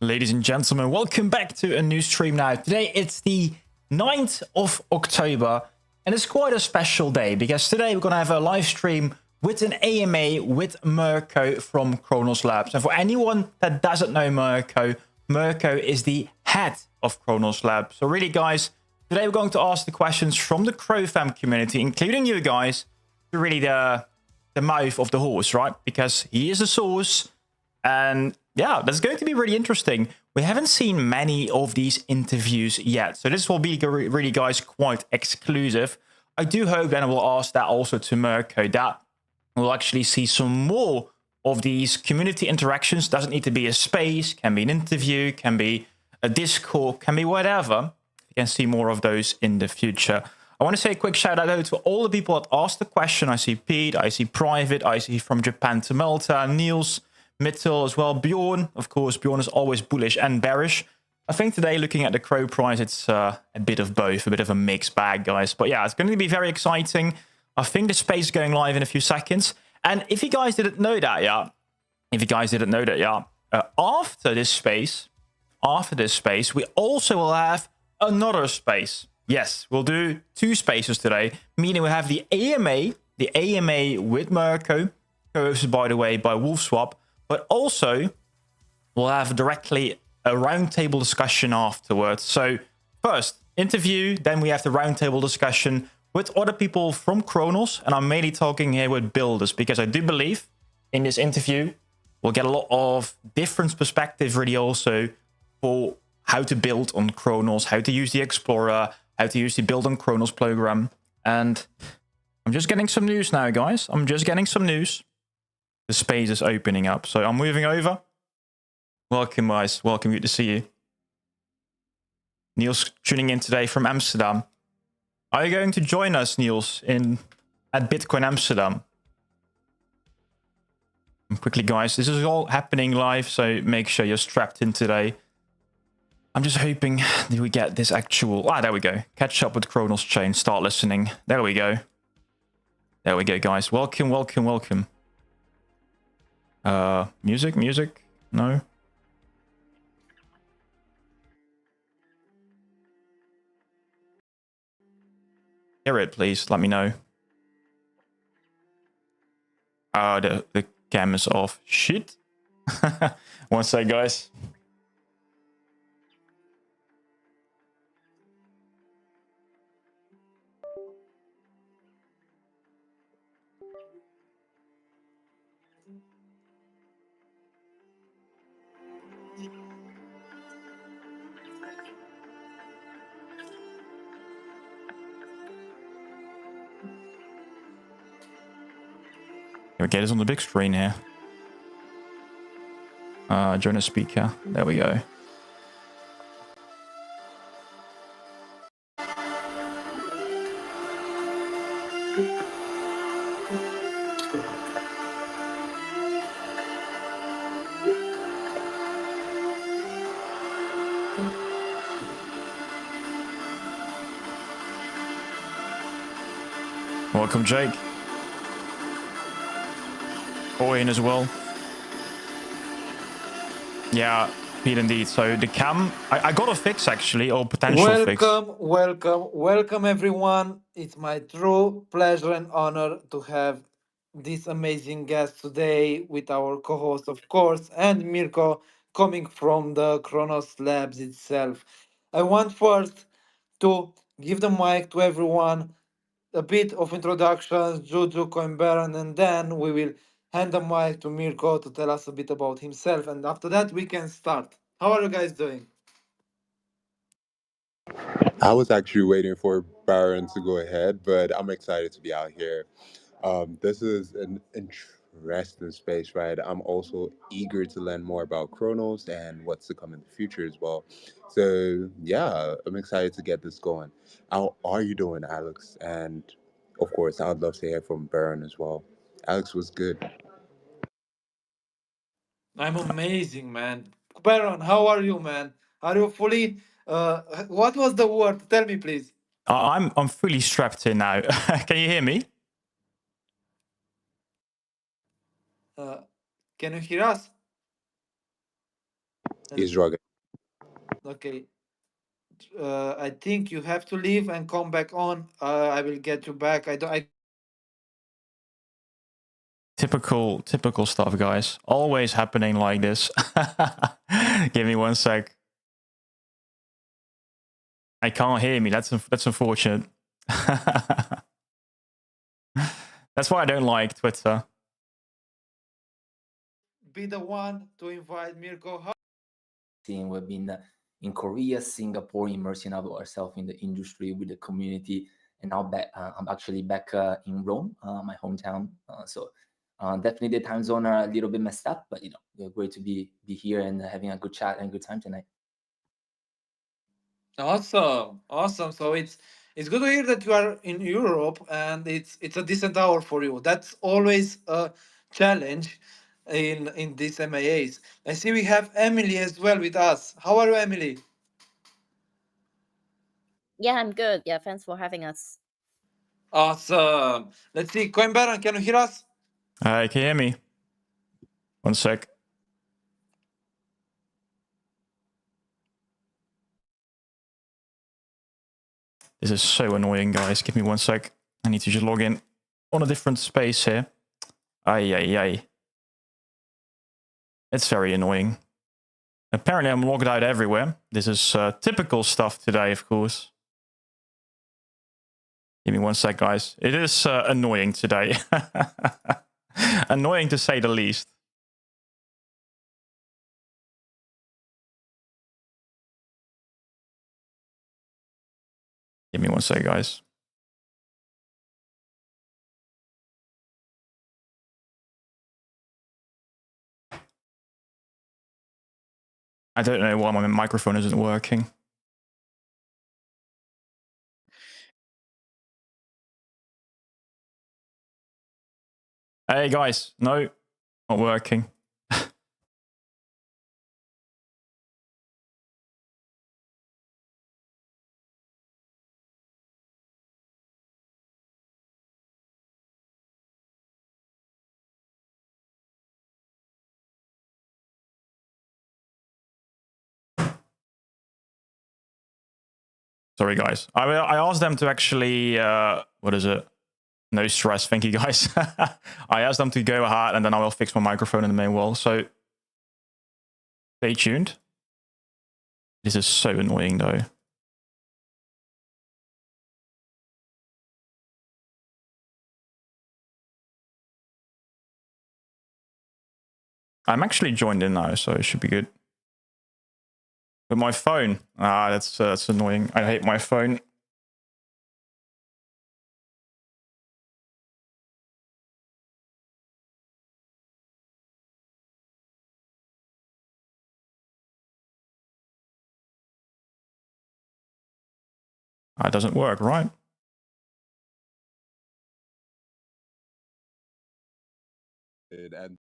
Ladies and gentlemen, welcome back to a new stream now. Today it's the 9th of October and it's quite a special day because today we're going to have a live stream with an AMA with Mirko from Cronos Labs. And for anyone that doesn't know Mirko, Mirko is the head of Cronos Labs. So really guys, today we're going to ask the questions from the CrowFam community, including you guys, to really the mouth of the horse, right? Because he is the source. And yeah, that's going to be really interesting. We haven't seen many of these interviews yet. So this will be really, guys, quite exclusive. I do hope then we'll ask that also to Mirko, that we'll actually see some more of these community interactions. Doesn't need to be a space, can be an interview, can be a Discord, can be whatever. You can see more of those in the future. I want to say a quick shout out to all the people that asked the question. I see Pete, I see Private, I see from Japan to Malta, Niels, Mitchell as well, Bjorn. Of course, Bjorn is always bullish and bearish. I think today, looking at the Crow price, it's a bit of both, a bit of a mixed bag, guys. But yeah, it's going to be very exciting. I think the space is going live in a few seconds. And if you guys didn't know that yet, after this space, we also will have another space. Yes, we'll do two spaces today, meaning we have the AMA with Mirko, co-hosted, by the way, by WolfSwap. But also, we'll have directly a roundtable discussion afterwards. So first, interview, then we have the roundtable discussion with other people from Cronos. And I'm mainly talking here with builders, because I do believe in this interview, we'll get a lot of different perspectives really also for how to build on Cronos, how to use the Explorer, how to use the Build on Cronos program. And I'm just getting some news now, guys. I'm just getting some news. The space is opening up. So I'm moving over. Welcome, guys. Welcome. Good to see you. Niels tuning in today from Amsterdam. Are you going to join us, Niels, at Bitcoin Amsterdam? And quickly, guys, this is all happening live, so make sure you're strapped in today. I'm just hoping that we get this actual... there we go. Catch up with Cronos Chain. Start listening. There we go. There we go, guys. Welcome, welcome, welcome. Music? No. Hear it, please. Let me know. The cam is off. Shit. One sec, guys. We get this on the big screen here. Join a speaker. There we go. Welcome, Jake. In as well. Yeah, Pete, indeed. So the cam, I got a fix actually, or potential fix. Welcome everyone. It's my true pleasure and honor to have this amazing guest today with our co-host, of course, and Mirko, coming from the Cronos Labs itself. I want first to give the mic to everyone, a bit of introductions, Juju, Coinbaron, and then we will hand the mic to Mirko to tell us a bit about himself. And after that, we can start. How are you guys doing? I was actually waiting for Baron to go ahead, but I'm excited to be out here. This is an interesting space, right? I'm also eager to learn more about Chronos and what's to come in the future as well. So, yeah, I'm excited to get this going. How are you doing, Alex? And, of course, I'd love to hear from Baron as well. Alex was good. I'm amazing, man. Baron, how are you, man? Are you fully... what was the word? Tell me, please. I'm fully strapped in now. Can you hear me? Can you hear us? He's drugging. Okay. I think you have to leave and come back on. I will get you back. I don't. Typical stuff, guys. Always happening like this. Give me one sec. I can't hear me. That's unfortunate. That's why I don't like Twitter. Be the one to invite Mirko. We've been in Korea, Singapore, immersing ourselves in the industry with the community, and now I'm actually back in Rome, my hometown. So definitely the time zone are a little bit messed up, but great to be here and having a good chat and good time tonight. Awesome. So it's good to hear that you are in Europe and it's a decent hour for you. That's always a challenge in these MAAs. I see we have Emily as well with us. How are you, Emily? Yeah, I'm good. Yeah, thanks for having us. Awesome. Let's see, Coimbaran, can you hear us? Can you hear me? One sec. This is so annoying, guys. Give me one sec. I need to just log in on a different space here. Ay. It's very annoying. Apparently, I'm logged out everywhere. This is typical stuff today, of course. Give me one sec, guys. It is annoying today. Annoying to say the least. Give me one sec, guys. I don't know why my microphone isn't working. Hey, guys. No, not working. Sorry, guys. I asked them to actually, what is it? No stress. Thank you, guys. I asked them to go ahead and then I will fix my microphone in the main wall. So stay tuned. This is so annoying, though. I'm actually joined in now, so it should be good. But my phone, that's annoying. I hate my phone. It doesn't work, right? And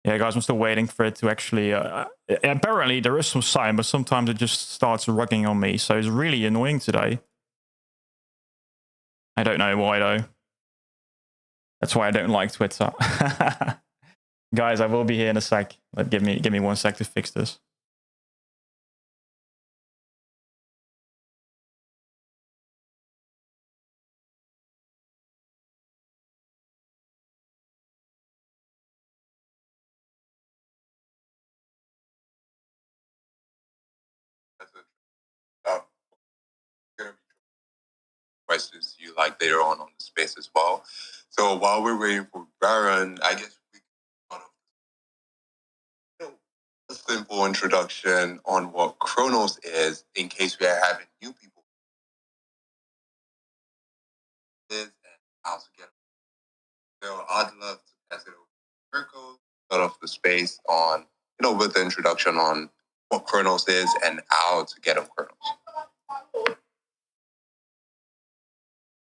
Yeah, guys, I'm still waiting for it to actually... apparently, there is some sign, but sometimes it just starts rugging on me. So it's really annoying today. I don't know why, though. That's why I don't like Twitter. Guys, I will be here in a sec. Give me 1 sec to fix this. questions you like later on the space as well. So while we're waiting for Baron, I guess we can a simple introduction on what Cronos is in case we are having new people. And how to get. So I'd love to pass it over to Mirko, start off the space on, with the introduction on what Cronos is and how to get on Cronos.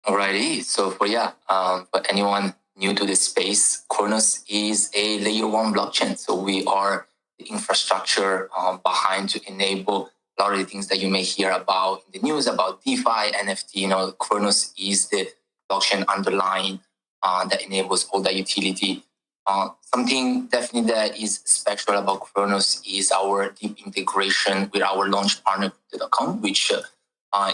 Alrighty, so for anyone new to this space, Cronos is a layer 1 blockchain. So we are the infrastructure behind to enable a lot of the things that you may hear about in the news about DeFi, NFT. Cronos is the blockchain underlying that enables all that utility. Something definitely that is special about Cronos is our deep integration with our launch partner, Crypto.com, which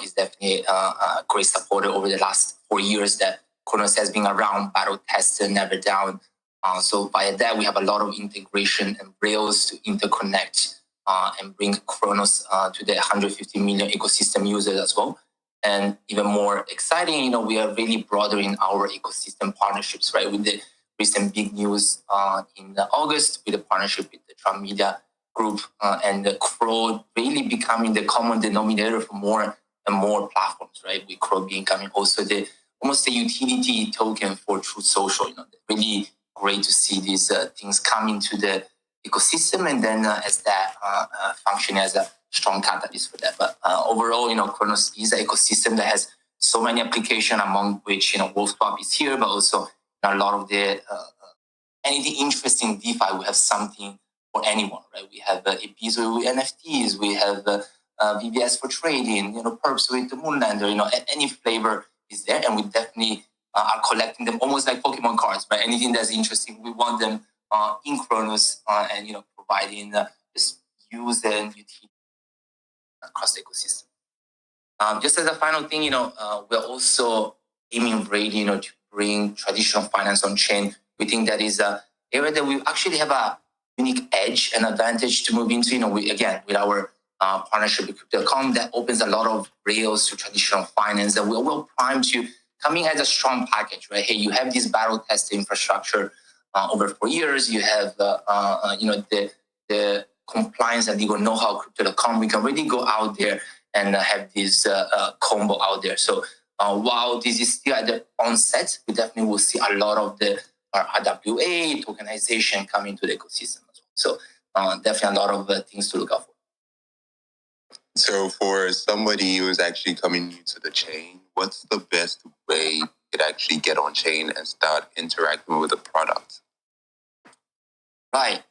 is definitely a great supporter over the last 4 years that Cronos has been around, battle tested, never down. So via that, we have a lot of integration and rails to interconnect and bring Cronos to the 150 million ecosystem users as well. And even more exciting, we are really broadening our ecosystem partnerships, right? With the recent big news in August with a partnership with the Trump Media Group and the Crow really becoming the common denominator for more and more platforms, right? With Crow becoming also almost the utility token for Truth Social. Really great to see these things come into the ecosystem, and then as that function as a strong catalyst for that. But overall, Cronos is an ecosystem that has so many applications, among which Wolfswap is here, but also a lot of the anything interesting in DeFi. We have something for anyone, right? We have Episo with NFTs, we have VBS for trading, Perps with the Moonlander, any flavor is there, and we definitely are collecting them almost like Pokemon cards, right? Anything that's interesting, we want them in Cronos, and providing just use and utility across the ecosystem. Just as a final thing, we're also aiming really, to bring traditional finance on chain. We think that is an area that we actually have a unique edge and advantage to move into. With our partnership with Crypto.com, that opens a lot of rails to traditional finance that we're well primed to come in as a strong package, right? Hey, you have this battle test infrastructure over 4 years. You have the compliance and legal know-how Crypto.com. We can really go out there and have this combo out there. So while this is still at the onset, we definitely will see a lot of our RWA tokenization come into the ecosystem as well. So definitely a lot of things to look out for. So for somebody who's actually coming new to the chain, what's the best way to actually get on chain and start interacting with the product? Right.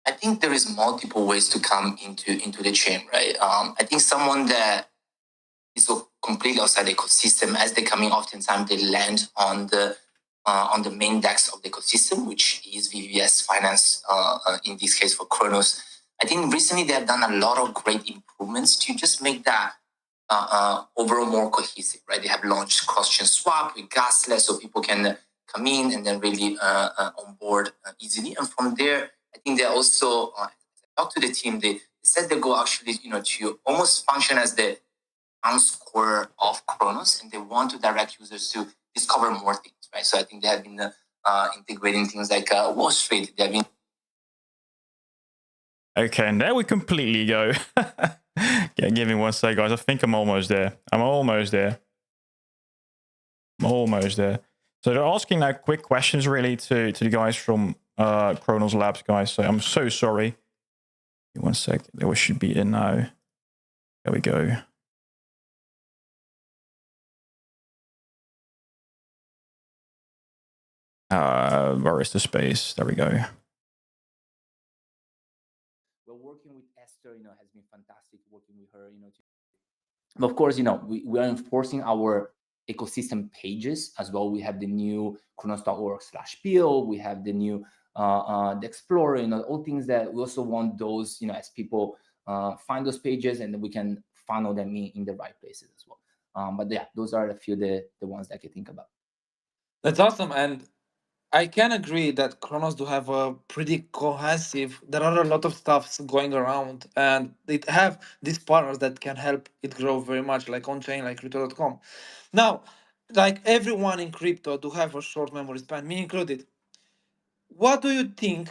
I think there is multiple ways to come into the chain, right? I think someone that is so completely outside the ecosystem, as they come in, oftentimes they land on the main DEX of the ecosystem, which is VVS Finance, in this case for Cronos. I think recently they have done a lot of great improvements to just make that overall more cohesive, right? They have launched cross-chain swap with Gasless, so people can come in and then really onboard easily. And from there, I think they also talk to the team. They said they go actually, to almost function as the square of Cronos, and they want to direct users to discover more things, right? So I think they have been integrating things like Wall Street. They have been. Okay, and there we completely go. Yeah, give me one sec, guys. I think I'm almost there. So they're asking now quick questions really to the guys from Cronos Labs, guys. So I'm so sorry. Give me one sec. We should be in now. There we go. Where is the space? There we go. Well, working with Esther, has been fantastic working with her, But of course, we are enforcing our ecosystem pages as well. We have the new Cronos.org/bill. We have the new the Explorer, all things that we also want those, as people find those pages, and then we can funnel them in the right places as well. But yeah, those are a few the ones that I can think about. That's awesome. And I can agree that Cronos do have a pretty cohesive. There are a lot of stuffs going around, and it have these partners that can help it grow very much, like on chain, like Crypto.com. Now, like everyone in crypto do have a short memory span, me included. What do you think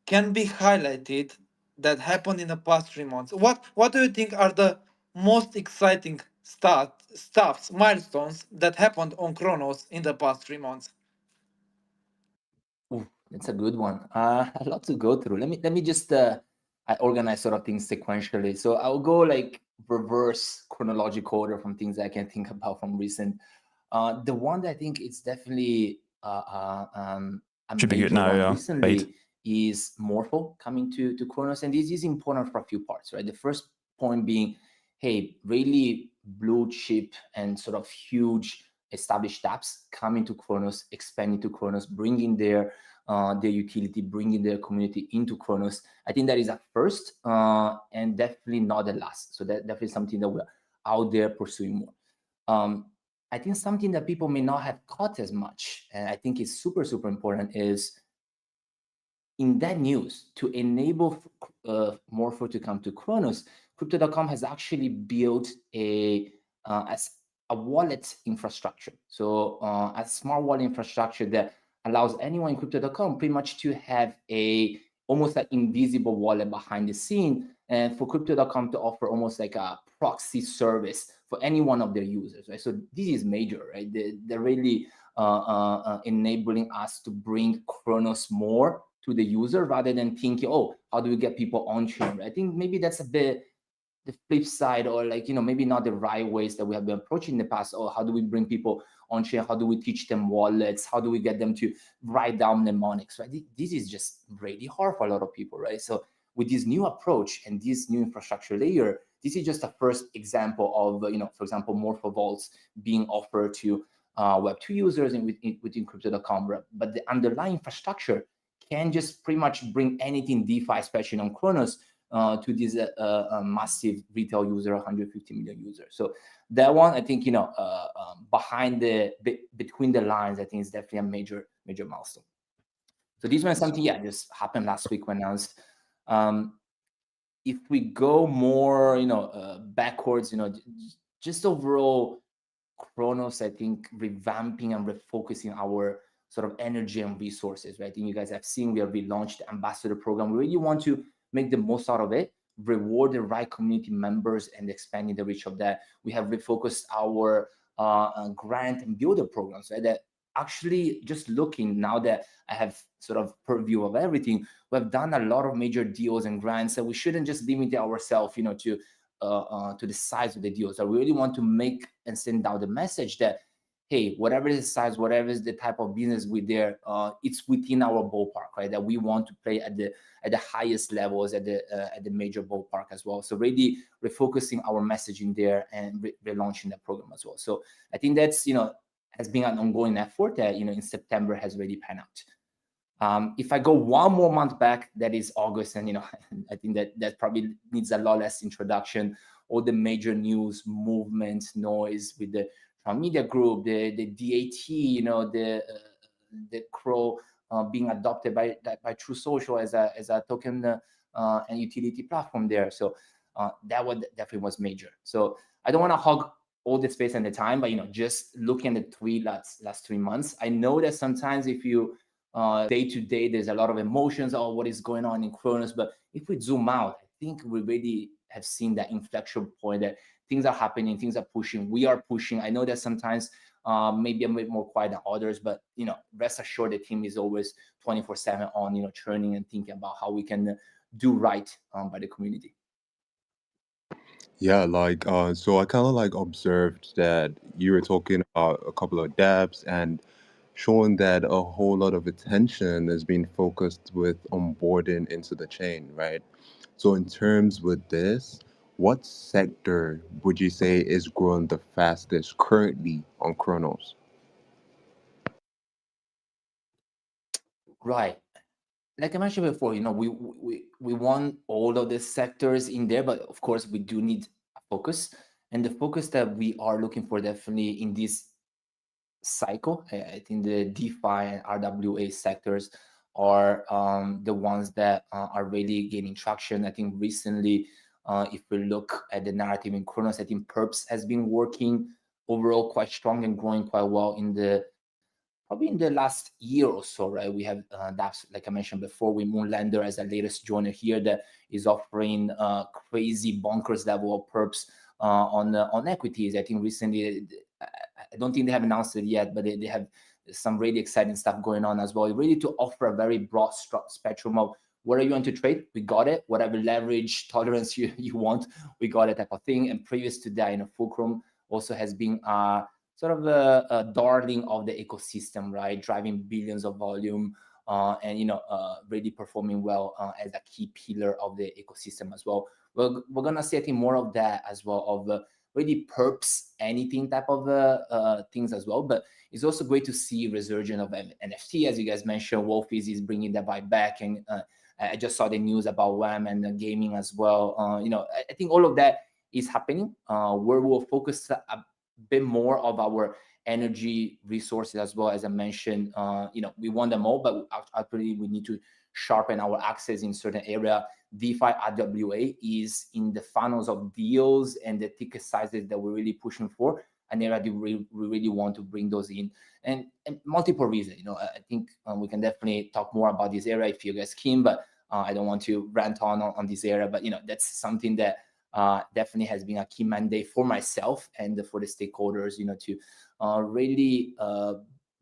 can be highlighted that happened in the past 3 months? What do you think are the most exciting stuffs, milestones that happened on Cronos in the past 3 months? Ooh, that's a good one. A lot to go through. Let me just I organize sort of things sequentially. So I'll go like reverse chronological order from things I can think about from recent. The one that I think it's definitely Should be good now, yeah. recently is Morpho coming to Cronos, and this is important for a few parts, right? The first point being, hey, really blue chip and sort of huge established apps coming to Cronos, expanding to Cronos, bringing their utility, bringing their community into Cronos. I think that is a first and definitely not the last. So that definitely something that we're out there pursuing more. I think something that people may not have caught as much, and I think is super, super important, is in that news to enable more folk to come to Cronos. Crypto.com has actually built as a wallet infrastructure. So a smart wallet infrastructure that allows anyone in Crypto.com pretty much to have a almost like invisible wallet behind the scene, and for Crypto.com to offer almost like a proxy service for any one of their users, right? So this is major, right? They're really enabling us to bring Cronos more to the user rather than thinking, oh, how do we get people on chain? Right? I think maybe that's a bit the flip side, or like, maybe not the right ways that we have been approaching in the past. Or how do we bring people on chain? How do we teach them wallets? How do we get them to write down mnemonics? Right? This is just really hard for a lot of people, right? So with this new approach and this new infrastructure layer, this is just a first example of, for example, Morpho Vaults being offered to Web2 users within Crypto.com. But the underlying infrastructure can just pretty much bring anything DeFi, especially on Cronos, to this massive retail user, 150 million users. So that one, I think, between the lines, I think is definitely a major milestone. So this one is something, just happened last week when announced. If we go more, backwards, just overall Cronos, I think revamping and refocusing our sort of energy and resources, right? I think you guys have seen we have relaunched the ambassador program. We really want to make the most out of it, reward the right community members and expanding the reach of that. We have refocused our grant and builder programs, right? That actually, just looking now that I have sort of purview of everything, we have done a lot of major deals and grants that we shouldn't just limit ourselves, to the size of the deals. So we really want to make and send out the message that, hey, whatever is the size, whatever is the type of business we're there, it's within our ballpark, right? That we want to play at the highest levels, at the major ballpark as well. So really refocusing our messaging there and relaunching that program as well. So I think that's has been an ongoing effort that in September has already panned out. If I go one more month back, that is August, and I think that probably needs a lot less introduction. All the major news, movements, noise with the media group, the DAT, the Crow being adopted by True Social as a token and utility platform there. So that one definitely was major. So I don't want to hog all the space and the time, but just looking at the last 3 months, I know that sometimes if you day to day, there's a lot of emotions of what is going on in Cronos. But if we zoom out, I think we really have seen that inflection point that things are happening, things are pushing, we are pushing. I know that sometimes maybe a bit more quiet than others, but rest assured the team is always 24/7 on, churning and thinking about how we can do right by the community. Yeah, so I kind of observed that you were talking about a couple of dApps and showing that a whole lot of attention is being focused with onboarding into the chain, right? So in terms with this, what sector would you say is growing the fastest currently on Cronos? Right. Like I mentioned before, we want all of the sectors in there, but of course we do need a focus. And the focus that we are looking for definitely in this cycle, I think the DeFi and RWA sectors are the ones that are really gaining traction. I think recently, if we look at the narrative in Cronos, I think Perps has been working overall quite strong and growing quite well probably in the last year or so, right? We have dApps, like I mentioned before, with Moonlander as the latest joiner here that is offering crazy bonkers level of perps on equities. I think recently, I don't think they have announced it yet, but they have some really exciting stuff going on as well. Really to offer a very broad spectrum of where you want to trade, we got it. Whatever leverage tolerance you want, we got it type of thing. And previous to that, Fulcrum also has been sort of a darling of the ecosystem, right? Driving billions of volume and really performing well as a key pillar of the ecosystem as well. We're gonna see, I think, more of that as well, of really perps anything type of things as well. But it's also great to see resurgence of NFT, as you guys mentioned. Wolfies is bringing the vibe back, and I just saw the news about WAM and gaming as well. I think all of that is happening. Where we'll focus a bit more of our energy resources as well. As I mentioned, we want them all, but actually we need to sharpen our access in certain area. DeFi RWA is in the funnels of deals and the ticket sizes that we're really pushing for, an area that we really want to bring those in, and multiple reasons. I think we can definitely talk more about this area if you guys keen, but I don't want to rant on this area. But that's something that definitely has been a key mandate for myself and for the stakeholders, to really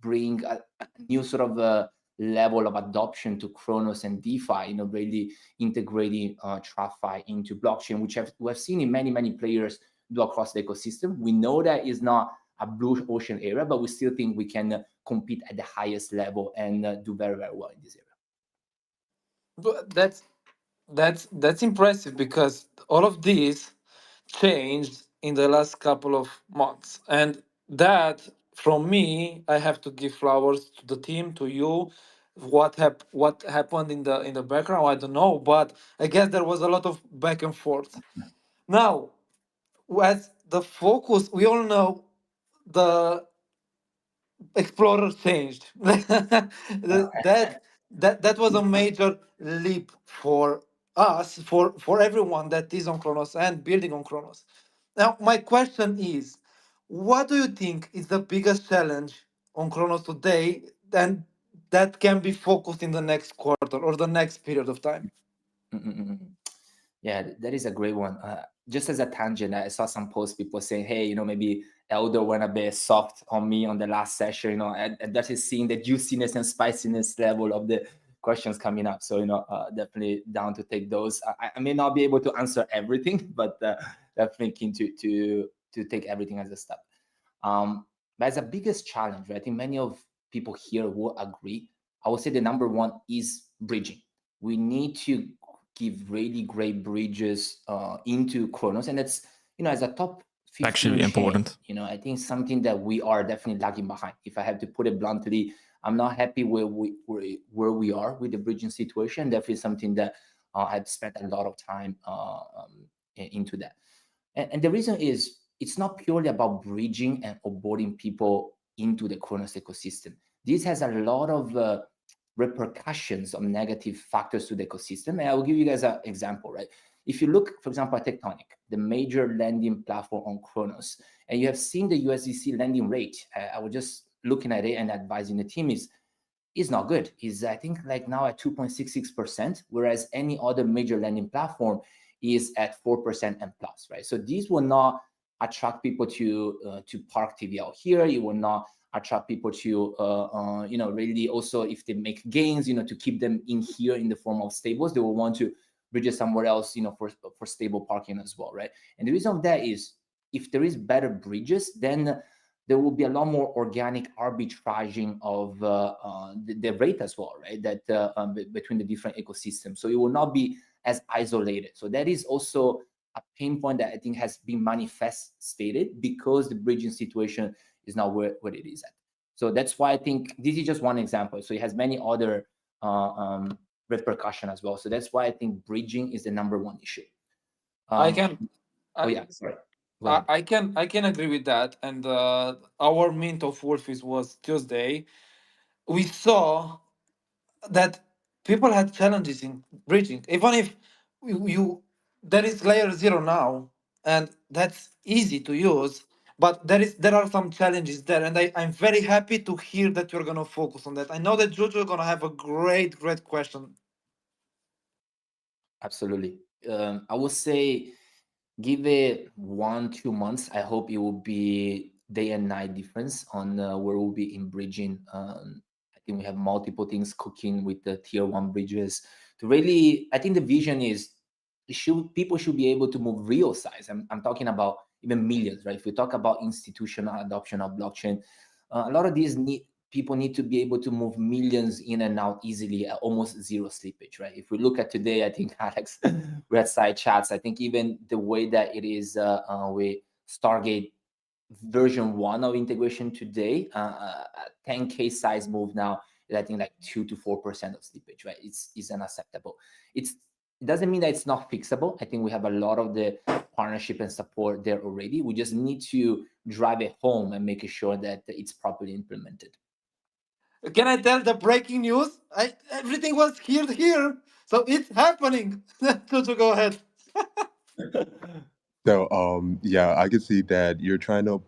bring a new sort of level of adoption to Cronos and DeFi, really integrating TradFi into blockchain, which we have seen in many players do across the ecosystem. We know that is not a blue ocean area, but we still think we can compete at the highest level and do very well in this area. But that's impressive, because all of these changed in the last couple of months, and that, from me, I have to give flowers to the team, to you. What happened in the background, I don't know, but I guess there was a lot of back and forth. Now, as the focus, we all know the Explorer changed. That was a major leap for us, for everyone that is on Kronos and building on Kronos. Now, my question is, what do you think is the biggest challenge on Kronos today, and that can be focused in the next quarter or the next period of time? Yeah, that is a great one. Just as a tangent, I saw some posts, people saying, hey, maybe Elder went a bit soft on me on the last session, and that is seeing the juiciness and spiciness level of the questions coming up. So, definitely down to take those. I may not be able to answer everything, but definitely keen to take everything as a step. But as a biggest challenge, right, I think many of people here will agree. I would say the number one is bridging. We need to give really great bridges into Kronos, and that's as a top 15 actually chain, important. I think something that we are definitely lagging behind. If I have to put it bluntly, I'm not happy where we are with the bridging situation. Definitely something that I've spent a lot of time into that, and the reason is it's not purely about bridging and onboarding people into the Kronos ecosystem. This has a lot of repercussions of negative factors to the ecosystem. And I will give you guys an example, right? If you look, for example, at Tectonic, the major lending platform on Kronos, and you have seen the USDC lending rate. I was just looking at it and advising the team is not good. Is I think like now at 2.66%, whereas any other major lending platform is at 4% and plus, right? So these will not attract people to park TVL here. It will not attract people to really also, if they make gains, to keep them in here in the form of stables. They will want to bridge it somewhere else, for stable parking as well, right? And the reason of that is if there is better bridges, then there will be a lot more organic arbitraging of the rate as well, right? That between the different ecosystems. So it will not be as isolated. So that is also a pain point that I think has been manifested because the bridging situation is not where it is at. So that's why I think this is just one example. So it has many other repercussion as well. So that's why I think bridging is the number one issue. I can agree with that. And our mint of Wolfies was Tuesday. We saw that people had challenges in bridging, even if there is layer 0 now, and that's easy to use, but there are some challenges there, and I'm very happy to hear that you're going to focus on that. I know that Jojo is going to have a great question. Absolutely. I would say give it 1-2 months. I hope it will be day and night difference on where we'll be in bridging. I think we have multiple things cooking with the tier 1 bridges to really, I think the vision is people should be able to move real size. I'm talking about even millions, right? If we talk about institutional adoption of blockchain, a lot of these people need to be able to move millions in and out easily at almost zero slippage, right? If we look at today, I think Alex, we had side chats. I think even the way that it is, we Stargate version 1 of integration today, 10K size move now is I think like 2 to 4% of slippage, right? It's unacceptable. It doesn't mean that it's not fixable. I think we have a lot of the partnership and support there already. We just need to drive it home and make sure that it's properly implemented. Can I tell the breaking news? Everything was here, so it's happening. To go ahead. So yeah, I can see that you're trying to,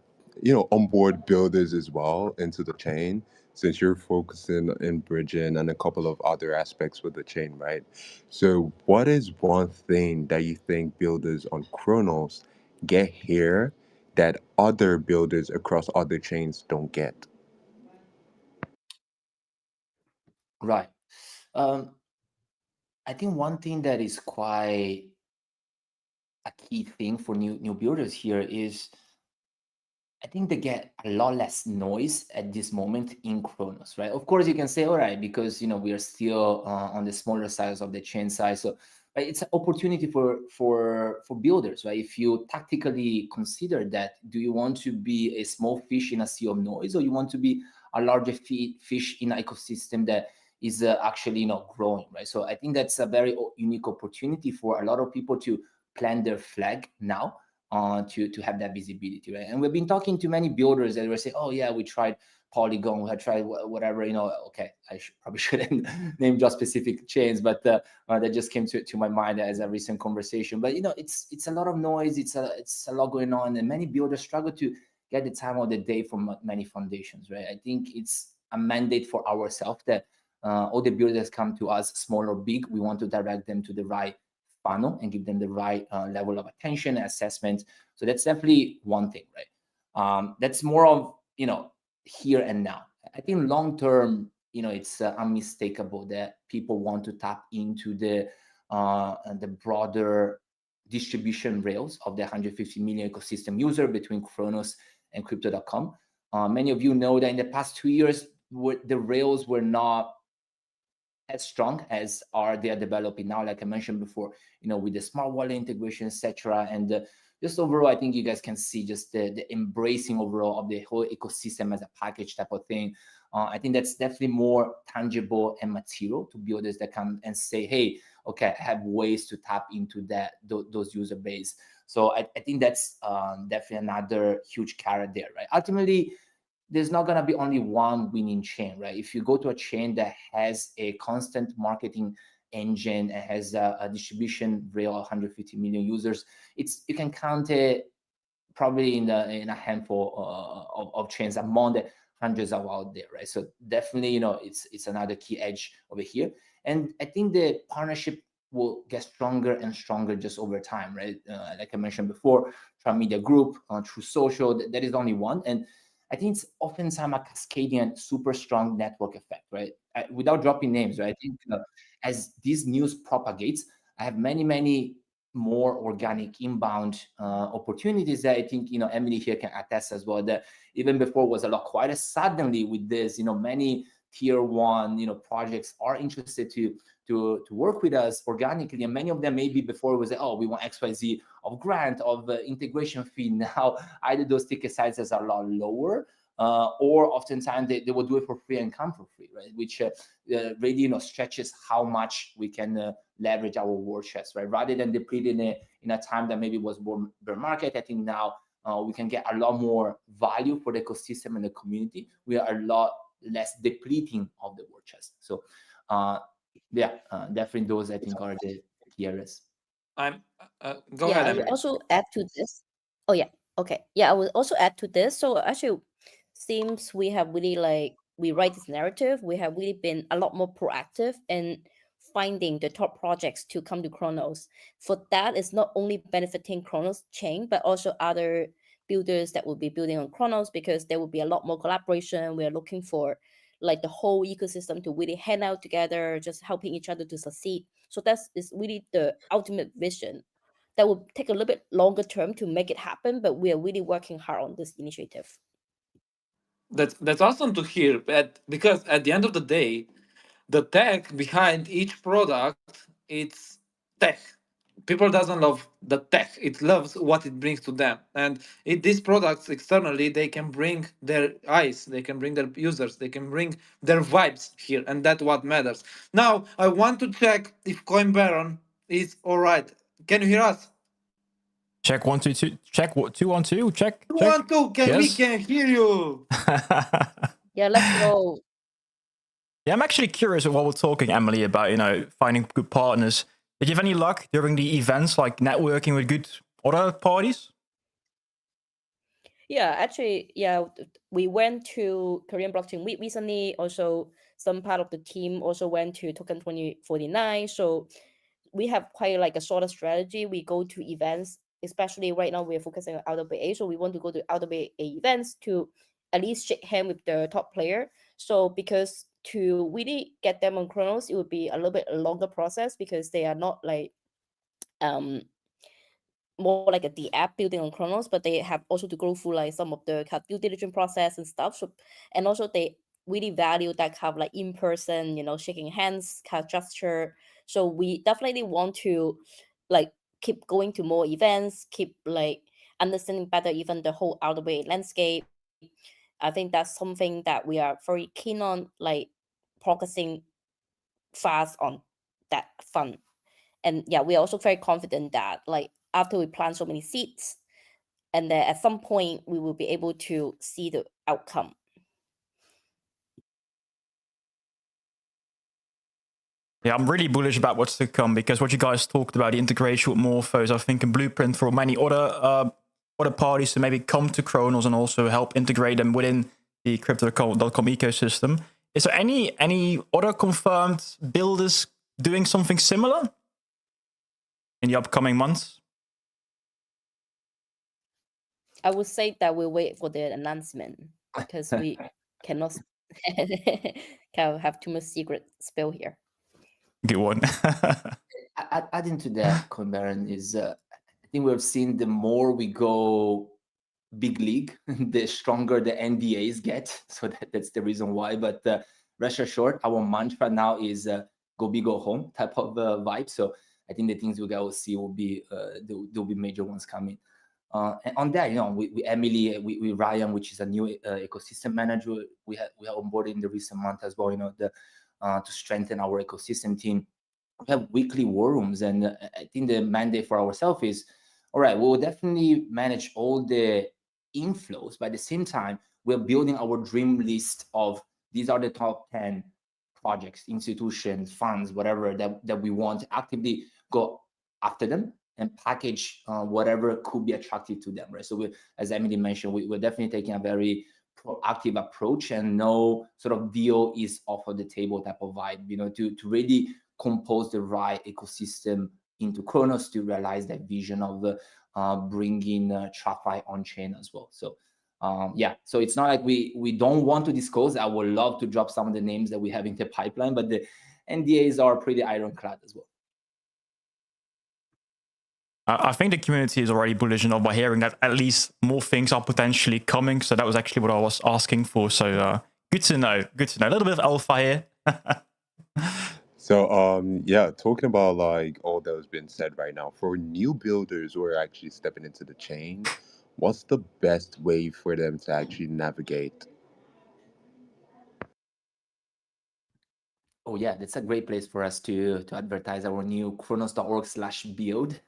onboard builders as well into the chain, since you're focusing in bridging and a couple of other aspects with the chain, right? So what is one thing that you think builders on Kronos get here that other builders across other chains don't get? Right. I think one thing that is quite a key thing for new builders here is I think they get a lot less noise at this moment in Kronos, right? Of course, you can say, all right, because we are still on the smaller size of the chain size, so but it's an opportunity for builders, right? If you tactically consider that, do you want to be a small fish in a sea of noise, or you want to be a larger fish in an ecosystem that is actually growing, right? So I think that's a very unique opportunity for a lot of people to plant their flag now to have that visibility, right? And we've been talking to many builders that were saying, "Oh yeah, we tried Polygon, we had tried whatever." Okay, I probably shouldn't name just specific chains, but that just came to my mind as a recent conversation. But it's a lot of noise. It's a lot going on, and many builders struggle to get the time of the day from many foundations, right? I think it's a mandate for ourselves that all the builders come to us, small or big, we want to direct them to the right funnel and give them the right level of attention and assessment. So that's definitely one thing, right? That's more of here and now. I think long term, it's unmistakable that people want to tap into the broader distribution rails of the 150 million ecosystem user between Kronos and Crypto.com. Many of you know that in the past 2 years, the rails were not as strong as they are developing now, like I mentioned before, with the smart wallet integration, etc. And just overall, I think you guys can see just the embracing overall of the whole ecosystem as a package type of thing. I think that's definitely more tangible and material to builders that come and say, hey, okay, I have ways to tap into those user base. So I think that's definitely another huge carrot there, right? Ultimately, there's not going to be only one winning chain, right? If you go to a chain that has a constant marketing engine and has a distribution rail of 150 million users, you can count it probably in a handful of chains among the hundreds of out there, right? So definitely, it's another key edge over here. And I think the partnership will get stronger and stronger just over time, right? Like I mentioned before, from media group, through social, that is only one. And I think it's oftentimes a cascadian, super strong network effect, right? Without dropping names, right? I think as this news propagates, I have many more organic inbound opportunities that I think Emily here can attest as well. That even before was a lot quieter. Suddenly with this, many tier one projects are interested to work with us organically, and many of them maybe before was we want XYZ of grant of integration fee. Now either those ticket sizes are a lot lower, or oftentimes they will do it for free and come for free, right? Which really stretches how much we can leverage our war chest, right? Rather than depleting it in a time that maybe was more bear market, I think now we can get a lot more value for the ecosystem and the community. We are a lot less depleting of the war chest. So definitely those I think are the key areas. Go ahead, I Emily. will also add to this. Oh yeah, okay. Yeah, I will also add to this. So actually, seems we have really we write this narrative. We have really been a lot more proactive in finding the top projects to come to Kronos. For that, it's not only benefiting Kronos chain, but also other builders that will be building on Kronos, because there will be a lot more collaboration. We are looking for the whole ecosystem to really hang out together, just helping each other to succeed. So that's is really the ultimate vision. That will take a little bit longer term to make it happen, but we are really working hard on this initiative. That's awesome to hear. But because at the end of the day, the tech behind each product, it's tech. people doesn't love the tech, it loves what it brings to them. And these products externally, they can bring their eyes, they can bring their users, they can bring their vibes here, and that's what matters. Now I want to check if Coin Baron is all right. Can you hear us? Check 1 2 2. Check 2 1 2. Check. 1 2, we Yes. can hear you. Yeah, let's go. Yeah, I'm actually curious of what we're talking, Emily, about, finding good partners. Did you have any luck during the events, like networking with good other parties? Yeah, actually, yeah, we went to Korean Blockchain Week recently. Also, some part of the team also went to Token 2049. So we have quite like a sort of strategy. We go to events, especially right now we're focusing on Outer Bay A. So we want to go to Outer Bay A events to at least shake hand with the top player. So because to really get them on Chronos, it would be a little bit a longer process because they are not like more like the app building on Chronos, but they have also to go through like some of the kind of due diligence process and stuff. So, and also they really value that kind of like in person, shaking hands kind of gesture. So we definitely want to like keep going to more events, keep like understanding better even the whole Outer Way landscape. I think that's something that we are very keen on, like progressing fast on that fund. And yeah, we are also very confident that like after we plant so many seeds, and then at some point we will be able to see the outcome. Yeah, I'm really bullish about what's to come, because what you guys talked about, the integration with Morphos, I think a blueprint for many other parties to maybe come to Cronos and also help integrate them within the Crypto.com ecosystem. Is there any other confirmed builders doing something similar in the upcoming months? I would say that we'll wait for the announcement because we cannot kind of have too much secret spill here. Good one. Adding to that, Conbaron, is I think we've seen the more we go big league, the stronger the NDAs get. So that's the reason why. But rest assured, our mantra now is go big, go home type of vibe. So I think the things we will see will be there'll be major ones coming. And on that, we Emily, we Ryan, which is a new ecosystem manager, we have onboarded in the recent month as well. To strengthen our ecosystem team. We have weekly war rooms, and I think the mandate for ourselves is, all right, we will definitely manage all the inflows, but at the same time, we're building our dream list of these are the top 10 projects, institutions, funds, whatever that we want to actively go after them and package whatever could be attractive to them, right? So as Emily mentioned, we're definitely taking a very proactive approach, and no sort of deal is off of the table type of vibe, to really compose the right ecosystem into Cronos to realize that vision of bringing TradFi on chain as well. So so it's not like we don't want to disclose. I would love to drop some of the names that we have in the pipeline, but the NDAs are pretty ironclad as well. I think the community is already bullish enough by hearing that at least more things are potentially coming. So that was actually what I was asking for. So good to know. Good to know. A little bit of alpha here. So, talking about like all that has been said right now, for new builders who are actually stepping into the chain, what's the best way for them to actually navigate? Oh yeah, that's a great place for us to advertise our new Chronos.org/build.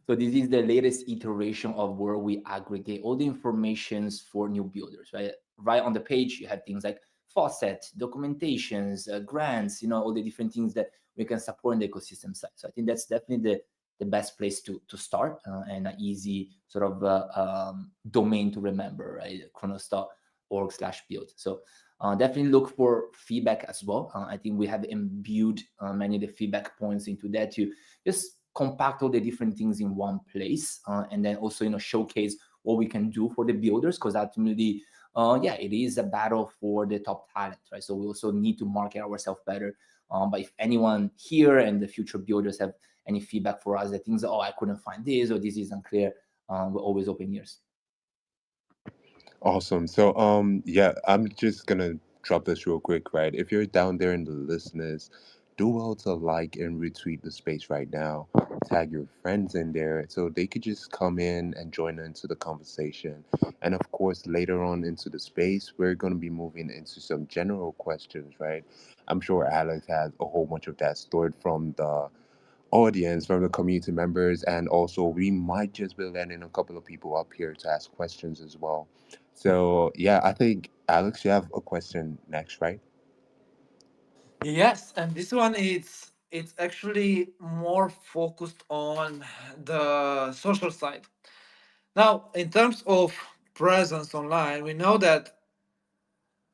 So this is the latest iteration of where we aggregate all the informations for new builders, right? Right on the page, you have things like faucet, documentations, grants, all the different things that we can support in the ecosystem side. So I think that's definitely the best place to start and an easy sort of domain to remember, right? Chronos.org/build. So definitely look for feedback as well. I think we have imbued many of the feedback points into that to just compact all the different things in one place, and then also showcase what we can do for the builders, because ultimately it is a battle for the top talent, right? So we also need to market ourselves better. But if anyone here and the future builders have any feedback for us, that things, I couldn't find this or this is unclear, we're always open ears. Awesome. So, I'm just gonna drop this real quick, right? If you're down there in the listeners, do well to like and retweet the space right now. tag your friends in there so they could just come in and join into the conversation. And of course, later on into the space, we're going to be moving into some general questions, right? I'm sure Alex has a whole bunch of that stored from the audience, from the community members, and also we might just be letting a couple of people up here to ask questions as well. So yeah, I think Alex, you have a question next, right? Yes, and this one is it's actually more focused on the social side. Now, in terms of presence online, we know that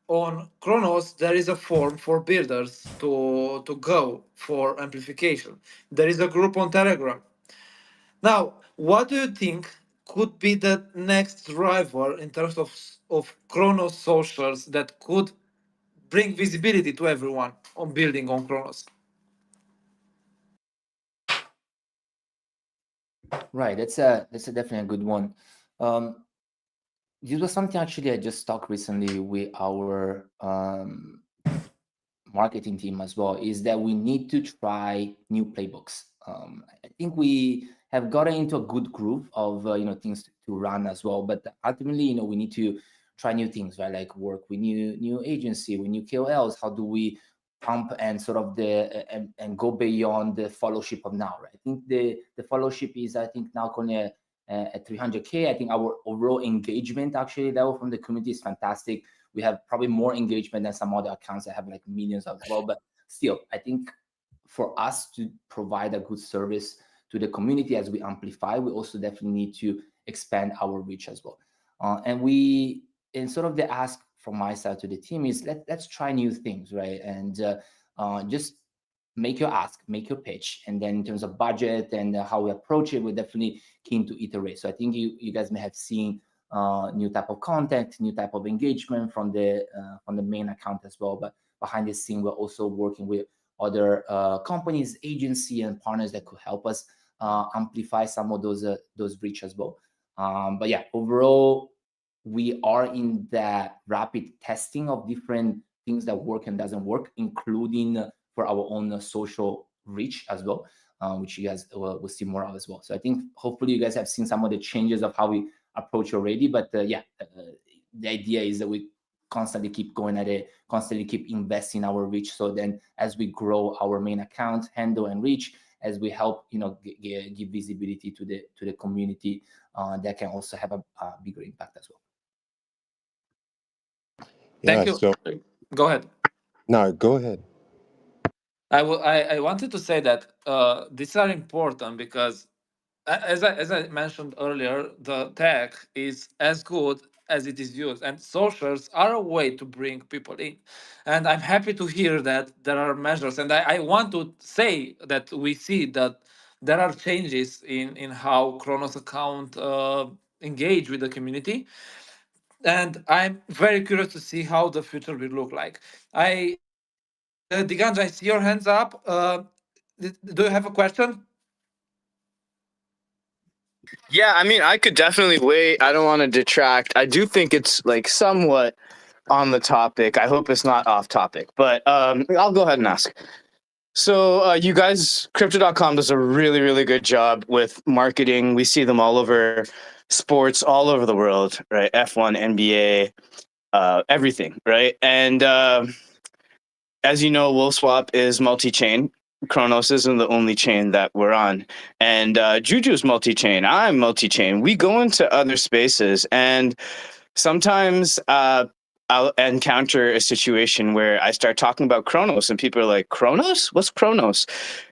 on Cronos there is a form for builders to go for amplification. There is a group on Telegram. Now, what do you think could be the next driver in terms of Cronos socials that could bring visibility to everyone on building on Cronos? Right, that's a definitely a good one. This was something actually I just talked recently with our marketing team as well, is that we need to try new playbooks. I think we have gotten into a good groove of things to run as well, but ultimately we need to try new things, right? Like work with new agency, with new KOLs. How do we pump and sort of and go beyond the fellowship of now, right? I think the fellowship is, I think, now currently at 300K. I think our overall engagement actually level from the community is fantastic. We have probably more engagement than some other accounts that have like millions as well. But still, I think for us to provide a good service to the community as we amplify, we also definitely need to expand our reach as well. And sort of the ask from my side to the team is let's try new things, right? And just make your ask, make your pitch, and then in terms of budget and how we approach it, we're definitely keen to iterate. So I think you guys may have seen new type of content, new type of engagement from the main account as well. But behind the scene, we're also working with other companies, agency, and partners that could help us amplify some of those reach as well. But yeah, overall, we are in the rapid testing of different things that work and doesn't work, including for our own social reach as well, which you guys will see more of as well. So I think hopefully you guys have seen some of the changes of how we approach already. But the idea is that we constantly keep going at it, constantly keep investing our reach. So then as we grow our main account handle and reach, as we help give visibility to the community, that can also have a bigger impact as well. Thank Yeah, you. so Go ahead. no, go ahead. I wanted to say that these are important because, as I mentioned earlier, the tech is as good as it is used, and socials are a way to bring people in. And I'm happy to hear that there are measures, and I want to say that we see that there are changes in how Kronos account engage with the community, and I'm very curious to see how the future will look like. Diganja, I see your hands up. Do you have a question? Yeah, I mean, I could definitely wait. I don't want to detract. I do think it's like somewhat on the topic. I hope it's not off topic, but I'll go ahead and ask. So you guys, Crypto.com does a really, really good job with marketing. We see them all over sports, all over the world, right? F1, NBA, everything, right? And as you know, WolfSwap is multi-chain. Cronos isn't the only chain that we're on. And Juju's multi-chain. I'm multi-chain. We go into other spaces, and sometimes I'll encounter a situation where I start talking about Cronos, and people are like, Cronos? What's Cronos?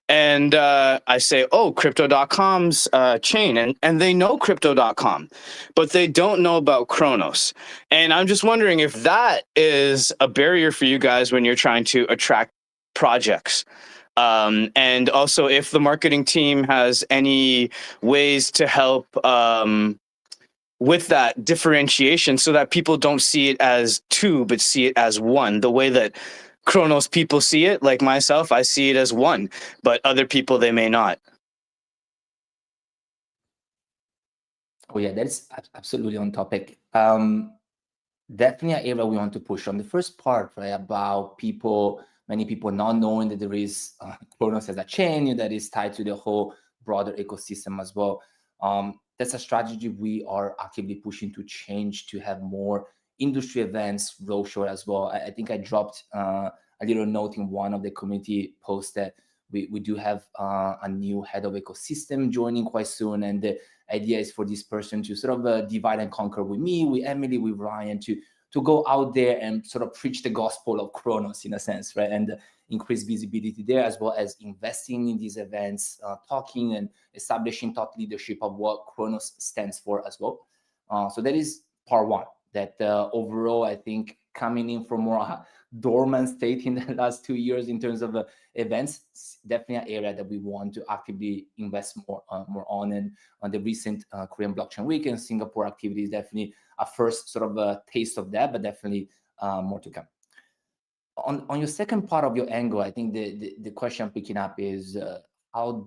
And I say, oh, Crypto.com's chain. And they know Crypto.com, but they don't know about Cronos. And I'm just wondering if that is a barrier for you guys when you're trying to attract projects. And also if the marketing team has any ways to help with that differentiation so that people don't see it as two, but see it as one, the way that Cronos people see it. Like myself, I see it as one, but other people, they may not. Oh yeah, that's absolutely on topic. Definitely an area we want to push on. The first part, right, about many people not knowing that there is Cronos as a chain that is tied to the whole broader ecosystem as well. That's a strategy we are actively pushing to change, to have more industry events, roadshow as well. I think I dropped a little note in one of the community posts that we do have a new head of ecosystem joining quite soon, and the idea is for this person to sort of divide and conquer with me, with Emily, with Ryan, to go out there and sort of preach the gospel of Cronos in a sense, right? And increase visibility there, as well as investing in these events, talking and establishing thought leadership of what Cronos stands for as well. So that is part one. That overall, I think coming in from more dormant state in the last 2 years in terms of events, definitely an area that we want to actively invest more on. And on the recent Korean Blockchain Week and Singapore activity is definitely a first sort of a taste of that, but definitely more to come. On your second part of your angle, I think the question I'm picking up is how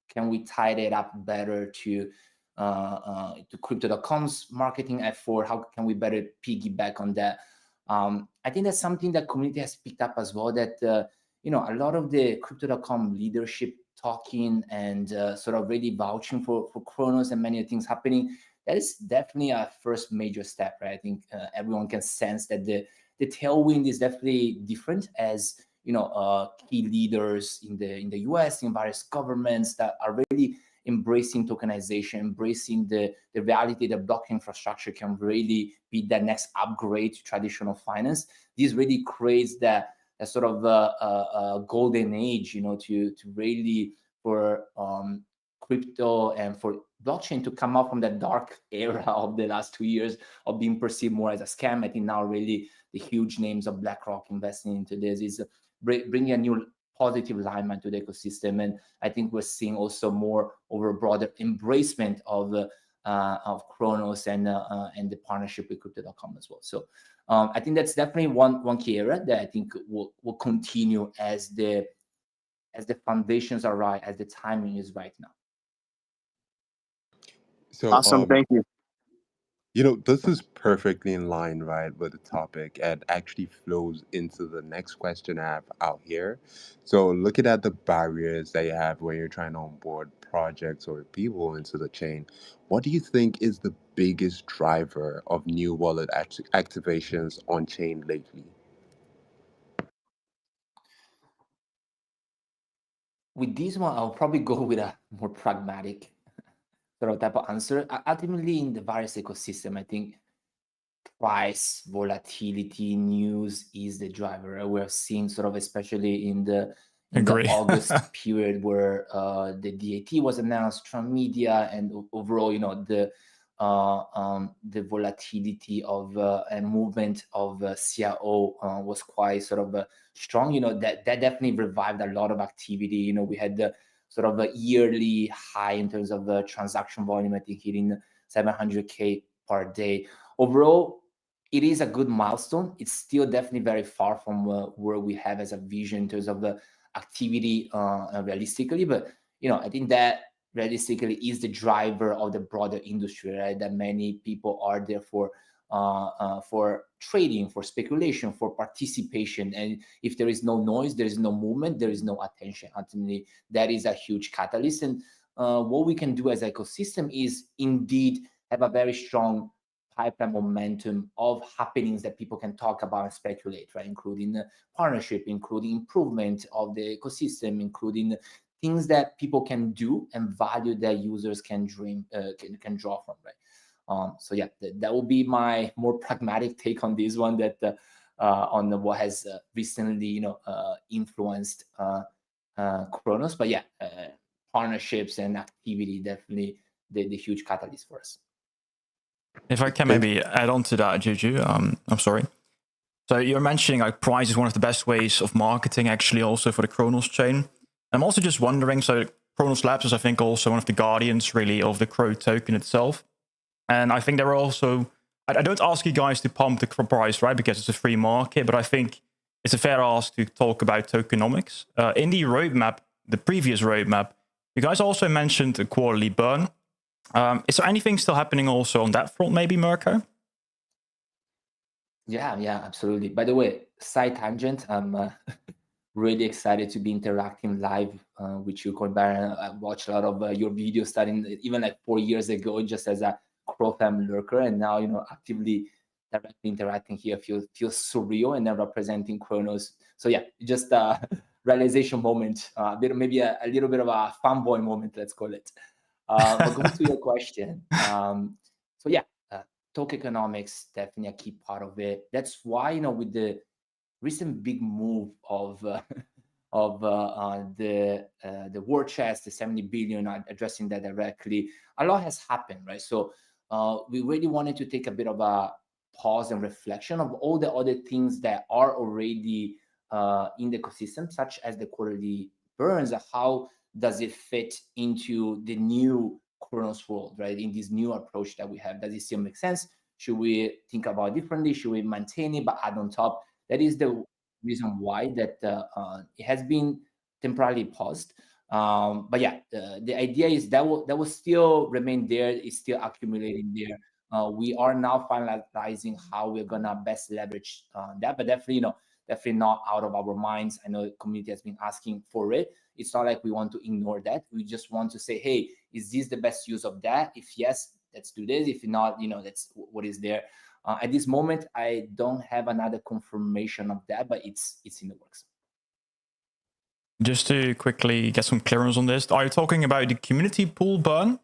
can we tie that up better to Crypto.com's marketing effort? How can we better piggyback on that? I think that's something that community has picked up as well, that a lot of the Crypto.com leadership talking and sort of really vouching for Cronos and many things happening. That is definitely a first major step, right? I think everyone can sense that the tailwind is definitely different, as key leaders in the US, in various governments that are really embracing tokenization, embracing the reality that blockchain infrastructure can really be the next upgrade to traditional finance. This really creates that sort of a golden age, to really for crypto and for blockchain to come out from that dark era of the last 2 years of being perceived more as a scam. I think now really the huge names of BlackRock investing into this is bringing a new positive alignment to the ecosystem. And I think we're seeing also more over a broader embracement of Cronos and the partnership with Crypto.com as well. So I think that's definitely one key area that I think will continue as the foundations are right, as the timing is right now. So, Awesome. Thank you. This is perfectly in line, right, with the topic, and actually flows into the next question I have out here. So, looking at the barriers that you have when you're trying to onboard projects or people into the chain, what do you think is the biggest driver of new wallet activations on chain lately? With this one, I'll probably go with a more pragmatic sort of type of answer. Ultimately, in the various ecosystem, I think price volatility news is the driver. We're seeing sort of, especially in the August period where the DAT was announced, Trump media, and overall, the volatility of and movement of CRO was quite sort of strong. That definitely revived a lot of activity. We had the sort of a yearly high in terms of the transaction volume, I think hitting 700K per day. Overall, it is a good milestone. It's still definitely very far from where we have as a vision in terms of the activity realistically. But, I think that realistically is the driver of the broader industry, right? That many people are there for trading, for speculation, for participation. And if there is no noise, there is no movement, there is no attention. Ultimately, that is a huge catalyst. And what we can do as an ecosystem is indeed have a very strong pipeline momentum of happenings that people can talk about and speculate, right? Including partnership, including improvement of the ecosystem, including things that people can do and value that users can dream, can draw from, right? So yeah, that will be my more pragmatic take on this one, that on what has recently, influenced Cronos. But yeah, partnerships and activity definitely the huge catalyst for us. If I can maybe add on to that, Juju, I'm sorry. So you're mentioning like price is one of the best ways of marketing, actually, also for the Cronos chain. I'm also just wondering, so Cronos Labs is, I think, also one of the guardians, really, of the Crow token itself. And I think there are also, I don't ask you guys to pump the price, right, because it's a free market, but I think it's a fair ask to talk about tokenomics. In the roadmap, the previous roadmap, you guys also mentioned a quarterly burn. Is there anything still happening also on that front, maybe, Mirko? Yeah, absolutely. By the way, side tangent, I'm really excited to be interacting live with you, Baron. I watched a lot of your videos starting even like 4 years ago, just as a CrowFam lurker, and now actively directly interacting here feels surreal, and then representing Cronos. So yeah, just a realization moment, maybe a little bit of a fanboy moment, let's call it. But going to your question, so yeah, tokenomics definitely a key part of it. That's why with the recent big move of the war chest, the 70 billion, addressing that directly, a lot has happened, right? So we really wanted to take a bit of a pause and reflection of all the other things that are already in the ecosystem, such as the quarterly burns. How does it fit into the new Cronos world, right? In this new approach that we have, does it still make sense? Should we think about it differently? Should we maintain it but add on top? That is the reason why that it has been temporarily paused. But yeah, the idea is that will still remain there. It's still accumulating there. We are now finalizing how we're gonna best leverage that, but definitely, definitely not out of our minds. I know the community has been asking for it. It's not like we want to ignore that. We just want to say, hey, is this the best use of that? If yes, let's do this. If not, that's what is there. At this moment, I don't have another confirmation of that, but it's in the works. Just to quickly get some clearance on this, are you talking about the community pool burn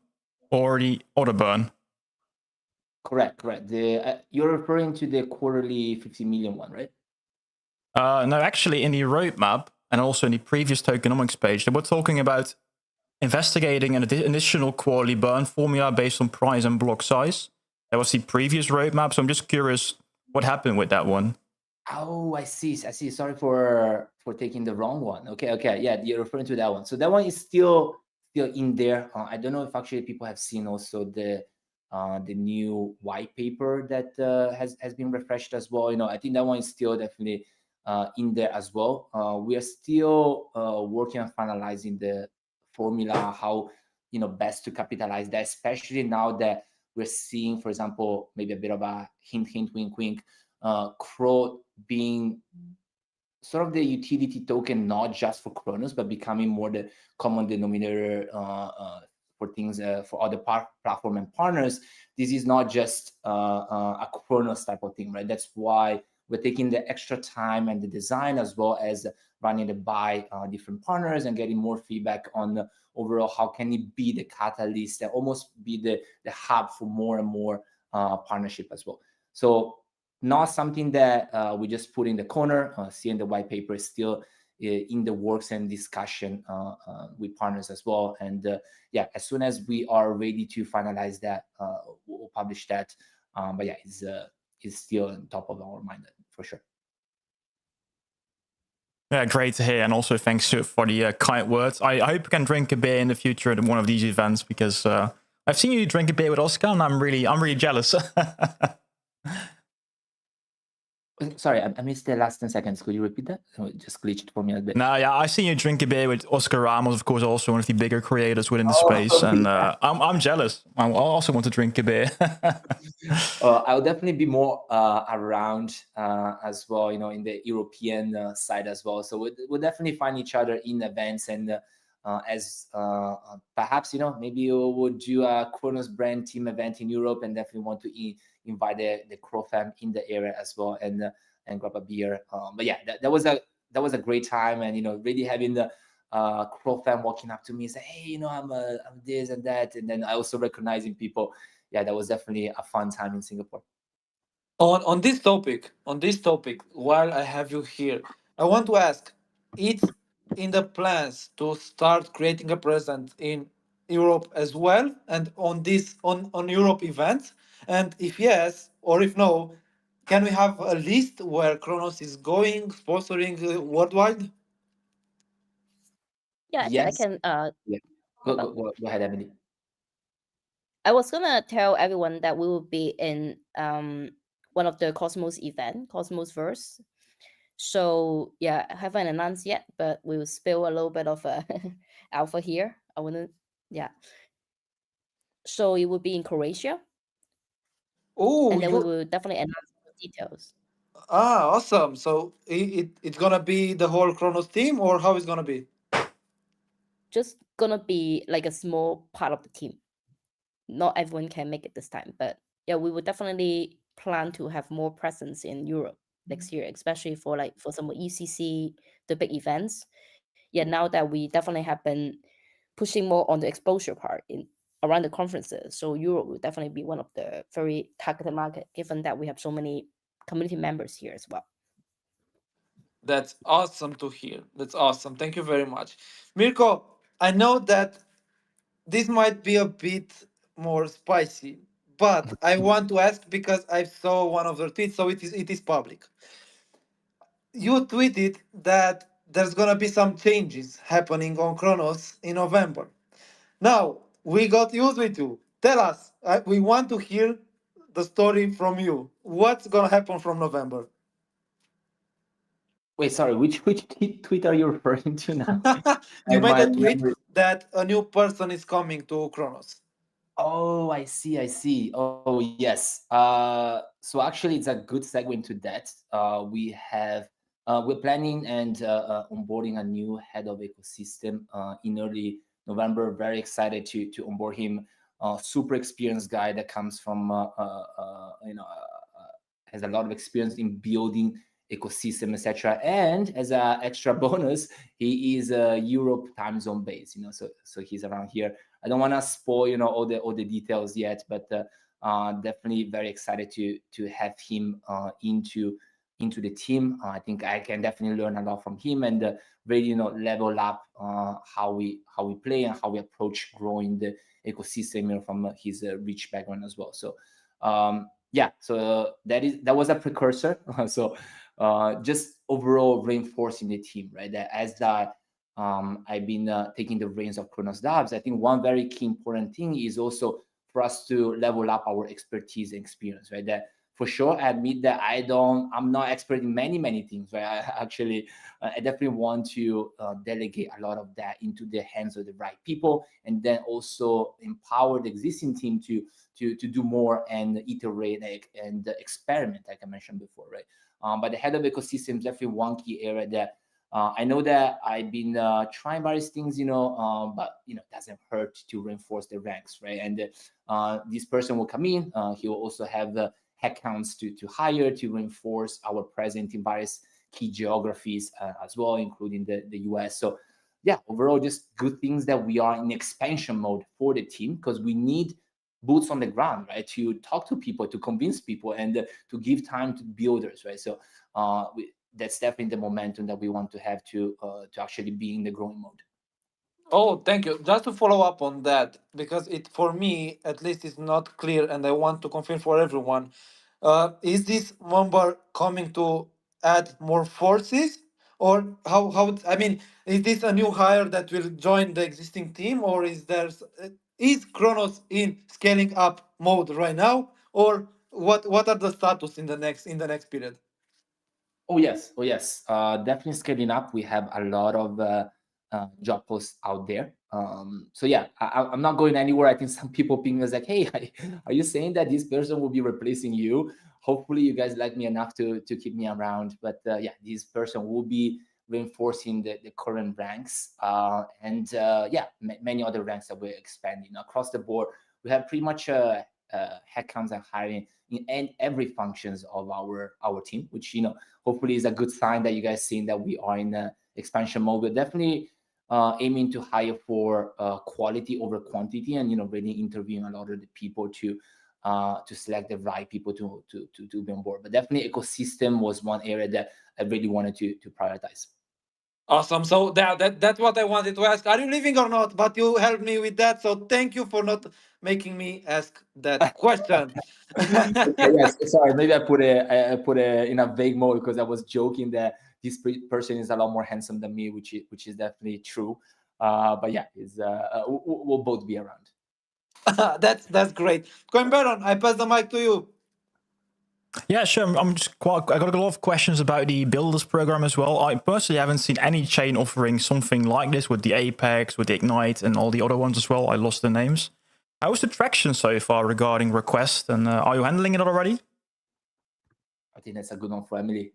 or the other burn? Correct. You're referring to the quarterly 50 million one, right? No, actually, in the roadmap and also in the previous tokenomics page, they were talking about investigating an additional quarterly burn formula based on price and block size. That was the previous roadmap, so I'm just curious what happened with that one. Oh, I see. Sorry for taking the wrong one. Okay. Yeah, you're referring to that one. So that one is still in there. I don't know if actually people have seen also the new white paper that has been refreshed as well. I think that one is still definitely in there as well. We are still working on finalizing the formula, how best to capitalize that, especially now that we're seeing, for example, maybe a bit of a hint, wink, wink, Crow being sort of the utility token, not just for Cronos, but becoming more the common denominator for things for other platform and partners. This is not just a Cronos type of thing, right? That's why we're taking the extra time and the design, as well as running it by different partners and getting more feedback on the overall how can it be the catalyst and almost be the hub for more and more partnership as well. So not something that we just put in the corner. Seeing the white paper is still in the works and discussion with partners as well. And yeah, as soon as we are ready to finalize that, we'll publish that. But yeah, it's still on top of our mind for sure. Yeah, great to hear, and also thanks for the kind words. I hope you can drink a beer in the future at one of these events, because I've seen you drink a beer with Oscar, and I'm really jealous. Sorry, I missed the last 10 seconds. Could you repeat that? It just glitched for me a bit. No, yeah, I seen you drink a beer with Oscar Ramos, of course, also one of the bigger creators within the space, and I'm jealous. I also want to drink a beer. I'll definitely be more around as well, in the European side as well. So we'll definitely find each other in events, and as perhaps maybe we'll do a Cronos brand team event in Europe, and definitely want to invite the Crow fam in the area as well, and grab a beer. But yeah, that was a great time, and really having the Crow fam walking up to me and say, hey, I'm this and that, and then I also recognizing people. Yeah, that was definitely a fun time in Singapore. On this topic, while I have you here, I want to ask, it's in the plans to start creating a presence in Europe as well, and on Europe events? And if yes, or if no, can we have a list where Kronos is going, sponsoring worldwide? Yeah, actually, I Yes. can. Yeah. Go ahead, Emily. I was gonna tell everyone that we will be in one of the Cosmos event, Cosmos Verse. So yeah, I haven't announced yet, but we will spill a little bit of alpha here. I wanna, yeah. So it will be in Croatia, Oh, and then we will definitely announce the details. Awesome. So it's gonna be the whole Kronos team, or how it's gonna be? Just gonna be like a small part of the team. Not everyone can make it this time, but yeah, we would definitely plan to have more presence in Europe next year, especially for some ECC, the big events. Yeah, now that we definitely have been pushing more on the exposure part in around the conferences, so Europe will definitely be one of the very targeted market, given that we have so many community members here as well. That's awesome to hear. That's awesome. Thank you very much, Mirko. I know that this might be a bit more spicy, but I want to ask because I saw one of your tweets, so it is public. You tweeted that there's gonna be some changes happening on Kronos in November. Now we got used with you. Tell us. We want to hear the story from you. What's gonna happen from November? Wait, sorry, which tweet are you referring to now? You made My a tweet that a new person is coming to Kronos. Oh, I see, I see. Oh, yes. So actually, it's a good segue into that. We're planning and onboarding a new head of ecosystem in early November. Very excited to onboard him. Super experienced guy that comes from has a lot of experience in building ecosystem, etc. And as an extra bonus, he is Europe time zone based. So he's around here. I don't want to spoil, all the details yet, but definitely very excited to have him into the team. I think I can definitely learn a lot from him and really, level up how we play and how we approach growing the ecosystem, from his rich background as well. So so that was a precursor. So just overall reinforcing the team, right? That as I've been taking the reins of Cronos Labs, I think one very key important thing is also for us to level up our expertise and experience, right? That for sure, I admit that I'm not expert in many things, right? I definitely want to delegate a lot of that into the hands of the right people, and then also empower the existing team to do more and iterate and experiment, like I mentioned before, right? But the head of ecosystem is definitely one key area that I know that I've been trying various things, but it doesn't hurt to reinforce the ranks, right? And this person will come in. He will also have the headcounts to hire to reinforce our presence in various key geographies as well, including the US. So yeah, overall, just good things that we are in expansion mode for the team, because we need boots on the ground, right? To talk to people, to convince people, and to give time to builders, right? So that's definitely the momentum that we want to have to actually be in the growing mode. Oh, thank you. Just to follow up on that, because it for me at least is not clear, and I want to confirm for everyone. Is this member coming to add more forces, or I mean, is this a new hire that will join the existing team, or is Kronos in scaling up mode right now, or what are the status in the next period? Oh yes, definitely scaling up. We have a lot of job posts out there. So yeah, I'm not going anywhere. I think some people ping us like, hey, are you saying that this person will be replacing you? Hopefully you guys like me enough to keep me around. But yeah, this person will be reinforcing the current ranks and many other ranks that we're expanding across the board. We have pretty much headcounts and hiring in every functions of our team, which hopefully is a good sign that you guys seeing that we are in expansion mode. We're definitely aiming to hire for quality over quantity, and really interviewing a lot of the people to select the right people to be on board. But definitely ecosystem was one area that I really wanted to prioritize. Awesome. So that's what I wanted to ask. Are you leaving or not? But you helped me with that. So thank you for not making me ask that question. Yes, sorry. Maybe I put it in a vague mode because I was joking that this person is a lot more handsome than me, which is definitely true. But yeah, we'll both be around. That's great. Coimberon, I pass the mic to you. Yeah, sure. I got a lot of questions about the builders program as well. I personally haven't seen any chain offering something like this with the Apex, with the Ignite, and all the other ones as well. I lost the names. How's the traction so far regarding requests, and are you handling it already? I think that's a good one for Emily.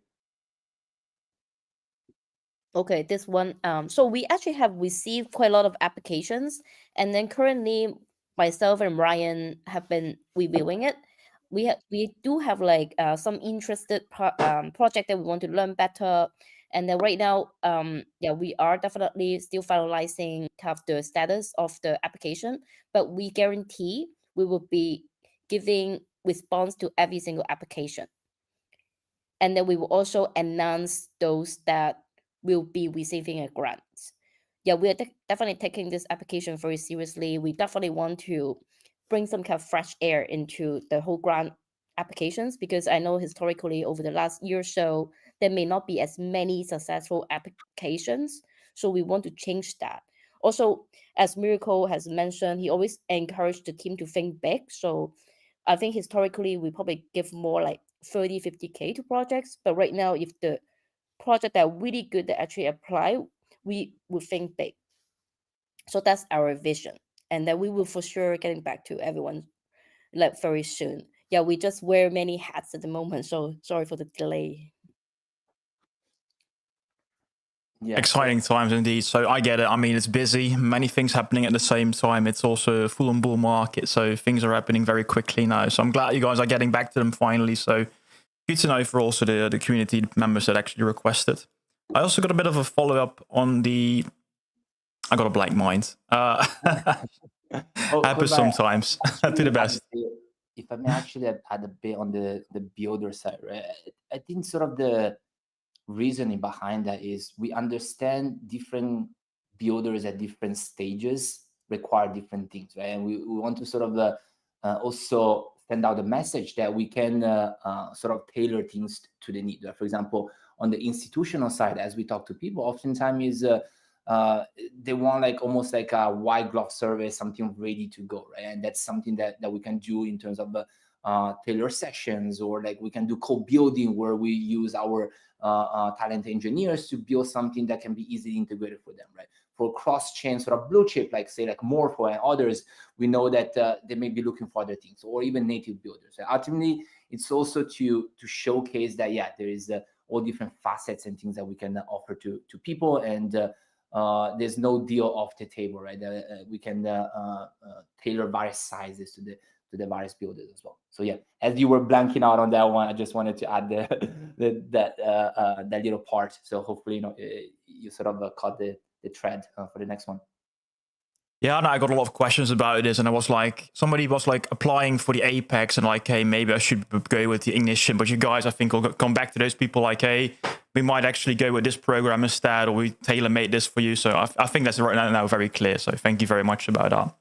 Okay, this one. So we actually have received quite a lot of applications, and then currently myself and Ryan have been reviewing it. We do have like some interested project that we want to learn better, and then right now, yeah, we are definitely still finalizing kind of the status of the application, but we guarantee we will be giving response to every single application, and then we will also announce those that will be receiving a grant. Yeah, we are definitely taking this application very seriously. We definitely want to bring some kind of fresh air into the whole grant applications, because I know historically over the last year or so, there may not be as many successful applications. So we want to change that. Also, as Mirko has mentioned, he always encouraged the team to think big. So I think historically we probably give more like 30, 50K to projects. But right now, if the project that are really good that actually apply, we will think big. So that's our vision. And then we will for sure getting back to everyone like very soon. Yeah, we just wear many hats at the moment. So sorry for the delay. Yeah, Exciting times indeed. So I get it. I mean, it's busy, many things happening at the same time. It's also a full on bull market. So things are happening very quickly now. So I'm glad you guys are getting back to them finally. So good to know for also the community members that actually requested. I also got a bit of a follow up on the. I got a blank mind. Happens sometimes. Do the best. If I may actually add a bit on the builder side, right? I think sort of the reasoning behind that is we understand different builders at different stages require different things, right? And we want to sort of also send out a message that we can sort of tailor things to the need. For example, on the institutional side, as we talk to people, oftentimes is they want like almost like a white glove service, something ready to go, right? And that's something that we can do in terms of tailor sessions, or like we can do co-building where we use our talent engineers to build something that can be easily integrated for them, right? For cross-chain sort of blue chip, like say like Morpho and others, we know that they may be looking for other things, or even native builders. So ultimately, it's also to showcase that, yeah, there is all different facets and things that we can offer to people, and there's no deal off the table, right? We can tailor various sizes to the various builders as well. So yeah, as you were blanking out on that one, I just wanted to add that little part. So hopefully, you sort of caught the thread for the next one. Yeah, no, I got a lot of questions about this, and I was like, somebody was like applying for the Apex, and like, hey, maybe I should go with the Ignition. But you guys, I think, will come back to those people like, hey, we might actually go with this program instead, or we tailor-made this for you. So I think that's right now very clear. So thank you very much about that.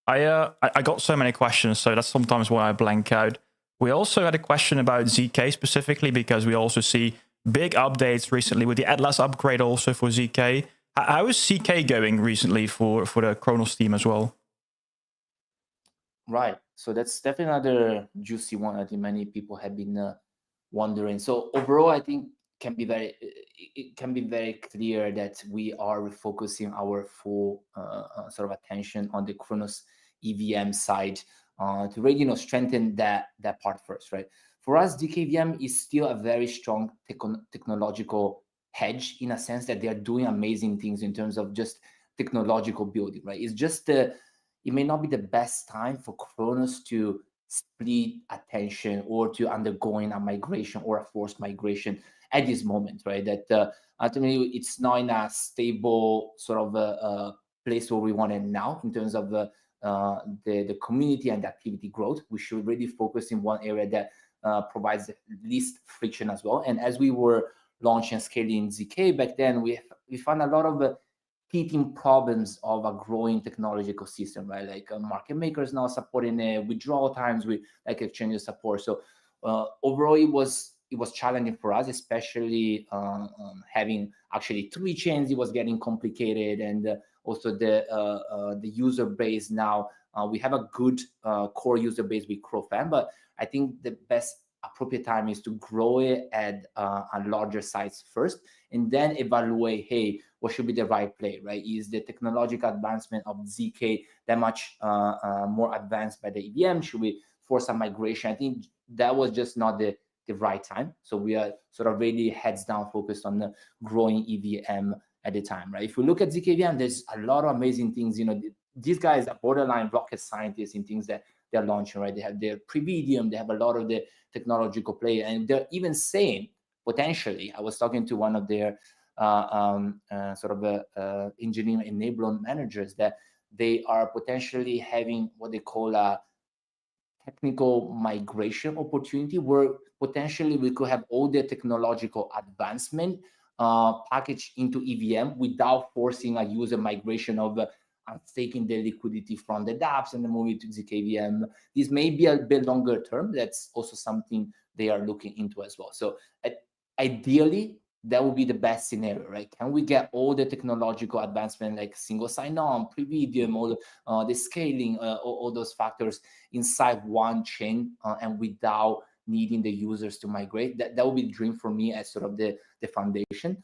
I got so many questions, so that's sometimes why I blank out. We also had a question about ZK specifically, because we also see big updates recently with the Atlas upgrade also for ZK. How is ZK going recently for the Cronos team as well? Right. So that's definitely another juicy one. I think many people have been wondering. So overall, I think it can be very clear that we are refocusing our full sort of attention on the Cronos EVM side to really strengthen that part first, right? For us, DKVM is still a very strong technological hedge, in a sense that they are doing amazing things in terms of just technological building, right? It's just it may not be the best time for Cronos to split attention or to undergoing a migration or a forced migration at this moment, right? That ultimately it's not in a stable sort of place where we want it now in terms of the community and the activity growth. We should really focus in one area that provides the least friction as well. And as we were launching and scaling ZK back then, we found a lot of teething problems of a growing technology ecosystem, right? Like market makers now supporting withdrawal times with like exchange support. So overall, it was challenging for us, especially having actually 3 chains. It was getting complicated, and also the user base now. We have a good core user base with CrowFam, but I think the best appropriate time is to grow it at a larger size first, and then evaluate, hey, what should be the right play, right? Is the technological advancement of ZK that much more advanced by the EVM? Should we force a migration? I think that was just not the the right time. So we are sort of really heads down focused on the growing EVM at the time, right? If we look at zkVM, there's a lot of amazing things. These guys are borderline rocket scientists in things that they're launching, right? They have their Previdium, they have a lot of the technological play, and they're even saying potentially, I was talking to one of their engineering enablement managers, that they are potentially having what they call a technical migration opportunity, where potentially we could have all the technological advancement packaged into EVM without forcing a user migration of taking the liquidity from the dApps and then moving to zkVM. This may be a bit longer term. That's also something they are looking into as well. So ideally, that would be the best scenario, right? Can we get all the technological advancement like single sign-on, Previdium, all the scaling, all those factors inside one chain and without needing the users to migrate? That would be the dream for me as sort of the foundation.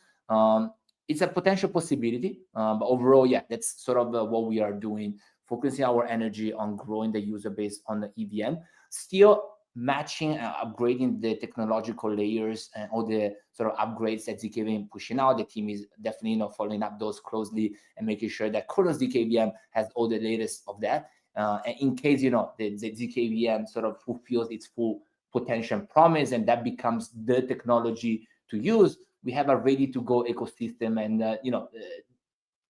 It's a potential possibility, but overall, yeah, that's sort of what we are doing, focusing our energy on growing the user base on the EVM, still matching and upgrading the technological layers and all the sort of upgrades that zkVM pushing out. The team is definitely following up those closely and making sure that Cronos zkVM has all the latest of that. And in case the zkVM sort of fulfills its full potential promise and that becomes the technology to use, we have a ready-to-go ecosystem, and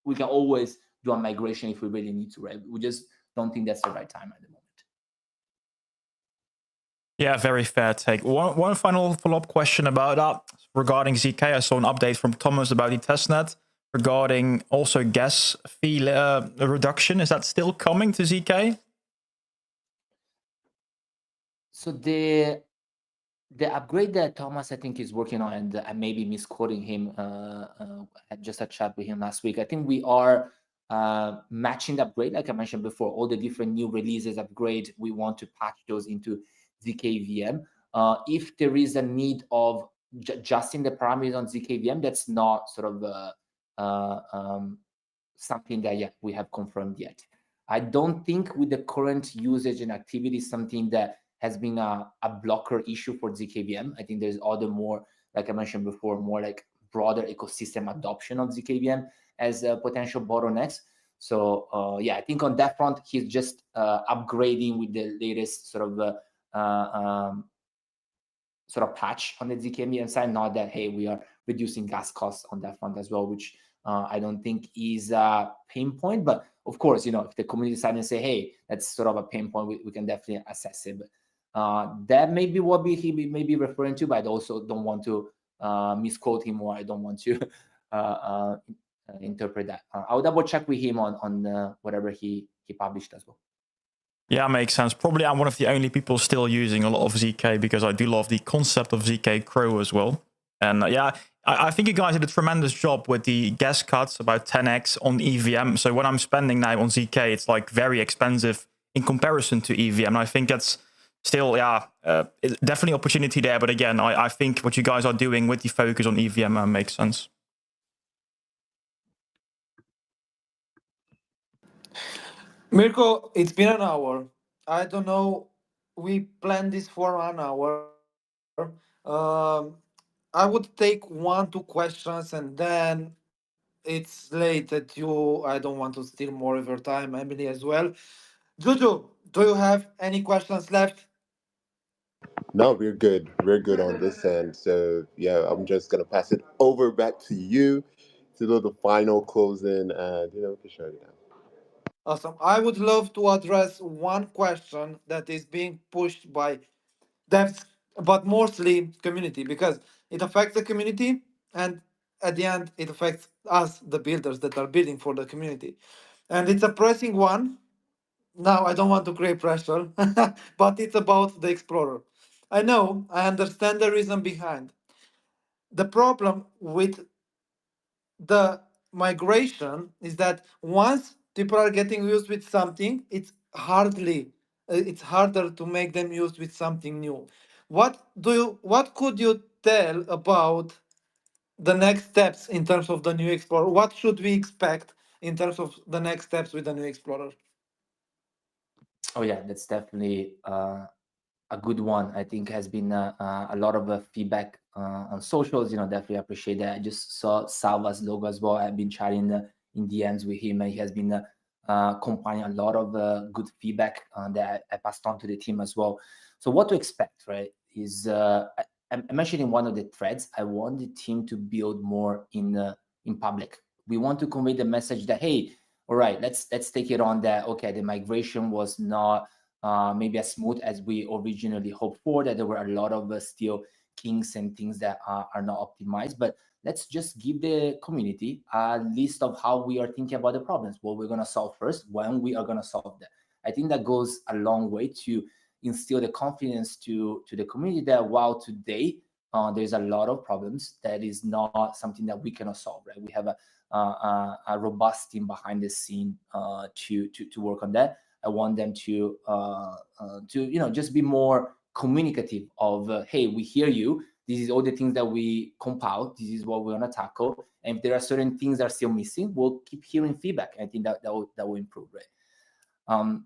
we can always do a migration if we really need to, right? We just don't think that's the right time at the moment. Yeah, very fair take. One final follow-up question about that regarding ZK. I saw an update from Thomas about the testnet regarding also gas fee reduction. Is that still coming to ZK? So the upgrade that Thomas, I think, is working on, and I may be misquoting him, I just had a chat with him last week. I think we are matching the upgrade, like I mentioned before, all the different new releases upgrade. We want to patch those into zkVM. If there is a need of adjusting the parameters on zkVM, that's not sort of something that we have confirmed yet. I don't think with the current usage and activity something that has been a blocker issue for zkVM. I think there's other more, like I mentioned before, more like broader ecosystem adoption of zkVM as potential bottlenecks. So I think on that front, he's just upgrading with the latest sort of patch on the zkVM side. Not that, hey, we are reducing gas costs on that front as well, which I don't think is a pain point. But of course, if the community side and say, hey, that's sort of a pain point, we can definitely assess it. But that may be what he may be referring to, but I also don't want to misquote him, or I don't want to interpret that. I'll double check with him on whatever he published as well. Yeah, makes sense. Probably I'm one of the only people still using a lot of ZK because I do love the concept of ZK Crow as well. And I think you guys did a tremendous job with the gas cuts, about 10x on EVM. So what I'm spending now on ZK, it's like very expensive in comparison to EVM. And I think that's still, definitely opportunity there. But again, I think what you guys are doing with the focus on EVM makes sense. Mirko, it's been an hour. I don't know. We planned this for an hour. I would take 1-2 questions, and then it's late at you. I don't want to steal more of your time, Emily, as well. Juju, do you have any questions left? No, we're good. We're good on this end. So yeah, I'm just gonna pass it over back to you to do the final closing, and we can shut it down. Awesome. I would love to address one question that is being pushed by devs, but mostly community, because it affects the community, and at the end, it affects us, the builders that are building for the community. And it's a pressing one. Now, I don't want to create pressure, but it's about the Explorer. I understand the reason behind. The problem with the migration is that once people are getting used with something, it's harder to make them used with something new. What could you tell about the next steps in terms of the new Explorer? What should we expect in terms of the next steps with the new Explorer? Oh yeah, that's definitely a a good one. I think has been a lot of feedback on socials. Definitely appreciate that. I just saw Salva's logo as well. I've been chatting in DMs with him, and he has been compiling a lot of good feedback that I passed on to the team as well. So what to expect, right? Is I mentioned in one of the threads, I want the team to build more in public. We want to convey the message that, hey, all right, let's take it on that. Okay, the migration was not maybe as smooth as we originally hoped for, that there were a lot of still kinks and things that are not optimized, but let's just give the community a list of how we are thinking about the problems, what we're going to solve first, when we are going to solve that. I think that goes a long way to instill the confidence to the community that while today there's a lot of problems, that is not something that we cannot solve, right? We have a robust team behind the scene to work on that. I want them to just be more communicative of hey, we hear you. This is all the things that we compiled. This is what we're gonna tackle. And if there are certain things that are still missing, we'll keep hearing feedback. I think that will improve, right?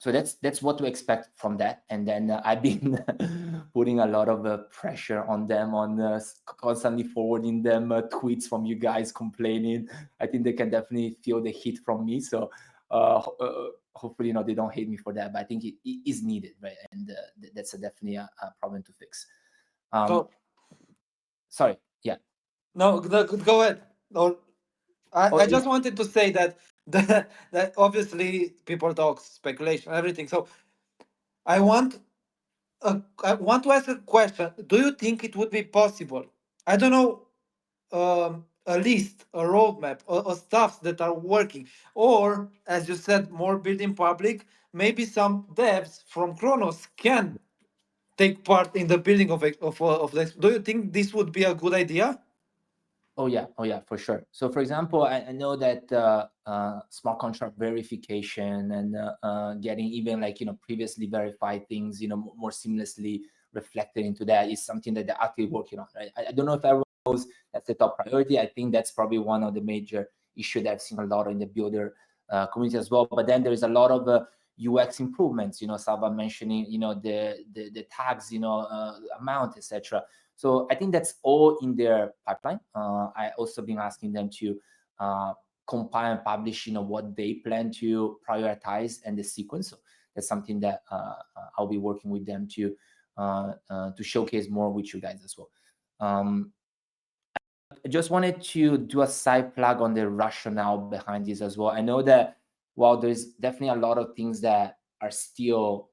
So that's what to expect from that. And then I've been putting a lot of pressure on them, on constantly forwarding them tweets from you guys complaining. I think they can definitely feel the heat from me. So hopefully, they don't hate me for that. But I think it is needed, right? And that's definitely a problem to fix. Sorry, yeah. No, go ahead. No, I just wanted to say that that obviously people talk speculation, everything. So I want to ask a question. Do you think it would be possible? I don't know, a list, a roadmap, or stuffs that are working, or as you said, more building public. Maybe some devs from Cronos can take part in the building of this. Do you think this would be a good idea? Oh yeah, for sure. So for example, I know that smart contract verification and getting even previously verified things, more seamlessly reflected into that is something that they're actively working on, right? I don't know if everyone knows that's the top priority. I think that's probably one of the major issues that I've seen a lot in the builder community as well. But then there's a lot of UX improvements, Salva mentioning, the tags, amount, etc. So I think that's all in their pipeline. I also been asking them to compile and publish, what they plan to prioritize and the sequence. So that's something that I'll be working with them to showcase more with you guys as well. I just wanted to do a side plug on the rationale behind this as well. I know that while there's definitely a lot of things that are still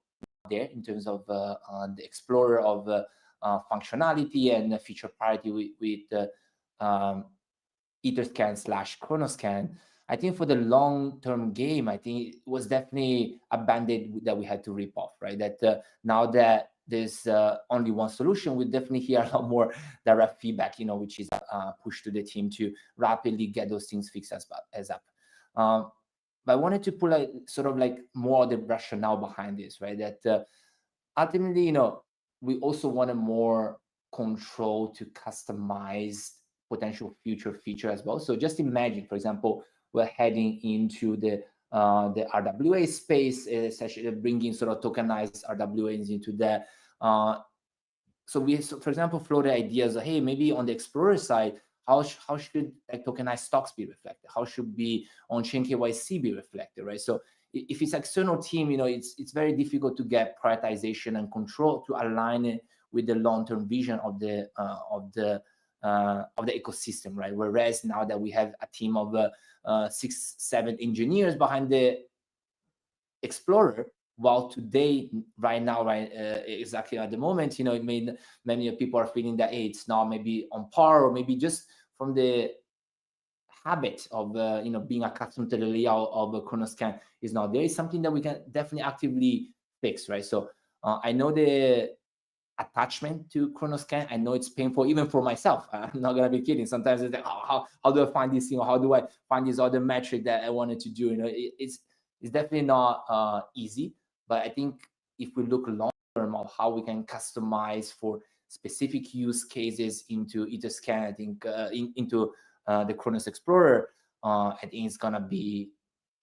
there in terms of the Explorer of functionality and the feature parity with Etherscan / Chronoscan, I think for the long-term game, I think it was definitely a band-aid that we had to rip off, right? That now that there's only one solution, we definitely hear a lot more direct feedback, which is pushed to the team to rapidly get those things fixed as up. But I wanted to put sort of more of the rationale behind this, right? That ultimately, we also wanted more control to customize potential future feature as well. So just imagine, for example, we're heading into the RWA space, essentially bringing sort of tokenized RWAs into that. So we, for example, floated ideas of, hey, maybe on the Explorer side, how should tokenized stocks be reflected? How should be on-chain KYC be reflected, right? So if it's external team, it's very difficult to get prioritization and control to align it with the long-term vision of the ecosystem, right? Whereas now that we have a team of 6-7 engineers behind the Explorer, while today, right now, exactly at the moment, many people are feeling that, hey, it's not maybe on par, or maybe just from the habit of being accustomed to the layout of a Chronoscan is not there. It's something that we can definitely actively fix, right? So I know the attachment to Chronoscan, I know it's painful even for myself. I'm not gonna be kidding. Sometimes it's like, how do I find this thing, or how do I find this other metric that I wanted to do? It's definitely not easy. But I think if we look long term of how we can customize for specific use cases into Etherscan, I think into the Cronos Explorer, I think it's gonna be.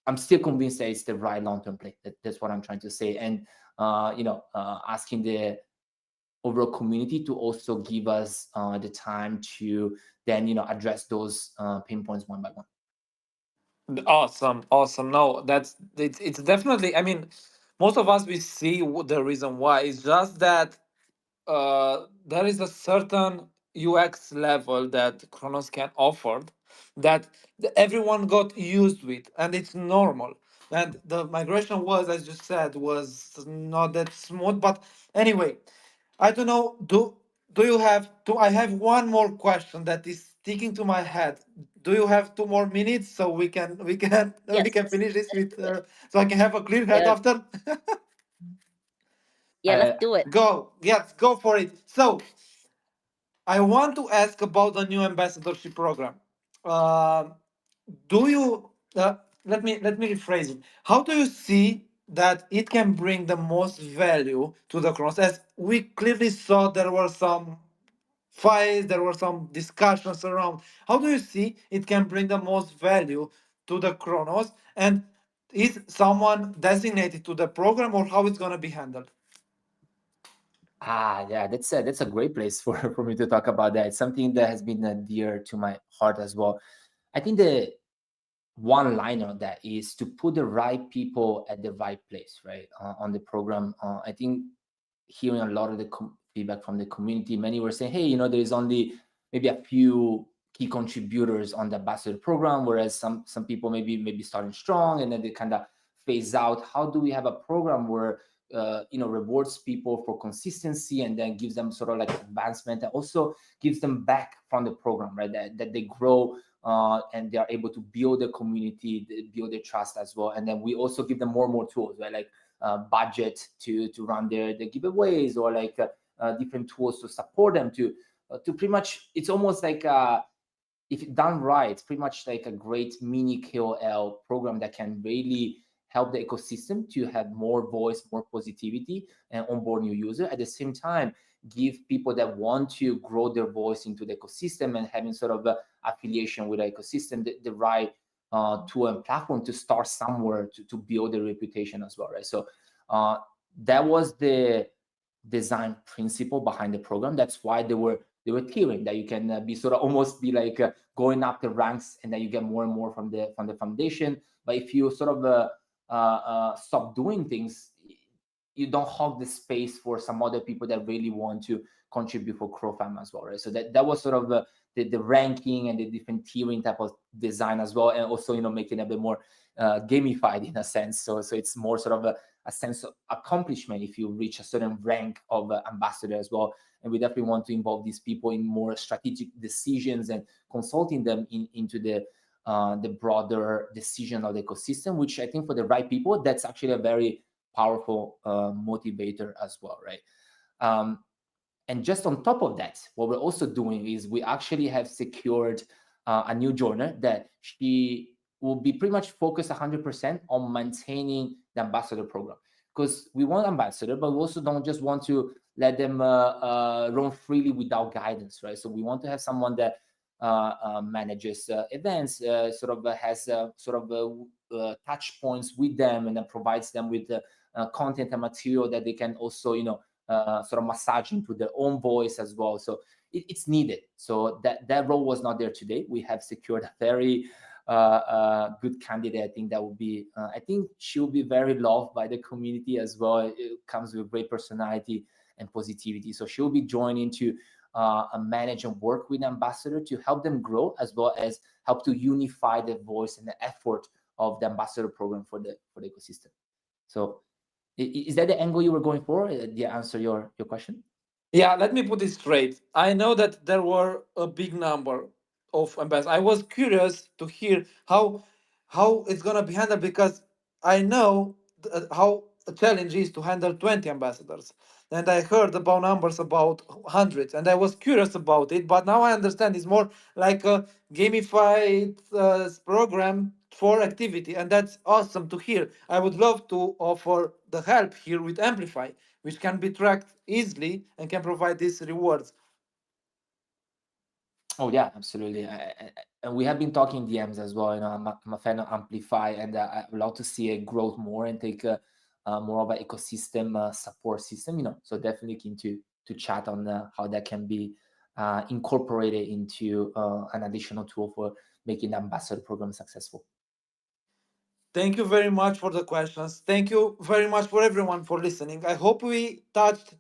I'm still convinced that it's the right long-term play. That's what I'm trying to say. And asking the overall community to also give us the time to then address those pain points one by one. Awesome, awesome. No, it's definitely. I mean, most of us we see the reason why. It's just that there is a certain UX level that Kronos can offer that everyone got used with, and it's normal. And the migration was, as you said, was not that smooth. But anyway, I don't know. Do you have? Do I have one more question that is sticking to my head? Do you have 2 more minutes so we can we Yes. can finish this with so I can have a clear head Yeah. after? Yeah, let's do it. Go, yes, go for it. So I want to ask about the new ambassadorship program. Um do you let me rephrase it. How do you see that it can bring the most value to the Kronos? As we clearly saw, there were some fights, there were some discussions around. How do you see it can bring the most value to the Kronos? And is someone designated to the program, or how it's going to be handled? Yeah, that's a great place for me to talk about that. It's something that has been dear to my heart as well. I think the one line on that is to put the right people at the right place, right, on the program. I think hearing a lot of the feedback from the community, many were saying, hey, there is only maybe a few key contributors on the ambassador program, whereas some people maybe starting strong and then they kind of phase out. How do we have a program where rewards people for consistency and then gives them sort of like advancement and also gives them back from the program, right? That they grow and they are able to build their community, build their trust as well. And then we also give them more and more tools, right? Like budget to run their giveaways, or like different tools to support them to pretty much, it's almost like if done right, it's pretty much like a great mini KOL program that can really help the ecosystem to have more voice, more positivity, and onboard new user. At the same time, give people that want to grow their voice into the ecosystem and having sort of affiliation with the ecosystem, the right tool and platform to start somewhere to build their reputation as well, right? So that was the design principle behind the program. That's why they were tiering, that you can be sort of almost be like going up the ranks, and then you get more and more from the foundation. But if you sort of stop doing things, you don't hog the space for some other people that really want to contribute for CrowFam as well, right? So that was sort of the ranking and the different tiering type of design as well, and also making it a bit more gamified in a sense. So it's more sort of a sense of accomplishment if you reach a certain rank of ambassador as well. And we definitely want to involve these people in more strategic decisions and consulting them into the broader decision of the ecosystem, which I think for the right people, that's actually a very powerful motivator as well, right? And just on top of that, what we're also doing is we actually have secured a new joiner that she will be pretty much focused 100% on maintaining the ambassador program, because we want ambassador, but we also don't just want to let them run freely without guidance, right? So we want to have someone that manages events, sort of has touch points with them, and then provides them with content and material that they can also, sort of massage into their own voice as well. So it's needed. So that role was not there today. We have secured a very good candidate. I think that will be, I think she will be very loved by the community as well. It comes with great personality and positivity. So she will be joining to manage and work with ambassador to help them grow, as well as help to unify the voice and the effort of the ambassador program for the ecosystem. So is that the angle you were going for? Did I answer your question? Yeah, let me put it straight. I know that there were a big number of ambassadors. I was curious to hear how it's gonna be handled, because I know how a challenge is to handle 20 ambassadors. And I heard about numbers about hundreds, and I was curious about it. But now I understand it's more like a gamified program for activity, and that's awesome to hear. I would love to offer the help here with Amplify, which can be tracked easily and can provide these rewards. Oh yeah, absolutely. And we have been talking DMs as well. I'm a fan of Amplify, and I would love to see it grow more and take more of an ecosystem support system, so definitely keen to chat on how that can be incorporated into an additional tool for making the ambassador program successful. Thank you very much for the questions. Thank you very much for everyone for listening. I hope we touched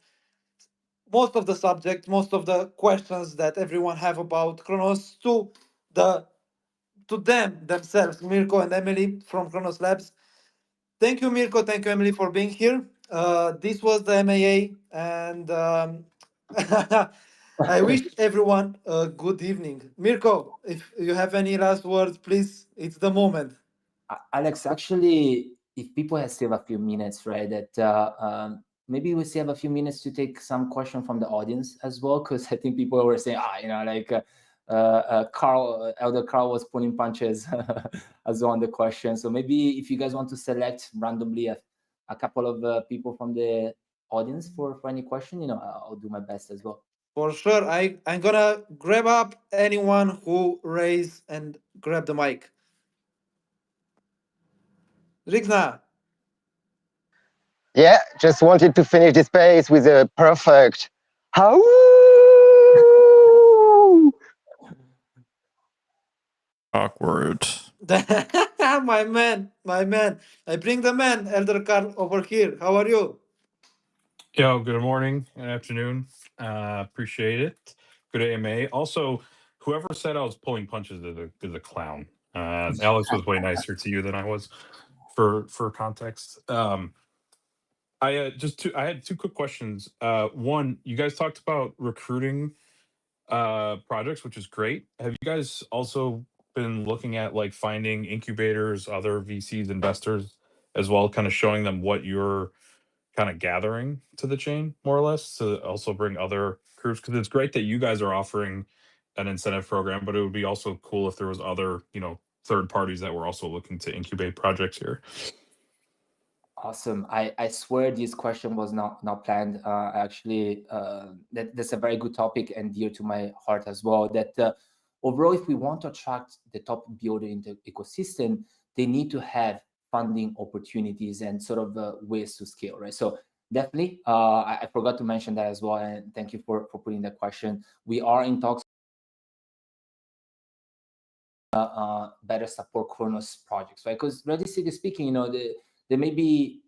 most of the subject, most of the questions that everyone have about Cronos to them themselves, Mirko and Emily from Cronos Labs. Thank you, Mirko. Thank you, Emily, for being here. This was the MAA, and I wish everyone a good evening. Mirko, if you have any last words, please, it's the moment. Alex, actually, if people still have a few minutes, right, that maybe we still have a few minutes to take some question from the audience as well, because I think people were saying, Elder Carl was pulling punches as well on the question. So maybe if you guys want to select randomly a couple of people from the audience for any question, I'll do my best as well. For sure, I'm gonna grab up anyone who raise and grab the mic. Rigna. Yeah, just wanted to finish this space with a perfect how. Awkward. my man. I bring the man, Elder Carl, over here. How are you? Yo, good morning and afternoon. Appreciate it. Good AMA. Also, whoever said I was pulling punches is a clown. Alex was way nicer to you than I was, for context. I had two quick questions. One, you guys talked about recruiting projects, which is great. Have you guys also been looking at like finding incubators, other VCs, investors as well, kind of showing them what you're kind of gathering to the chain, more or less, to also bring other groups? Because it's great that you guys are offering an incentive program, but it would be also cool if there was other, third parties that were also looking to incubate projects here. Awesome. I swear this question was not planned. Actually, that's a very good topic and dear to my heart as well. That overall, if we want to attract the top builder in the ecosystem, they need to have funding opportunities and sort of ways to scale, right? So definitely, I forgot to mention that as well. And thank you for putting that question. We are in talks better support Cronos projects, right? Because realistically speaking, there may be,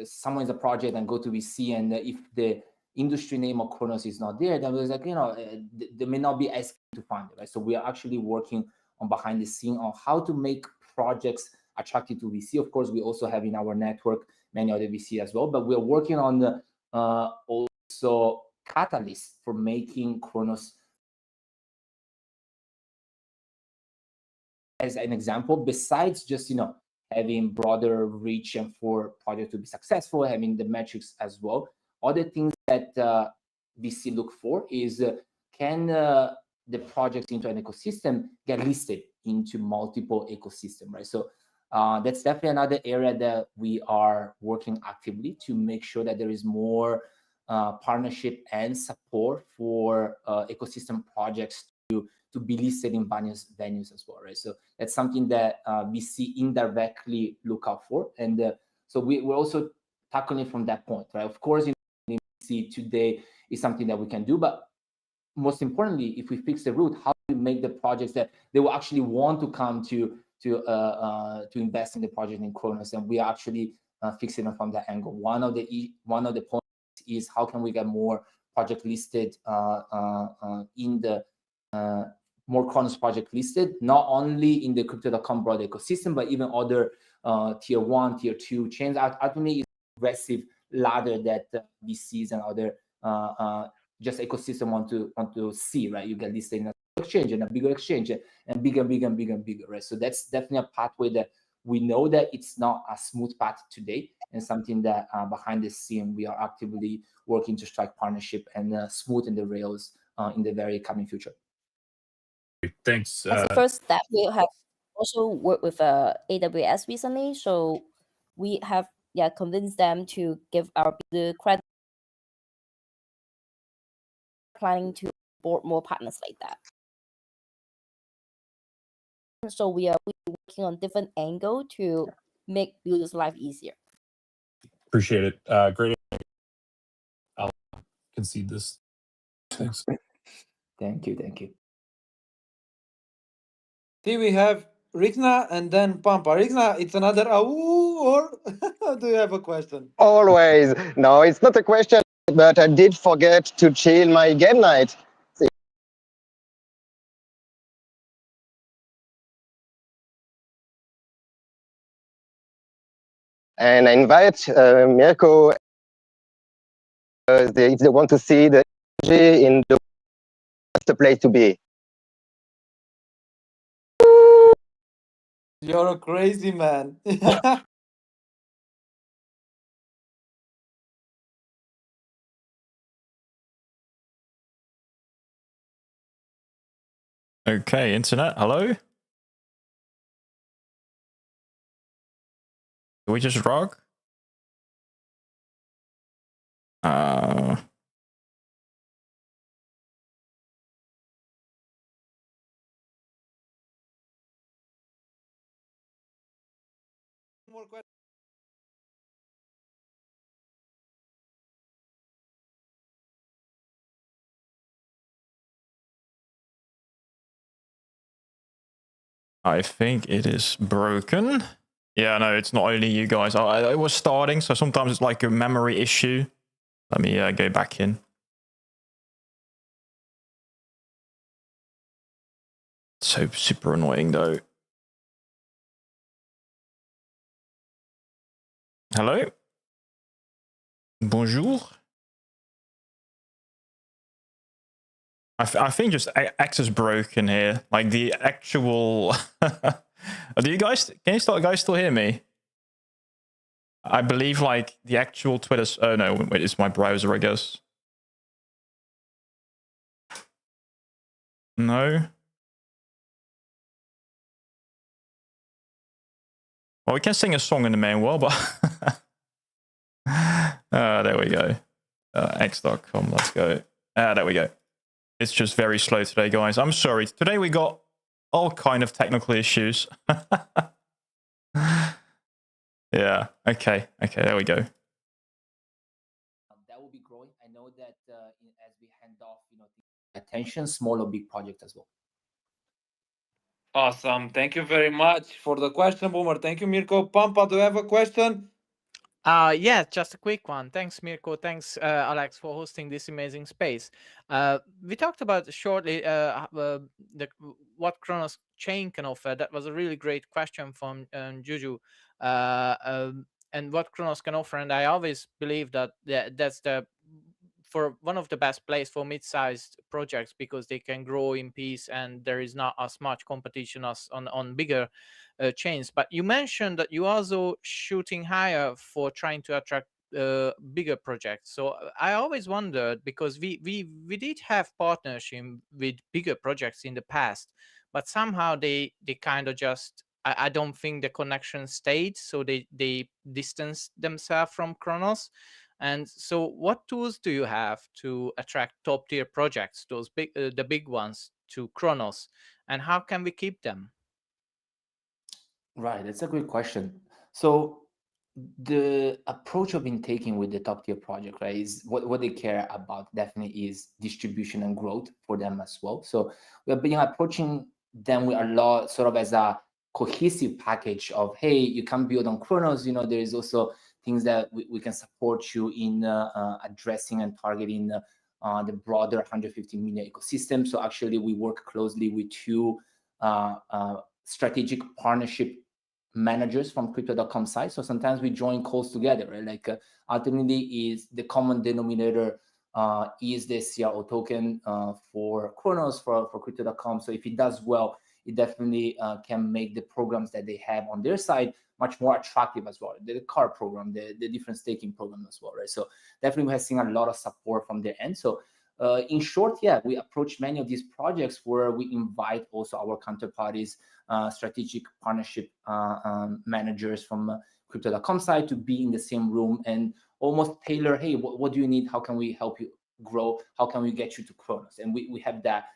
someone is a project and go to VC, and if the industry name of Cronos is not there, then it's like, they may not be as keen to fund it, right? So we are actually working on behind the scene on how to make projects attractive to VC. Of course, we also have in our network many other VC as well, but we're working on the also catalysts for making Cronos, as an example, besides just having broader reach and for project to be successful, having the metrics as well. Other things that VC look for is can the projects into an ecosystem get listed into multiple ecosystem, right? So that's definitely another area that we are working actively to make sure that there is more partnership and support for ecosystem projects to be listed in various venues as well, right? So that's something that VC indirectly look out for. And so we're also tackling from that point, right? Of course, VC today is something that we can do, but most importantly, if we fix the root, how do we make the projects that they will actually want to come to invest in the project in Cronos? And we are actually fixing it from that angle. One of the points is how can we get more project listed in the more Cronos project listed, not only in the Crypto.com broad ecosystem, but even other tier 1, tier 2 chains. Ultimately, it's aggressive ladder that VCs and other just ecosystem want to see, right? You get listed in a exchange and a bigger exchange and bigger, right? So that's definitely a pathway that we know that it's not a smooth path today, and something that behind the scene we are actively working to strike partnership and smoothen the rails in the very coming future. Thanks. As a first step, we have also worked with AWS recently, so we have convinced them to give the credit, planning to board more partners like that. So we are working on different angle to make builders' life easier. Appreciate it. Great. I'll concede this. Thanks. Thank you. Thank you. Here we have Rigna and then Pampa. Rigna, it's another awoo, or do you have a question? Always. No, it's not a question, but I did forget to chill my game night. And I invite Mirko. If they want to see the energy in the best place to be. You're a crazy man. Okay, internet, hello? Do we just rock? More questions? I think it is broken. Yeah, no, it's not only you guys. I was starting, so sometimes it's like a memory issue. Let me go back in. So super annoying though. Hello? Bonjour? I think just X is broken here. Like the actual... Do you guys... Can you guys still hear me? I believe like the actual Twitter... Oh no, wait, it's my browser, I guess. No? Well, we can sing a song in the main world, but... there we go. X.com, let's go. There we go. It's just very slow today, guys. I'm sorry. Today we got all kind of technical issues. Yeah. Okay. Okay. There we go. That will be growing. I know that as we hand off, attention, small or big project as well. Awesome. Thank you very much for the question, Boomer. Thank you, Mirko. Pampa, do you have a question? Yeah, just a quick one. Thanks, Mirko. Thanks, Alex, for hosting this amazing space. We talked about shortly what Cronos chain can offer. That was a really great question from Juju. And what Cronos can offer. And I always believe that that's for one of the best place for mid-sized projects, because they can grow in peace and there is not as much competition as on bigger chains. But you mentioned that you also shooting higher for trying to attract bigger projects. So I always wondered, because we did have partnership with bigger projects in the past, but somehow they kind of just I don't think the connection stayed, so they distanced themselves from Cronos. And so what tools do you have to attract top tier projects, those big the big ones, to Cronos, and how can we keep them? Right, that's a great question. So the approach I've been taking with the top tier project, right, is what they care about definitely is distribution and growth for them as well. So we've been approaching them with a lot sort of as a cohesive package of, hey, you can build on Cronos, there is also things that we can support you in addressing and targeting the broader 150 million ecosystem. So actually we work closely with two strategic partnership managers from crypto.com side. So sometimes we join calls together, right? Like ultimately is the common denominator is the CRO token for Cronos for crypto.com. So if it does well, it definitely can make the programs that they have on their side much more attractive as well. The card program, the different staking program as well, right? So definitely we have seen a lot of support from their end. So in short, yeah, we approach many of these projects where we invite also our counterparties, strategic partnership managers from crypto.com side to be in the same room and almost tailor, hey, what do you need? How can we help you grow? How can we get you to Cronos? And we have that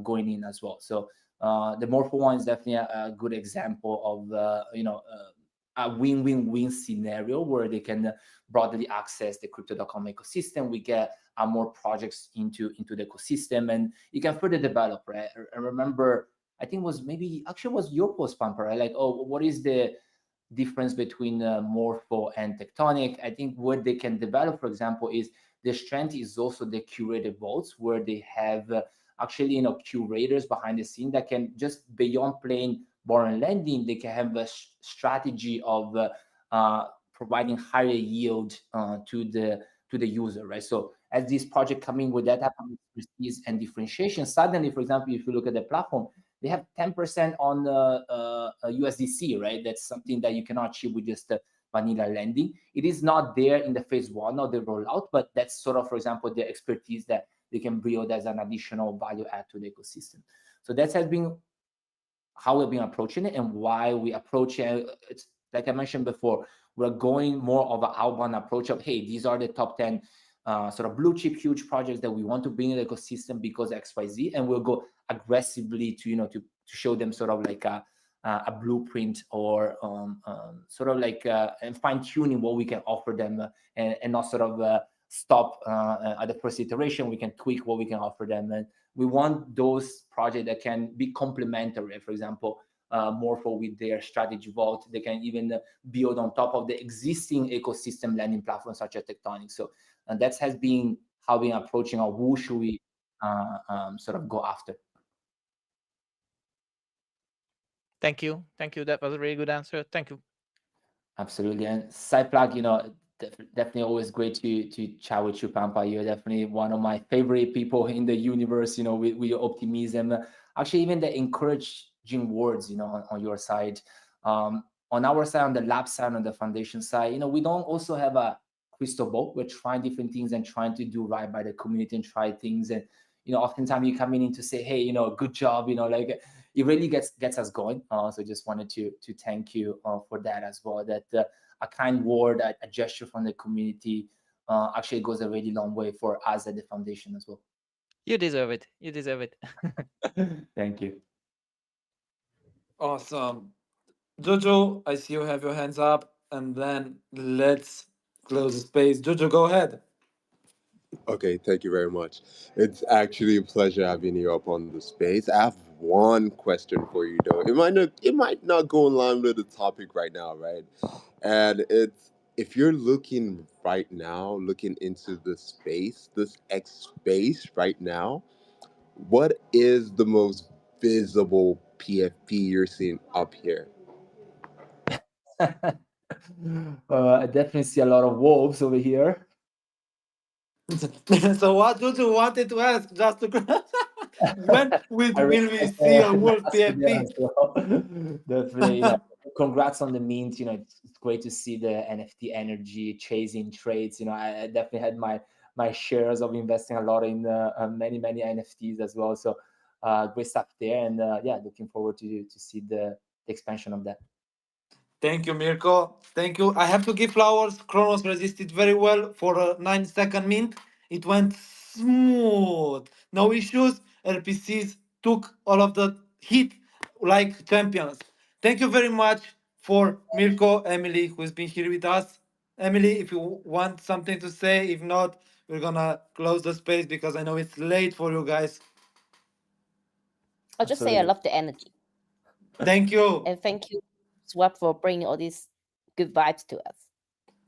going in as well. So the Morpho one is definitely a good example of a win-win-win scenario where they can broadly access the crypto.com ecosystem. We get more projects into the ecosystem, and you can further develop, right? I remember, I think it was your post, Pampa, right? Like, oh, what is the difference between Morpho and Tectonic? I think what they can develop, for example, is the strength is also the curated vaults, where they have actually, curators behind the scene that can, just beyond plain borrowing lending, they can have a strategy of providing higher yield to the user, right? So as this project coming with that type of expertise and differentiation, suddenly, for example, if you look at the platform, they have 10% on USDC, right? That's something that you cannot achieve with just vanilla lending. It is not there in the phase one of the rollout, but that's sort of, for example, the expertise that they can build as an additional value add to the ecosystem. So that has been how we've been approaching it and why we approach it. It's like I mentioned before, we're going more of an outbound approach of, hey, these are the top 10 sort of blue chip huge projects that we want to bring in the ecosystem because XYZ, and we'll go aggressively to show them sort of like a blueprint or sort of like and fine tuning what we can offer them and not sort of stop at the first iteration. We can tweak what we can offer them, and we want those projects that can be complementary. For example, Morpho with their strategy vault, they can even build on top of the existing ecosystem lending platforms such as Tectonic. So that has been how we're approaching, or who should we sort of go after. Thank you. That was a really good answer. Thank you. Absolutely. And side plug, definitely always great to chat with you, Pampa. You're definitely one of my favorite people in the universe, with your optimism. Actually, even the encouraging words, on your side. On our side, on the lab side, on the foundation side, we don't also have a crystal ball. We're trying different things and trying to do right by the community and try things. And, oftentimes you come in to say, hey, good job, like it really gets us going. So just wanted to thank you for that as well. That a kind word, a gesture from the community actually goes a really long way for us at the foundation as well. You deserve it. Thank you. Awesome. Jojo, I see you have your hands up, and then let's close the space. Jojo, go ahead. Okay, thank you very much. It's actually a pleasure having you up on the space. I have one question for you though. It might not go in line with the topic right now, right? And it's, if you're looking right now, looking into this X space right now, what is the most visible PFP you're seeing up here? I definitely see a lot of wolves over here. So what Jojo wanted to ask, just to when will we see a wolf PFP? Definitely, congrats on the mint. It's great to see the NFT energy chasing trades. I definitely had my shares of investing a lot in many NFTs as well. So great stuff there, and looking forward to see the expansion of that. Thank you, Mirko. Thank you. I have to give flowers. Cronos resisted very well for a 9-second mint. It went smooth. No issues. LPCs took all of the heat like champions. Thank you very much for Mirko, Emily, who's been here with us. Emily, if you want something to say, if not, we're gonna close the space because I know it's late for you guys. I'll just say I love the energy. Thank you. And thank you, Swap, for bringing all these good vibes to us.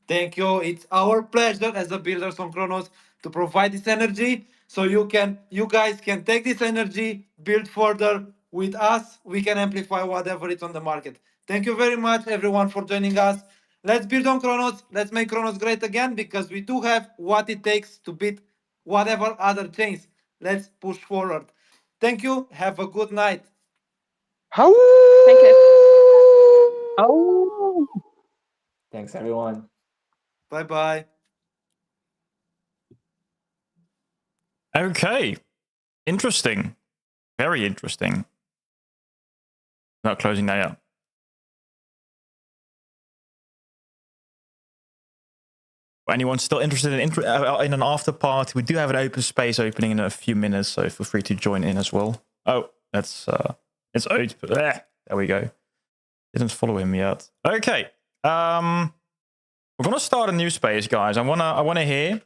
Thank you. It's our pleasure as the builders on Cronos to provide this energy so you guys can take this energy, build further with us. We can amplify whatever is on the market. Thank you very much, everyone, for joining us. Let's build on Cronos. Let's make Cronos great again because we do have what it takes to beat whatever other chains. Let's push forward. Thank you. Have a good night. How? Thank you. Oh, thanks everyone. Bye-bye. Okay. Interesting. Very interesting. Not closing that up. Anyone still interested in an after party? We do have an open space opening in a few minutes, so feel free to join in as well. Oh, it's open. There we go. Didn't follow him yet. Okay. We're gonna start a new space, guys. I wanna hear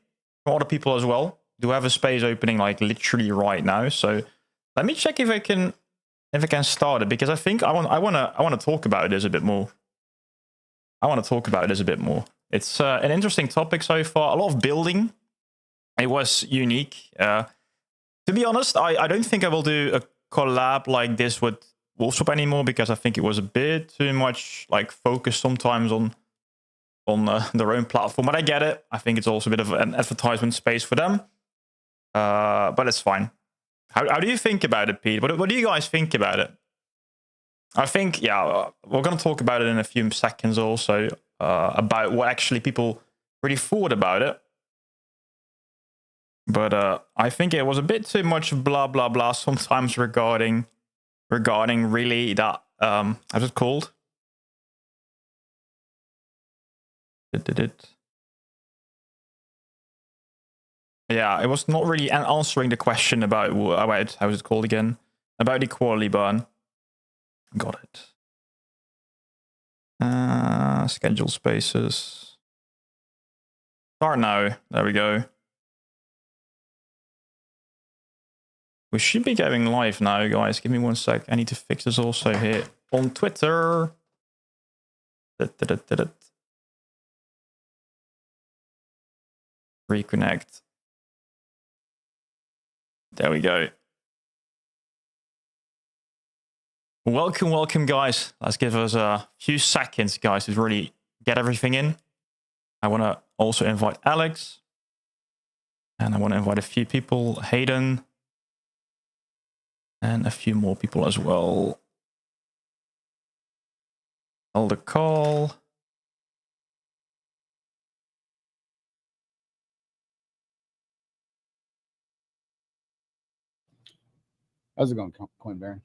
from other people as well. Do have a space opening like literally right now. So let me check if I can start it, because I think I wanna talk about this a bit more. It's an interesting topic so far. A lot of building. It was unique. To be honest, I don't think I will do a collab like this with Wolfswap anymore, because I think it was a bit too much like focus sometimes on their own platform. But I get it. I think it's also a bit of an advertisement space for them. But it's fine. How do you think about it, Pete? What do you guys think about it? I think, yeah, we're going to talk about it in a few seconds also, about what actually people really thought about it. But I think it was a bit too much blah, blah, blah sometimes regarding really that, how's it called? Yeah, it was not really answering the question about how is it called again? About equality burn. Got it. Schedule spaces. Start now. There we go. We should be going live now, guys. Give me 1 sec. I need to fix this also here on Twitter. Reconnect. There we go. Welcome, guys. Let's give us a few seconds, guys, to really get everything in. I want to also invite Alex. And I want to invite a few people. Hayden. And a few more people as well. Elder Call. How's it going, Coin Baron?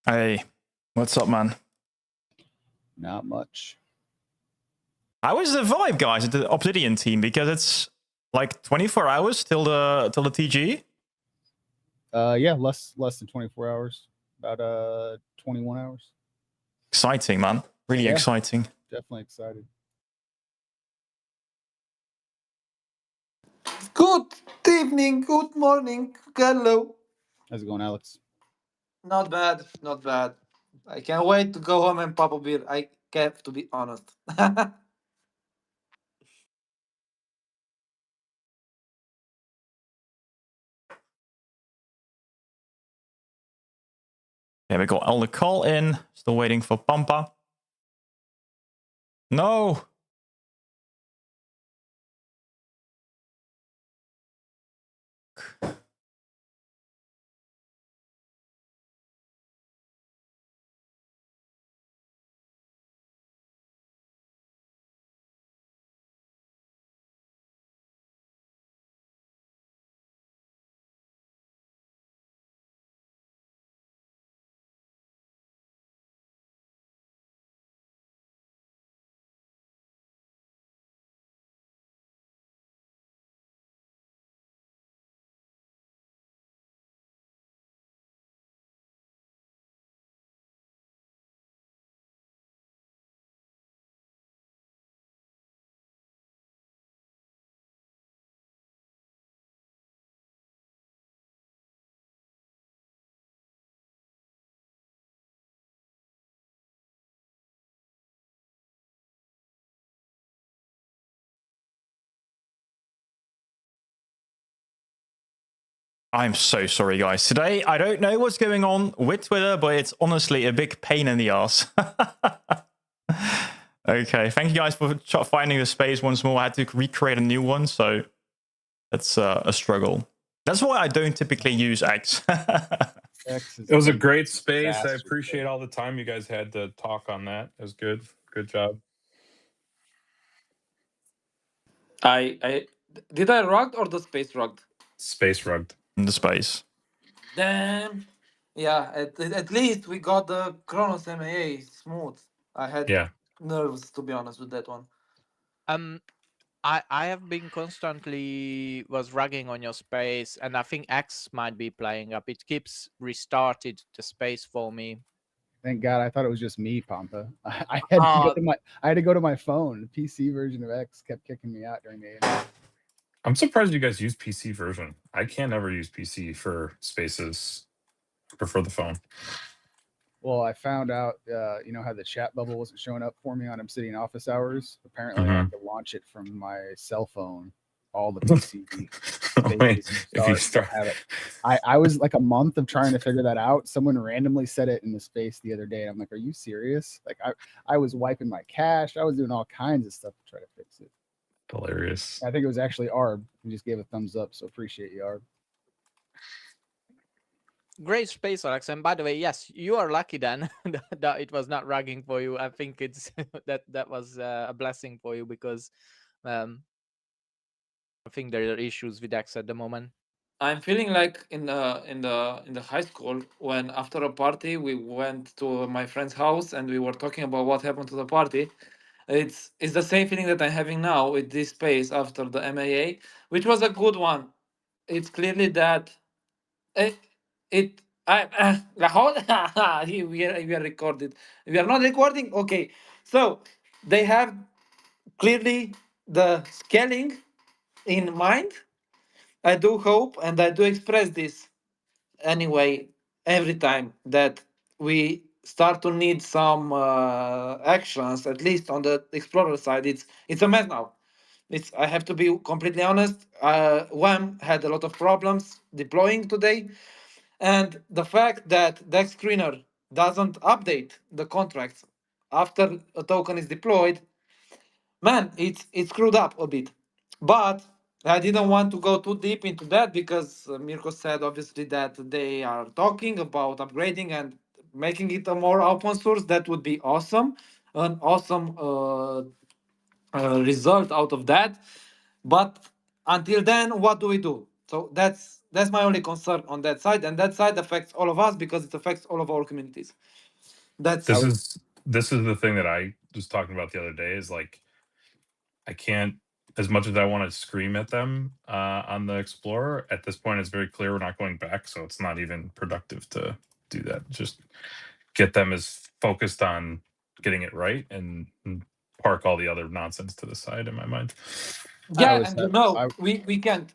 Hey, what's up, man? Not much. How is the vibe, guys, at the Obsidian team? Because it's like 24 hours till the TG. Yeah, less than 24 hours. About 21 hours. Exciting, man. Really exciting. Definitely excited. Good evening, good morning, hello. How's it going, Alex? Not bad, not bad. I can't wait to go home and pop a beer. I have to be honest. Yeah, we got Elder Call in. Still waiting for Pampa. No. I'm so sorry, guys. Today, I don't know what's going on with Twitter, but it's honestly a big pain in the ass. Okay, thank you guys for finding the space once more. I had to recreate a new one, so that's a struggle. That's why I don't typically use X. It was a great space. I appreciate all the time you guys had to talk on that. It was good. Good job. I did I rugged or the space rugged? Space rugged. In the space. Damn. Yeah, at least we got the Cronos MAA smooth. I had nerves, to be honest, with that one. I have been constantly was ragging on your space, and I think X might be playing up. It keeps restarted the space for me. Thank God. I thought it was just me, Pampa. I had to go to my phone. The PC version of X kept kicking me out during the AMA. I'm surprised you guys use PC version. I can't ever use PC for spaces. I prefer the phone. Well, I found out, you know how the chat bubble wasn't showing up for me on Obsidian office hours? Apparently, I have to launch it from my cell phone. All the PC spaces If you don't have it. I was like a month of trying to figure that out. Someone randomly said it in the space the other day. I'm like, are you serious? Like I was wiping my cache. I was doing all kinds of stuff to try to fix it. Hilarious. I think it was actually Arb who just gave a thumbs up. So appreciate you, Arb. Great space, Alex. And by the way, yes, you are lucky then that it was not rugging for you. I think it's that was a blessing for you, because I think there are issues with X at the moment. I'm feeling like in the high school, when after a party we went to my friend's house and we were talking about what happened to the party. It's the same feeling that I'm having now with this space after the MAA, which was a good one. It's clearly that it hold we are recorded. We are not recording. Okay, so they have clearly the scaling in mind. I do hope and I do express this anyway every time that we start to need some actions, at least on the explorer side. It's a mess now. It's, I have to be completely honest. WAM had a lot of problems deploying today, and the fact that Dex Screener doesn't update the contracts after a token is deployed, man, it's screwed up a bit. But I didn't want to go too deep into that because Mirko said obviously that they are talking about upgrading and making it a more open source. That would be awesome, an awesome result out of that. But until then, what do we do? So that's my only concern on that side, and that side affects all of us because it affects all of our communities. That's This is the thing that I was talking about the other day, is like, I can't, as much as I want to scream at them on the Explorer, at this point it's very clear we're not going back, so it's not even productive to do that. Just get them as focused on getting it right and park all the other nonsense to the side, in my mind. yeah, and we can't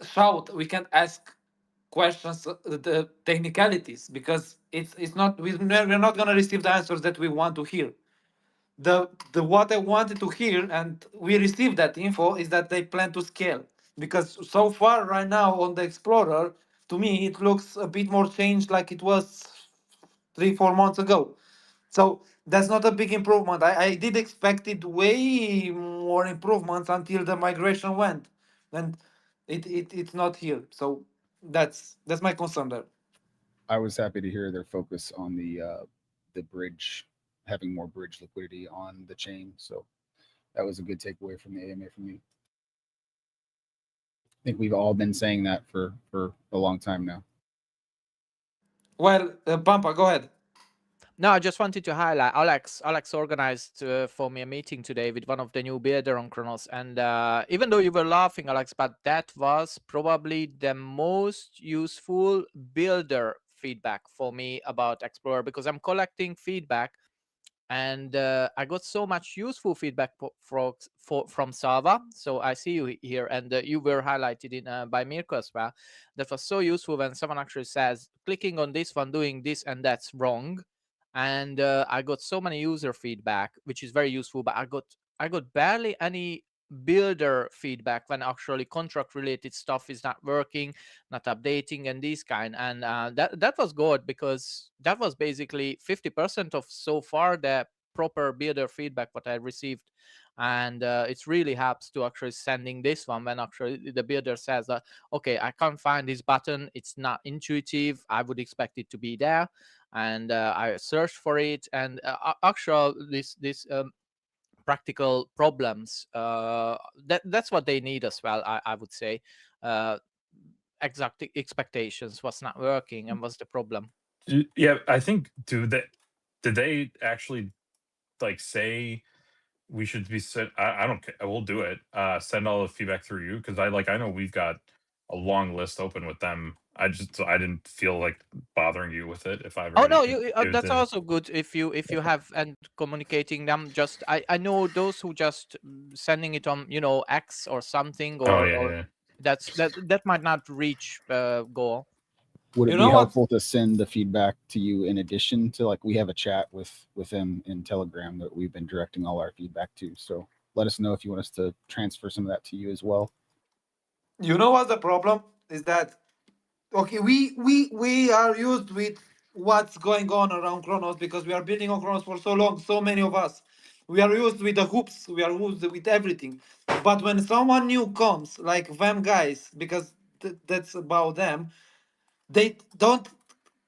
shout, we can't ask questions, the technicalities, because it's not we're not gonna receive the answers that we want to hear. The what I wanted to hear, and we received that info, is that they plan to scale, because so far right now on the Explorer, to me it looks a bit more changed like it was 3-4 months ago. So that's not a big improvement. I did expect it way more improvements until the migration went, and it's not here. So that's my concern there. I was happy to hear their focus on the bridge, having more bridge liquidity on the chain. So that was a good takeaway from the AMA for me. I think we've all been saying that for a long time now. Well, Pampa, go ahead. No, I just wanted to highlight Alex organized for me a meeting today with one of the new builder on Cronos, and even though you were laughing, Alex, but that was probably the most useful builder feedback for me about Explorer, because I'm collecting feedback, and I got so much useful feedback from Sava. So I see you here, and you were highlighted in by Mirko as well. That was so useful when someone actually says, clicking on this one, doing this, and that's wrong. And I got so many user feedback, which is very useful, but I got barely any builder feedback when actually contract related stuff is not working, not updating, and these kind. And that was good, because that was basically 50% of so far the proper builder feedback what I received. And it really helps to actually sending this one when actually the builder says that, okay, I can't find this button, it's not intuitive, I would expect it to be there, and I searched for it, and actually this practical problems, that's what they need as well. I would say exact expectations, what's not working and what's the problem. Yeah, I think, did they actually like say we should be sent? I don't care, we'll do it, send all the feedback through you, because I know we've got long list open with them. I didn't feel like bothering you with it if I Oh already no, used that's it. also good if you have and communicating them. Just I know those who just sending it on X or something Oh or yeah. that might not reach goal. Would it You be know what? helpful to send the feedback to you in addition to, like, we have a chat with him in Telegram that we've been directing all our feedback to. So let us know if you want us to transfer some of that to you as well. You know what the problem is that okay, we are used with what's going on around Kronos because we are building on Kronos for so long, so many of us. We are used with the hoops, we are used with everything. But when someone new comes, like them guys, because that's about them, they don't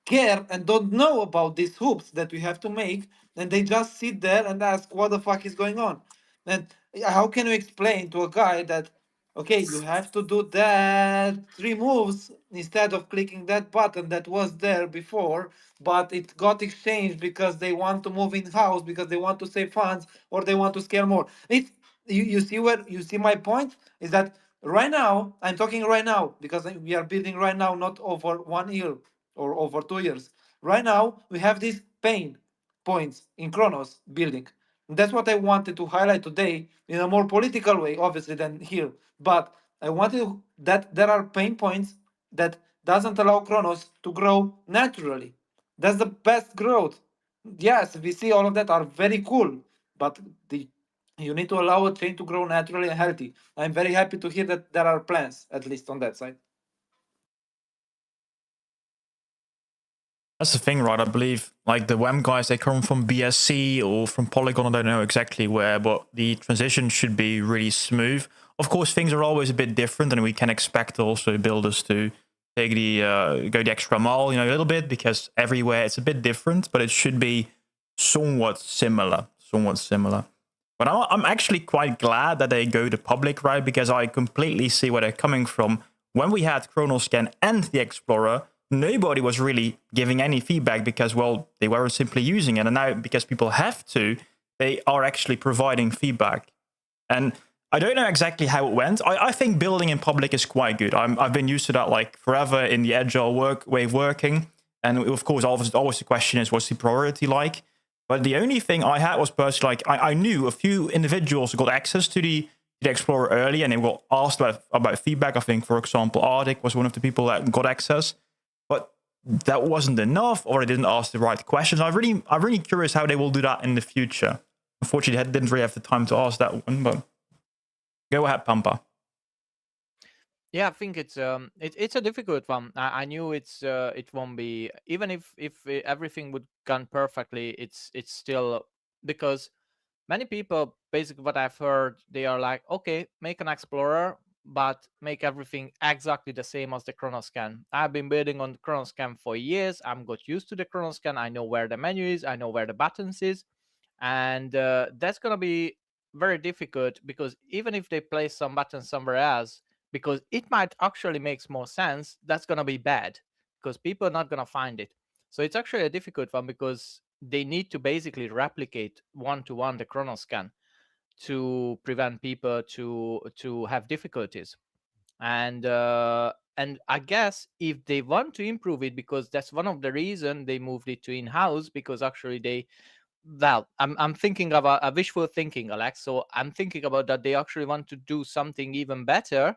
care and don't know about these hoops that we have to make, and they just sit there and ask what the fuck is going on. And how can you explain to a guy that okay, you have to do that 3 moves instead of clicking that button that was there before, but it got exchanged because they want to move in house, because they want to save funds, or they want to scale more. You see where you see my point is that right now I'm talking right now because we are building right now, not over 1 year or over 2 years. Right now we have these pain points in Kronos building. That's what I wanted to highlight today in a more political way, obviously, than here. But I wanted that there are pain points that doesn't allow Kronos to grow naturally. That's the best growth. Yes, we see all of that are very cool, but you need to allow a chain to grow naturally and healthy. I'm very happy to hear that there are plans, at least on that side. That's the thing, right? I believe like the WAM guys, they come from BSC or from Polygon. I don't know exactly where, but the transition should be really smooth. Of course, things are always a bit different, and we can expect also builders to take go the extra mile, a little bit, because everywhere it's a bit different, but it should be somewhat similar. But I'm actually quite glad that they go the public route, because I completely see where they're coming from. When we had Chronoscan and the Explorer, nobody was really giving any feedback because, well, they were simply using it. And now, because people have to, they are actually providing feedback. And I don't know exactly how it went. I think building in public is quite good. I've been used to that like forever in the agile way of working. And of course, always the question is, what's the priority like? But the only thing I had was personally, like, I knew a few individuals who got access to the Explorer early, and they got asked about feedback. I think, for example, Arctic was one of the people that got access. But that wasn't enough, or they didn't ask the right questions. I'm really curious how they will do that in the future. Unfortunately, I didn't really have the time to ask that one, but go ahead, Pampa. Yeah, I think it's a difficult one. I knew it won't be, even if everything would gone perfectly. It's still, because many people, basically what I've heard, they are like, okay, make an Explorer, but make everything exactly the same as the Chronoscan. I've been building on the Chronoscan for years. I'm got used to the Chronoscan. I know where the menu is. I know where the buttons is, and that's gonna be very difficult, because even if they place some buttons somewhere else, because it might actually makes more sense, that's gonna be bad, because people are not gonna find it. So it's actually a difficult one, because they need to basically replicate one-to-one the Chronoscan to prevent people to have difficulties. And I guess if they want to improve it, because that's one of the reason they moved it to in-house, because actually I'm thinking about a wishful thinking, Alex. So I'm thinking about that they actually want to do something even better.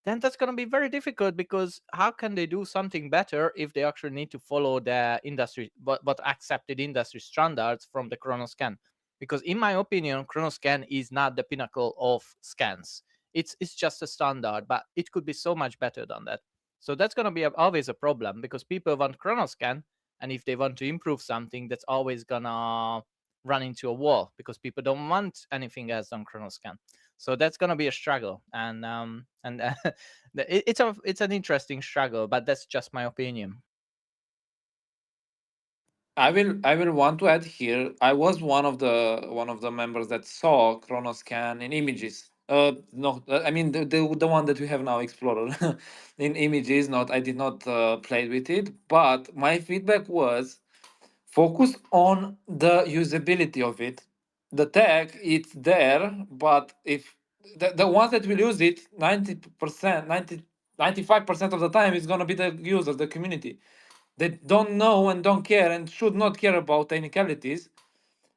Then that's going to be very difficult, because how can they do something better if they actually need to follow the industry, but accepted industry standards from the Chronoscan? Because in my opinion, Chronoscan is not the pinnacle of scans. It's just a standard, but it could be so much better than that. So that's going to be always a problem, because people want Chronoscan, and if they want to improve something, that's always gonna run into a wall, because people don't want anything else than Chronoscan. So that's gonna be a struggle, and it's an interesting struggle, but that's just my opinion. I will want to add here. I was one of the members that saw Chronoscan in images. No, I mean the one that we have now, Explorer, in images. Not, I did not play with it, but my feedback was focus on the usability of it. The tech, it's there, but if the ones that will use it, 90%, 90, 95% of the time it's gonna be the user, the community. They don't know and don't care and should not care about technicalities.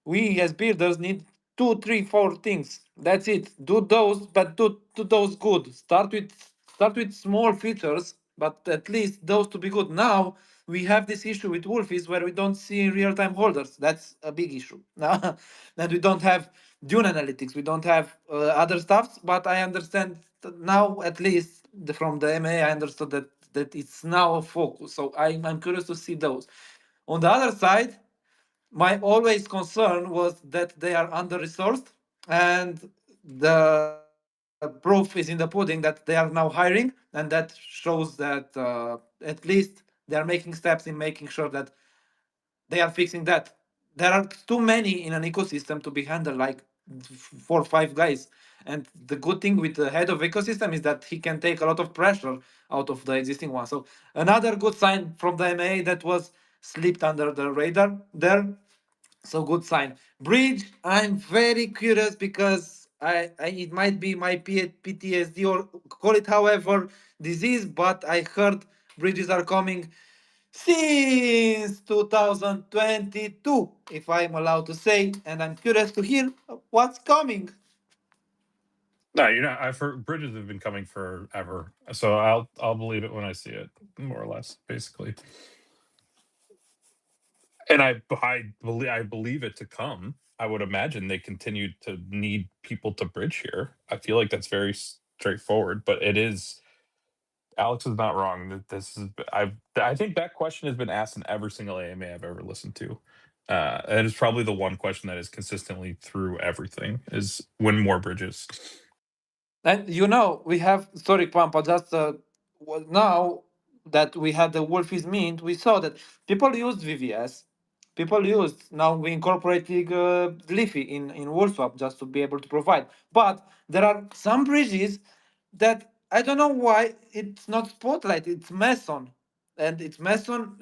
We as builders need 2, 3, 4 things. That's it. Do those, but do those good. Start with small features, but at least those to be good. Now we have this issue with Wolfies where we don't see real-time holders. That's a big issue. Now that we don't have Dune analytics, we don't have other stuffs. But I understand now, at least from the MA, I understood that it's now a focus. So I'm curious to see those. On the other side, my always concern was that they are under resourced, and the proof is in the pudding that they are now hiring, and that shows that at least they are making steps in making sure that they are fixing that. There are too many in an ecosystem to be handled like 4 or 5 guys. And the good thing with the head of ecosystem is that he can take a lot of pressure out of the existing one. So another good sign from the MA that was slipped under the radar there. So good sign. Bridge, I'm very curious because I it might be my PTSD or call it however disease, but I heard bridges are coming since 2022, if I'm allowed to say, and I'm curious to hear what's coming. No, I've heard bridges have been coming forever, so I'll believe it when I see it, more or less, basically. And I believe it to come. I would imagine they continue to need people to bridge here. I feel like that's very straightforward, but it is. Alex is not wrong. That this is. I think that question has been asked in every single AMA I've ever listened to. And it's probably the one question that is consistently through everything is when more bridges. And we have, sorry, Pampa, just now that we had the Wolfies Mint, we saw that people used VVS. People used, now we incorporating Leafy in WorldSwap just to be able to provide. But there are some bridges that I don't know why it's not Spotlight, it's Meson. And it's Meson,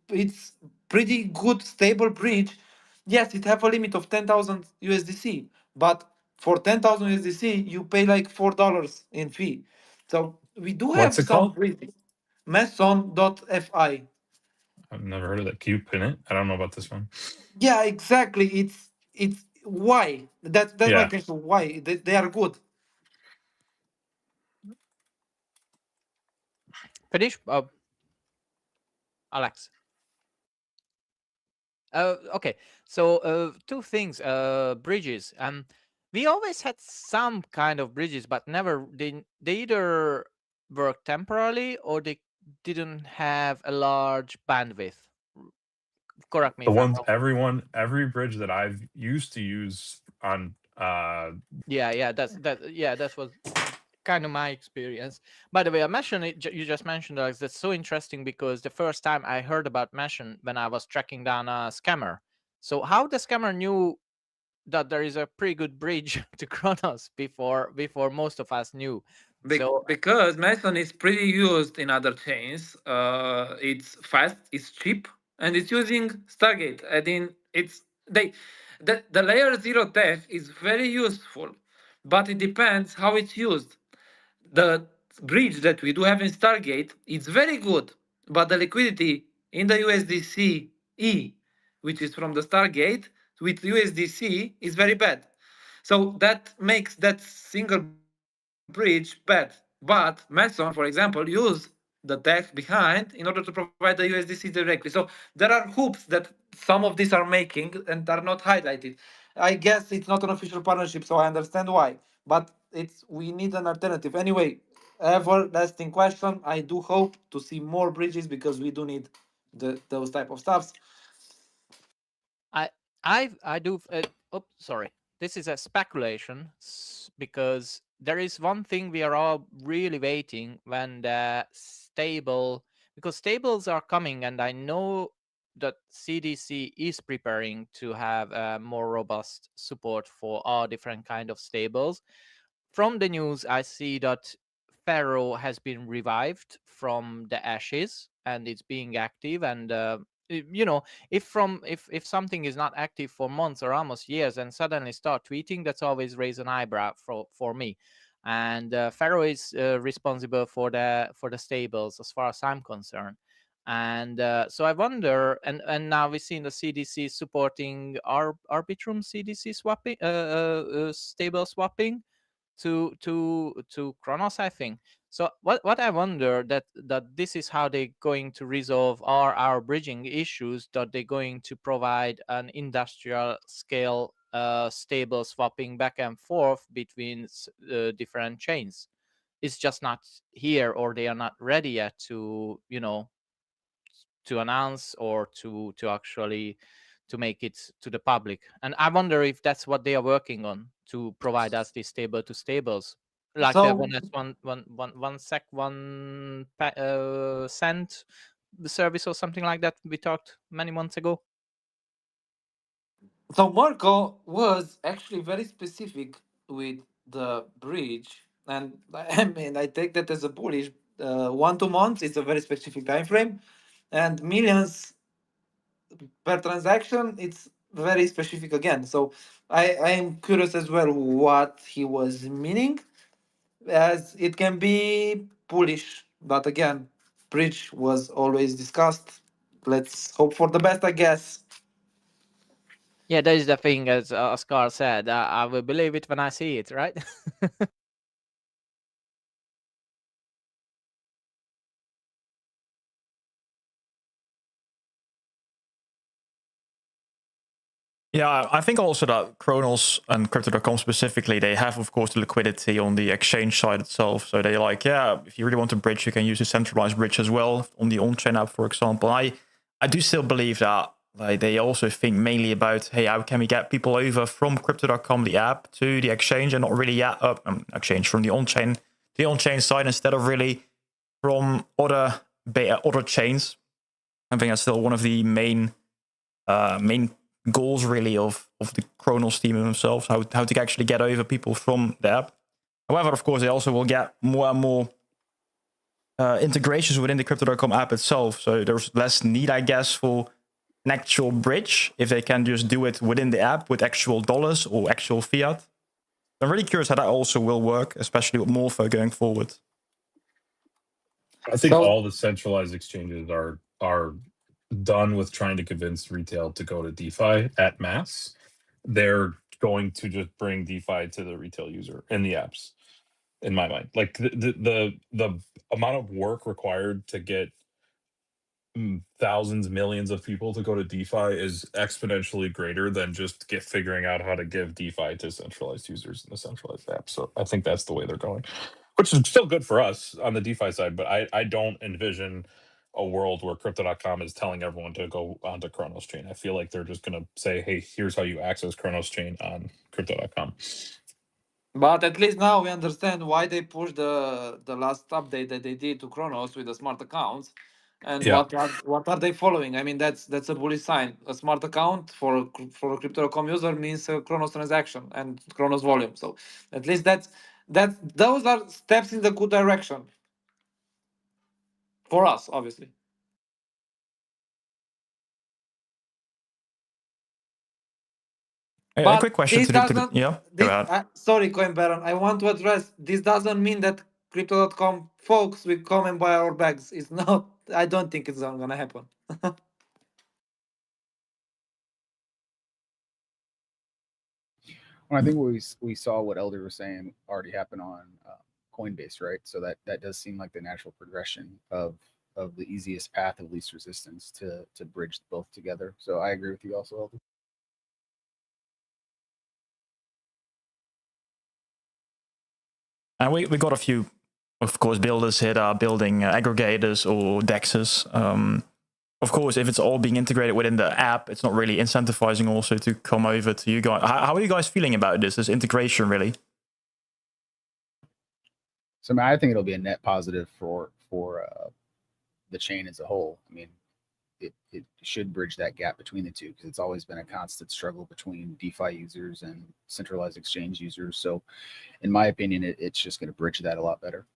it's pretty good, stable bridge. Yes, it have a limit of 10,000 USDC, but for 10,000 USDC, you pay like $4 in fee. So we do have What's it some called? bridges. Meson.fi. I've never heard of that. Can you pin it? I don't know about this one. Yeah, exactly. It's why. That's my Yeah. question. Why? They are good. Finish, Alex. Okay. So two things. Bridges. We always had some kind of bridges, but never they either work temporarily or they didn't have a large bandwidth. Correct me The if I'm ones wrong. every bridge that I've used to use on Yeah, that was kind of my experience. By the way, I mentioned it. You just mentioned, Alex. That's so interesting because the first time I heard about Meshen when I was tracking down a scammer. So how the scammer knew that there is a pretty good bridge to Kronos before most of us knew. So Because Meson is pretty used in other chains. It's fast, it's cheap, and it's using Stargate. I think the layer zero tech is very useful, but it depends how it's used. The bridge that we do have in Stargate, it's very good, but the liquidity in the USDC E, which is from the Stargate, with USDC is very bad. So that makes that single bridge bad. But Mason, for example, use the tech behind in order to provide the USDC directly. So there are hoops that some of these are making and are not highlighted. I guess it's not an official partnership, so I understand why. But we need an alternative. Anyway, everlasting question. I do hope to see more bridges because we do need those type of stuffs. I do. Sorry. This is a speculation because there is one thing we are all really waiting when the stable, because stables are coming, and I know that CDC is preparing to have a more robust support for all different kind of stables. From the news, I see that Pharaoh has been revived from the ashes and it's being active. And if something is not active for months or almost years and suddenly start tweeting, that's always raise an eyebrow for me. and Pharaoh is responsible for the stables, as far as I'm concerned. And so I wonder, and now we've seen the CDC supporting Arbitrum CDC swapping, stable swapping to Cronos, I think. So what I wonder that this is how they're going to resolve our bridging issues, that they're going to provide an industrial scale stable swapping back and forth between different chains. It's just not here, or they are not ready yet to, to announce or to actually to make it to the public. And I wonder if that's what they are working on, to provide us these stable to stables, like the So, one sec 1 cent the service or something like that we talked many months ago. so Marco was actually very specific with the bridge, and I mean, I take that as a bullish. 1 2 months is a very specific time frame, and millions per transaction, it's very specific again. So I am curious as well what he was meaning, as it can be bullish, but again, bridge was always discussed. Let's hope for the best, I guess. Yeah, that is the thing, as Oscar said. I will believe it when I see it, right? Yeah, I think also that Cronos and Crypto.com specifically, they have, of course, the liquidity on the exchange side itself. So they're like, yeah, if you really want to bridge, you can use a centralized bridge as well on the on-chain app, for example. I do still believe that like they also think mainly about, hey, how can we get people over from Crypto.com, the app, to the exchange, and not really exchange from the on-chain to the on-chain side instead of really from other chains. I think that's still one of the main goals really of the Cronos team themselves, how to actually get over people from the app. However, of course, they also will get more and more integrations within the Crypto.com app itself. So there's less need, I guess, for an actual bridge if they can just do it within the app with actual dollars or actual fiat. I'm really curious how that also will work, especially with Morpho going forward. I think So, all the centralized exchanges are done with trying to convince retail to go to DeFi at mass. They're going to just bring DeFi to the retail user in the apps, in my mind. Like the amount of work required to get thousands, millions of people to go to DeFi is exponentially greater than just figuring out how to give DeFi to centralized users in the centralized app. So I think that's the way they're going, which is still good for us on the DeFi side. But I don't envision a world where Crypto.com is telling everyone to go onto Cronos Chain. I feel like they're just going to say, hey, here's how you access Cronos Chain on Crypto.com. but at least now we understand why they pushed the last update that they did to Kronos with the smart accounts, and Yeah. what are they following? I mean, that's a bullish sign. A smart account for a Crypto.com user means a Kronos transaction and Kronos volume. So at least that's those are steps in the good direction for us, obviously. A But quick question this to doesn't. yeah. This sorry, Coin Baron. I want to address. This doesn't mean that Crypto.com folks will come and buy our bags. It's not. I don't think it's not gonna happen. Well, I think we saw what Elder was saying already happened on Coinbase, right? So that does seem like the natural progression of the easiest path of least resistance to bridge both together. So I agree with you also, Elder. And we got a few, of course, builders here that are building aggregators or DEXs. Of course, if it's all being integrated within the app, it's not really incentivizing also to come over to you guys. How are you guys feeling about this integration, really? So I mean, I think it'll be a net positive for the chain as a whole. I mean, it should bridge that gap between the two, because it's always been a constant struggle between DeFi users and centralized exchange users. So in my opinion, it's just going to bridge that a lot better.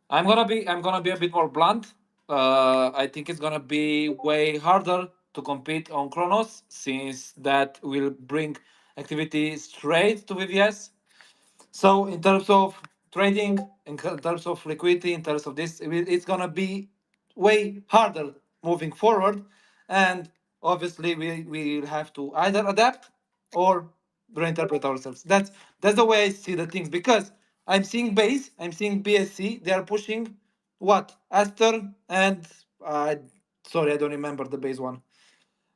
I'm gonna be a bit more blunt. I think it's gonna be way harder to compete on Kronos, since that will bring activity straight to VVS. So in terms of trading, in terms of liquidity, in terms of this, it's gonna be way harder moving forward, and obviously we will have to either adapt or reinterpret ourselves. That's the way I see the things, because I'm seeing base, I'm seeing BSC, they are pushing what Aster and sorry, I don't remember the base one,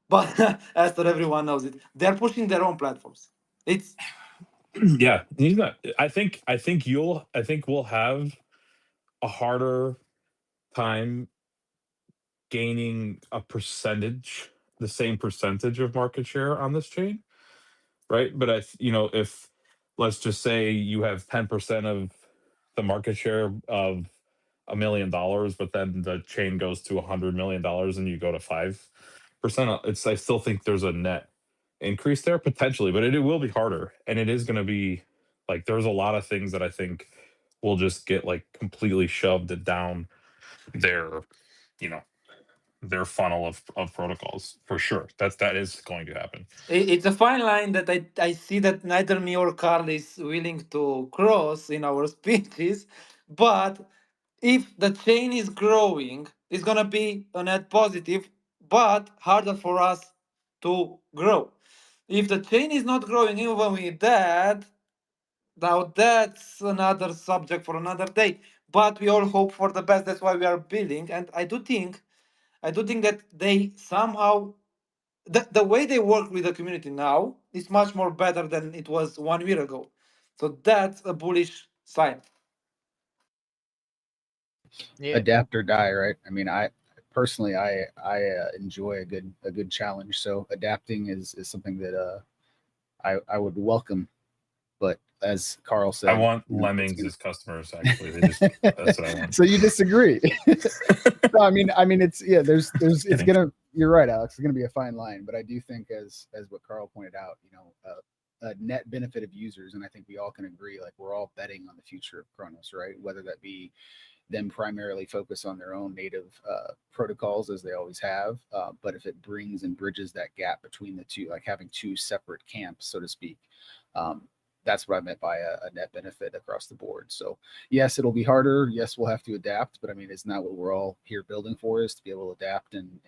but Aster, everyone knows it. They're pushing their own platforms. It's Yeah, he's not. I think we'll have a harder time gaining a percentage, the same percentage of market share on this chain, right? But if let's just say you have 10% of the market share of $1 million, but then the chain goes to $100 million and you go to 5%, I still think there's a net increase there potentially, but it will be harder, and it is going to be like there's a lot of things that I think will just get like completely shoved down their, you know, their funnel of protocols for sure. That is going to happen. it's a fine line that I see that neither me or Carl is willing to cross in our speeches. But if the chain is growing, it's gonna be a net positive, but harder for us to grow. If the chain is not growing, even with that, now that's another subject for another day. But we all hope for the best. That's why we are building, and I do think that they somehow the way they work with the community now is much more better than it was 1 year ago. So that's a bullish sign. Yeah. Adapt or die, right? I mean, I personally enjoy a good challenge. So adapting is something that I would welcome. But as Carl said, I want you know, lemmings as customers. Actually, that's what I want. So you disagree? No, I mean, it's There's, it's gonna. You're right, Alex. It's gonna be a fine line, but I do think, as what Carl pointed out, you know, a net benefit of users, and I think we all can agree, like we're all betting on the future of Cronos, right? Whether that be them primarily focus on their own native protocols as they always have, but if it brings and bridges that gap between the two, like having two separate camps, so to speak. That's what I meant by a net benefit across the board. So yes, it'll be harder. Yes, we'll have to adapt, but I mean, isn't that what we're all here building for, is to be able to adapt and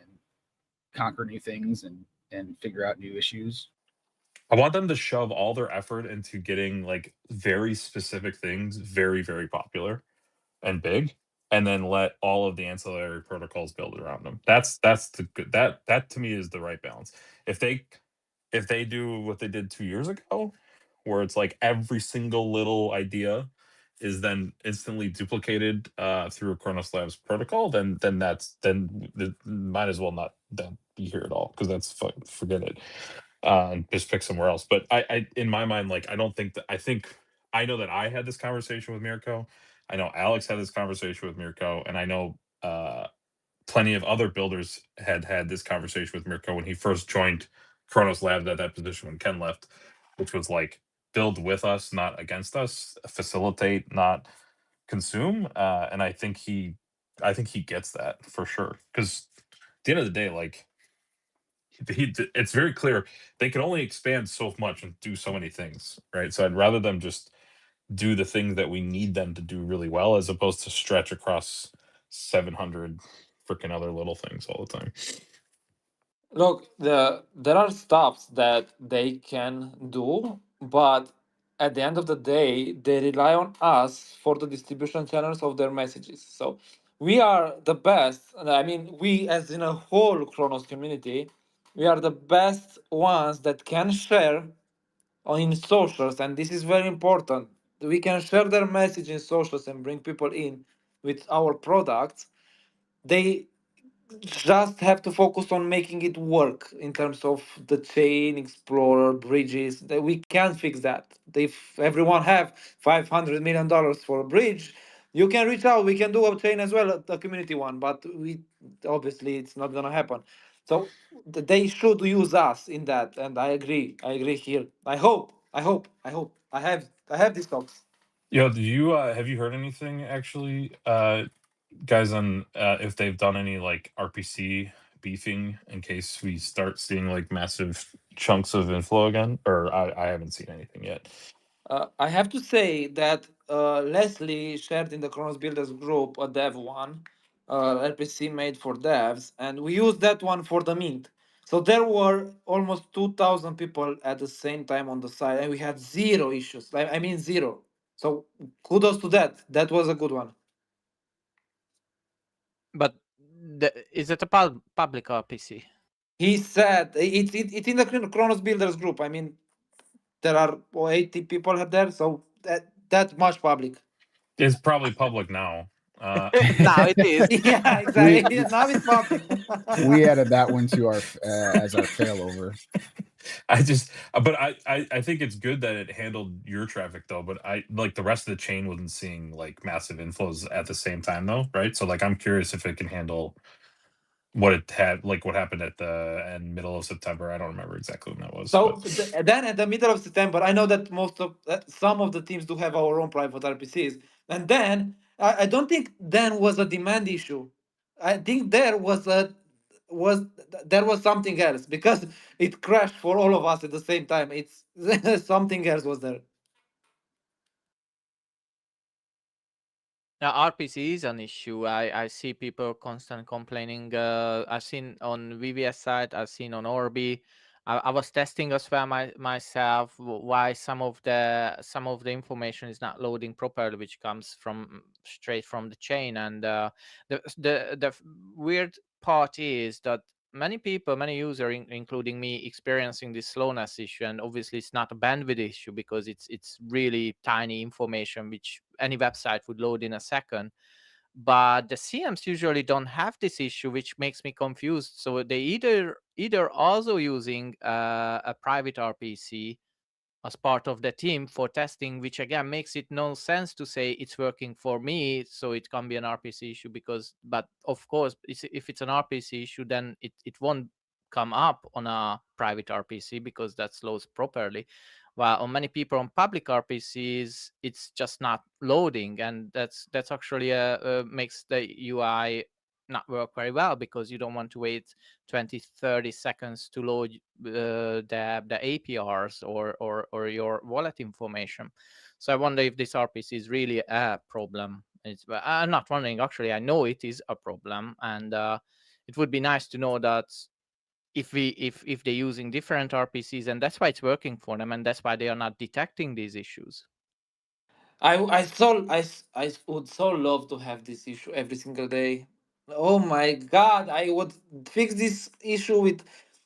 conquer new things and figure out new issues? I want them to shove all their effort into getting like very specific things very, very popular and big, and then let all of the ancillary protocols build around them. That's the good, that to me is the right balance. If they do what they did 2 years ago, where it's like every single little idea is then instantly duplicated through a Cronos Labs protocol, then might as well not be here at all, because that's forget it. Just pick somewhere else. But I in my mind, like I don't think that I know that I had this conversation with Mirko. I know Alex had this conversation with Mirko, and I know plenty of other builders had this conversation with Mirko when he first joined Cronos Labs at that position when Ken left, which was like build with us, not against us, facilitate, not consume. And I think he gets that for sure. Because at the end of the day, like it's very clear they can only expand so much and do so many things, right? So I'd rather them just do the things that we need them to do really well, as opposed to stretch across 700 freaking other little things all the time. Look, there are stuffs that they can do, but at the end of the day, they rely on us for the distribution channels of their messages. So we are the best. And I mean, we as in a whole Kronos community, we are the best ones that can share in socials, and this is very important. We can share their message in socials and bring people in with our products. They just have to focus on making it work in terms of the chain explorer bridges. That we can fix that. If everyone have $500 million for a bridge, you can reach out. We can do a chain as well, a community one, but we obviously it's not gonna happen. So they should use us in that, and I agree here. I hope I have these thoughts. Yo, do you have you heard anything actually, guys, on if they've done any like RPC beefing in case we start seeing like massive chunks of inflow again? Or I haven't seen anything yet. I have to say that Leslie shared in the Kronos Builders group a dev one, RPC made for devs, and we used that one for the mint. So there were almost 2,000 people at the same time on the site, and we had zero issues. I mean, zero. So kudos to that. That was a good one. But is it a public RPC? He said it's in the Kronos Builders group. I mean, there are 80 people there, so that's much public. It's probably public now. Now it is. Yeah, exactly. Now it's public. We added that one to our as our failover. I think it's good that it handled your traffic though, but I like the rest of the chain wasn't seeing like massive inflows at the same time though, right? So like I'm curious if it can handle what it had, like what happened at the middle of September. I don't remember exactly when that was. So then at the middle of September, I know that some of the teams do have our own private RPCs, and then I don't think then was a demand issue. I think there was something else because it crashed for all of us at the same time. It's something else was there. Now, RPC is an issue. I see people constant complaining. I've seen on VVS side, I've seen on Orbi. I was testing as well myself why some of the information is not loading properly, which comes from straight from the chain. And the weird part is that many users, including me, experiencing this slowness issue, and obviously it's not a bandwidth issue because it's really tiny information which any website would load in a second. But the CMs usually don't have this issue, which makes me confused. So they either also using a private RPC as part of the team for testing, which again makes it no sense to say it's working for me, so it can be an RPC issue but of course, if it's an RPC issue, then it won't come up on a private RPC because that slows properly. While on many people on public RPCs, it's just not loading, and that's actually makes the UI not work very well because you don't want to wait 20-30 seconds to load the APRs or your wallet information. So I wonder if this RPC is really a problem. I'm not wondering, actually, I know it is a problem, and it would be nice to know that if they're using different RPCs, and that's why it's working for them, and that's why they are not detecting these issues. I would so love to have this issue every single day. Oh my god, I would fix this issue with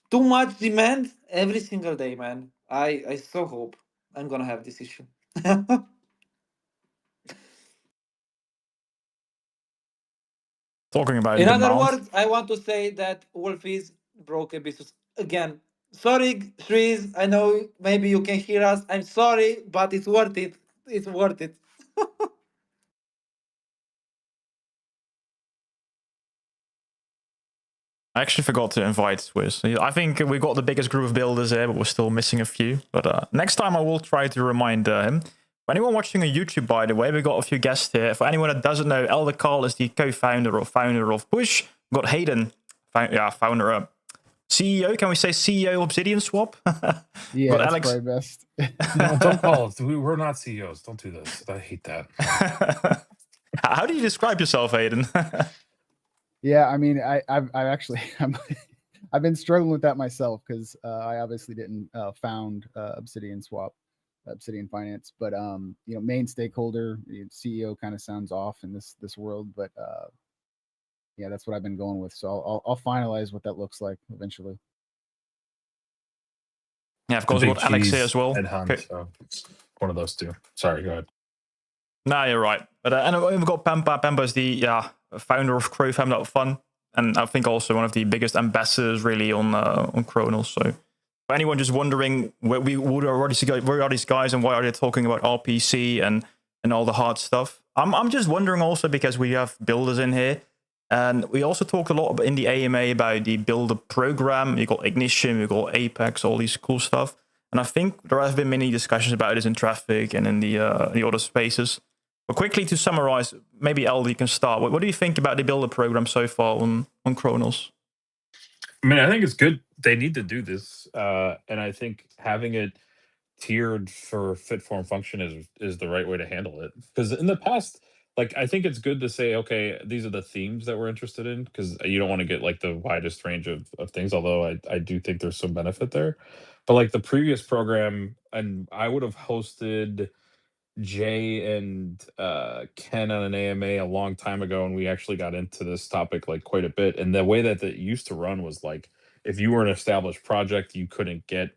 too much demand every single day, man. I so hope I'm gonna have this issue. Talking about In other demand. words, I want to say that Wolfies broke a business again. Sorry, Shreeze. I know maybe you can hear us. I'm sorry, but it's worth it. It's worth it. I actually forgot to invite Swizz. I think we got the biggest group of builders here, but we're still missing a few. But next time I will try to remind him. For anyone watching on YouTube, by the way, we got a few guests here. For anyone that doesn't know, Elder Carl is the co-founder or founder of Push. We've got Hayden, founder, CEO. Can we say CEO Obsidian Swap? Yeah, that's Alex. probably best. No, don't call us. We're not CEOs. Don't do this. I hate that. How do you describe yourself, Hayden? Yeah, I mean, I've actually I've been struggling with that myself because I obviously didn't found Obsidian Finance, but main stakeholder, CEO kind of sounds off in this world, but yeah, that's what I've been going with. So I'll finalize what that looks like eventually. Yeah, of course, we've got Alex here as well. So it's one of those two. Sorry, go ahead. No, you're right. But and we've got Pampa. Pampa is the founder of Crow Family Fun, and I think also one of the biggest ambassadors really on Cronos. So for anyone just wondering where are these guys and why are they talking about RPC and all the hard stuff, I'm just wondering also because we have builders in here, and we also talked a lot in the AMA about the builder program. You got Ignition, we got Apex, all these cool stuff, and I think there have been many discussions about this in Traffic and in the other spaces. But quickly to summarize, maybe Elder, you can start. What do you think about the builder program so far on Cronos? I mean, I think it's good. They need to do this, and I think having it tiered for fit form function is the right way to handle it. Because in the past, like I think it's good to say, okay, these are the themes that we're interested in, because you don't want to get like the widest range of things, although I do think there's some benefit there. But like the previous program, and I would have hosted Jay and Ken on an AMA a long time ago, and we actually got into this topic like quite a bit. And the way that it used to run was like, if you were an established project, you couldn't get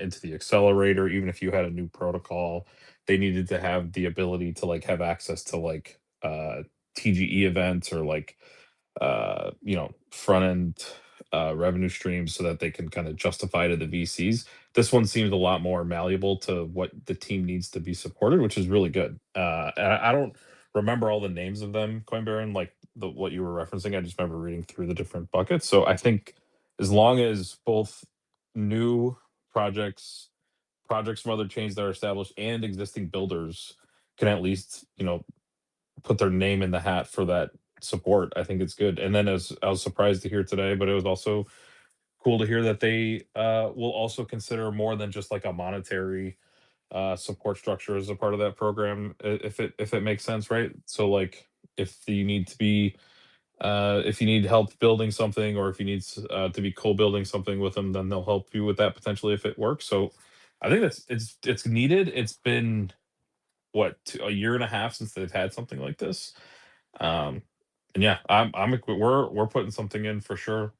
into the accelerator, even if you had a new protocol. They needed to have the ability to like have access to like TGE events or like front end revenue streams so that they can kind of justify to the VCs. This one seems a lot more malleable to what the team needs to be supported, which is really good. And I don't remember all the names of them, Coinbaron, like what you were referencing. I just remember reading through the different buckets. So I think as long as both new projects from other chains that are established and existing builders can at least, put their name in the hat for that support, I think it's good. And then as I was surprised to hear today, but it was also cool to hear that they will also consider more than just like a monetary support structure as a part of that program, if it makes sense, right? So like if you need to be if you need help building something, or if you need to be co-building something with them, then they'll help you with that potentially if it works. So I think it's needed. It's been a year and a half since they've had something like this. And yeah, we're putting something in for sure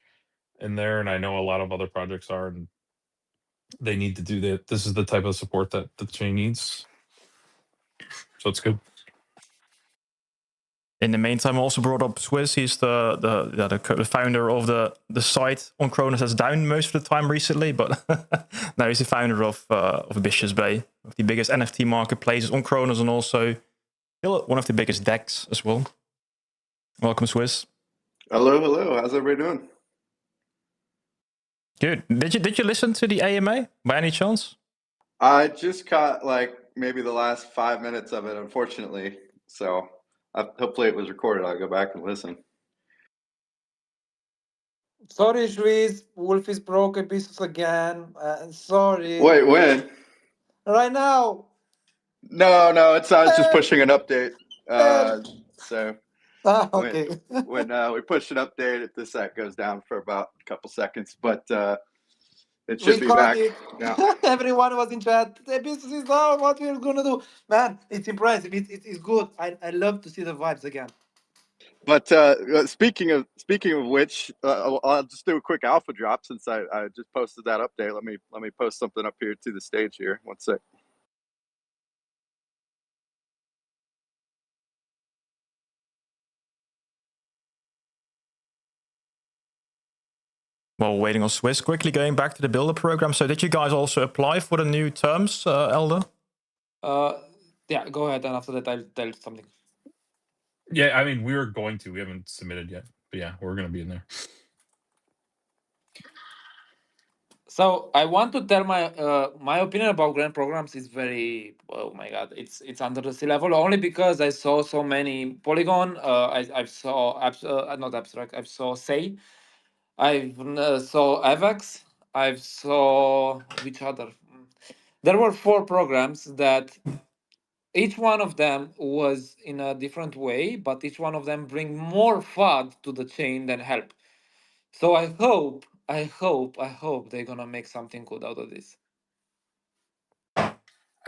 in there, and I know a lot of other projects are, and they need to do that. This is the type of support that the chain needs, so it's good. In the meantime, I also brought up Swiss. He's the founder of the site on Cronos that's down most of the time recently, but now he's the founder of Ambitious Bay, of the biggest NFT marketplaces on Cronos, and also one of the biggest DEX as well. Welcome, Swiss. Hello. How's everybody doing? Good. Did you listen to the AMA by any chance? I just caught like maybe the last 5 minutes of it, unfortunately. So hopefully it was recorded. I'll go back and listen. Sorry, Swiss. Wolf is broke Abyssus again. Sorry. Wait, when? Right now. No, it's I was just pushing an update. So Okay. when we push an update, the set goes down for about a couple seconds, but it should be back now. Everyone was in chat. The business is down. What we're gonna do, man? It's impressive. It's good. I love to see the vibes again. But speaking of which, I'll just do a quick alpha drop since I just posted that update. Let me post something up here to the stage here. One sec. While waiting on Swiss, quickly going back to the builder program. So did you guys also apply for the new terms, Elder? Yeah, go ahead, and after that I'll tell something. Yeah, I mean, we haven't submitted yet, but yeah, we're going to be in there. So I want to tell my opinion about grant programs is very, oh my god, it's under the sea level, only because I saw so many Polygon. I saw not abstract. I saw Say. I saw AVAX. I saw which other. There were 4 programs that each one of them was in a different way, but each one of them bring more FUD to the chain than help. So I hope they're gonna make something good out of this. I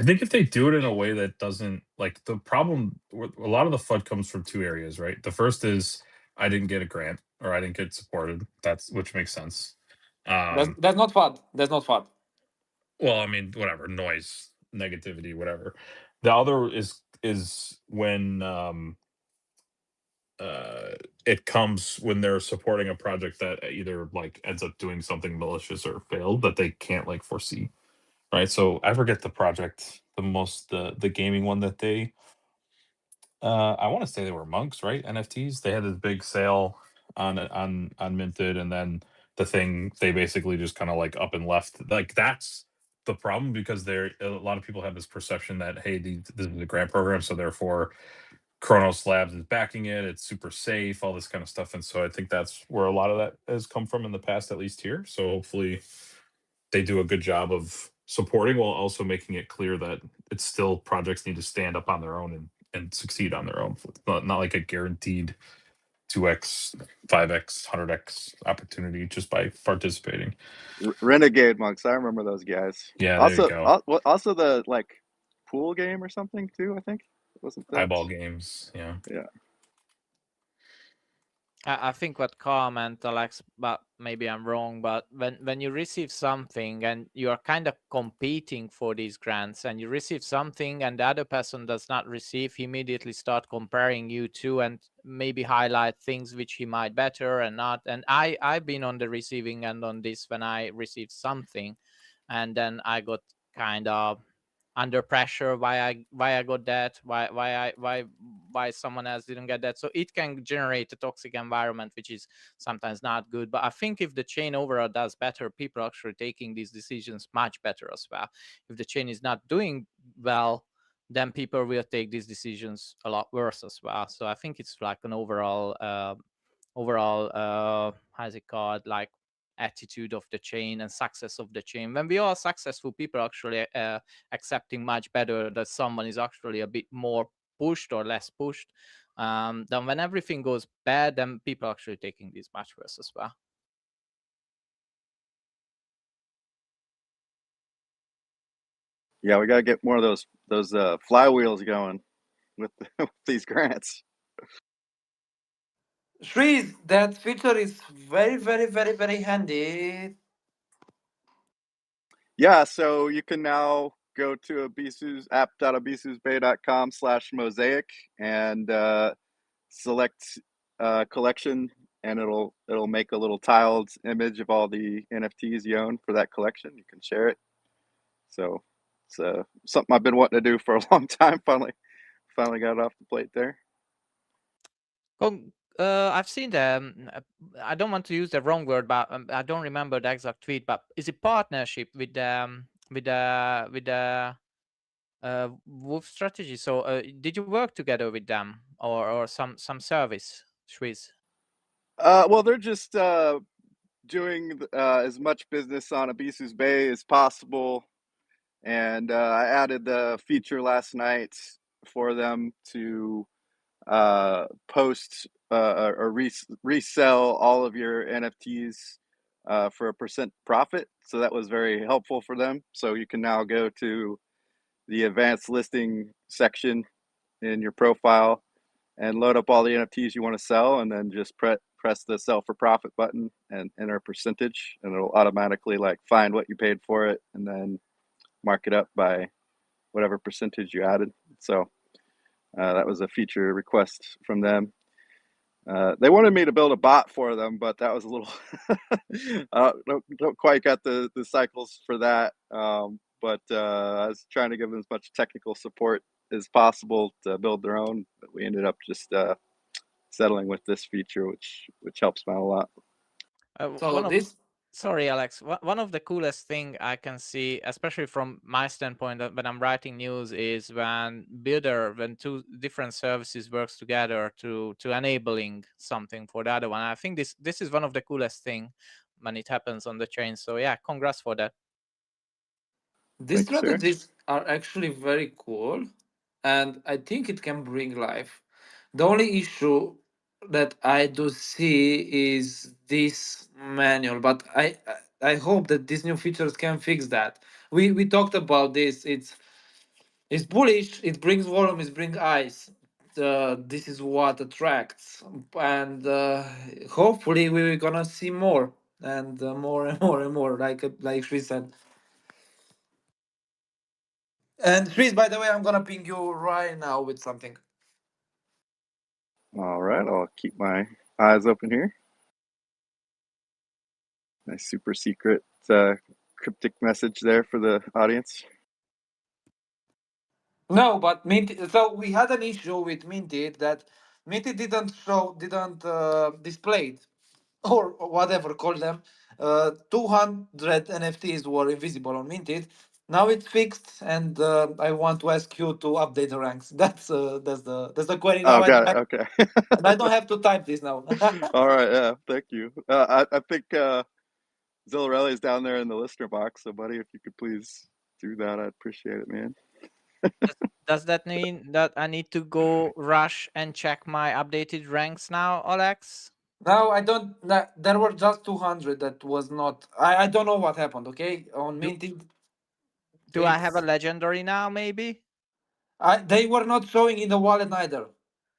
think if they do it in a way that doesn't, like, the problem, a lot of the FUD comes from 2 areas, right? The first is I didn't get a grant or I didn't get supported. Which makes sense. That's not FUD. That's not FUD. Well, I mean, whatever, noise, negativity, whatever. The other is when it comes when they're supporting a project that either like ends up doing something malicious or failed that they can't like foresee, right? So I forget the project, the gaming one that they I want to say they were monks, right? NFTs. They had this big sale on Minted, and then the thing they basically just kind of like up and left. Like that's the problem, because a lot of people have this perception that, hey, this is a grant program, so therefore Cronos Labs is backing it. It's super safe, all this kind of stuff. And so I think that's where a lot of that has come from in the past, at least here. So hopefully they do a good job of supporting while also making it clear that it's still projects need to stand up on their own and succeed on their own. It's not like a guaranteed 2x, 5x, 100x opportunity just by participating. Renegade Monks, I remember those guys. Yeah, there you go. Also the like pool game or something too, I think. Wasn't that? Eyeball games, yeah. Yeah. I think what Carl meant, Alex, but maybe I'm wrong, but when you receive something and you are kind of competing for these grants and you receive something and the other person does not receive, he immediately start comparing you to and maybe highlight things which he might better and not. And I've been on the receiving end on this when I received something and then I got kind of under pressure why I got that, why someone else didn't get that. So it can generate a toxic environment, which is sometimes not good. But I think if the chain overall does better, people are actually taking these decisions much better as well. If the chain is not doing well, then people will take these decisions a lot worse as well. So I think it's like an overall how's it called, like attitude of the chain and success of the chain. When we are successful, people are actually accepting much better that someone is actually a bit more pushed or less pushed. Then when everything goes bad, then people are actually taking this much worse as well. Yeah, we gotta get more of those flywheels going with these grants. Shreeze, that feature is very, very, very, very handy. Yeah, so you can now go to app.abisusbay.com/mosaic and select collection, and it'll make a little tiled image of all the NFTs you own for that collection. You can share it. So it's something I've been wanting to do for a long time. Finally got it off the plate there. I've seen them. I don't want to use the wrong word, but I don't remember the exact tweet. But is it partnership with the Wolf strategy? So did you work together with them or some service, Shwiz? Well, they're just doing as much business on Abisus Bay as possible, and I added the feature last night for them to post or resell all of your NFTs for a % profit. So that was very helpful for them. So you can now go to the advanced listing section in your profile and load up all the NFTs you want to sell, and then just press the sell for profit button and enter a percentage, and it'll automatically like find what you paid for it and then mark it up by whatever percentage you added. So that was a feature request from them. They wanted me to build a bot for them, but that was a little don't quite got the cycles for that. But I was trying to give them as much technical support as possible to build their own, but we ended up just settling with this feature, which helps me out a lot. Sorry, Alex. One of the coolest thing I can see, especially from my standpoint, when I'm writing news, is when two different services works together to enabling something for the other one. I think this is one of the coolest thing when it happens on the chain. So yeah, congrats for that. These strategies are actually very cool, and I think it can bring life. The only issue that I do see is this manual, but I hope that these new features can fix that. We talked about this. It's bullish. It brings volume. It brings eyes. This is what attracts, and hopefully we're gonna see more and more and more and more, like she said. And Chris, by the way, I'm gonna ping you right now with something. All right, I'll keep my eyes open here. Nice super secret cryptic message there for the audience. No, but Minty. So we had an issue with Minty that Minty didn't display it, or whatever call them. 200 NFTs were invisible on Minted. Now it's fixed, and I want to ask you to update the ranks. That's the query now. Oh, got it. Okay. And I don't have to type this now. All right. Yeah. Thank you. I think Zillarelli is down there in the listener box. So, buddy, if you could please do that, I'd appreciate it, man. Does that mean that I need to go rush and check my updated ranks now, Alex? No, I don't. There were just 200. That was not. I don't know what happened. Okay, on Minted. Do I have a legendary now? Maybe. They were not showing in the wallet neither.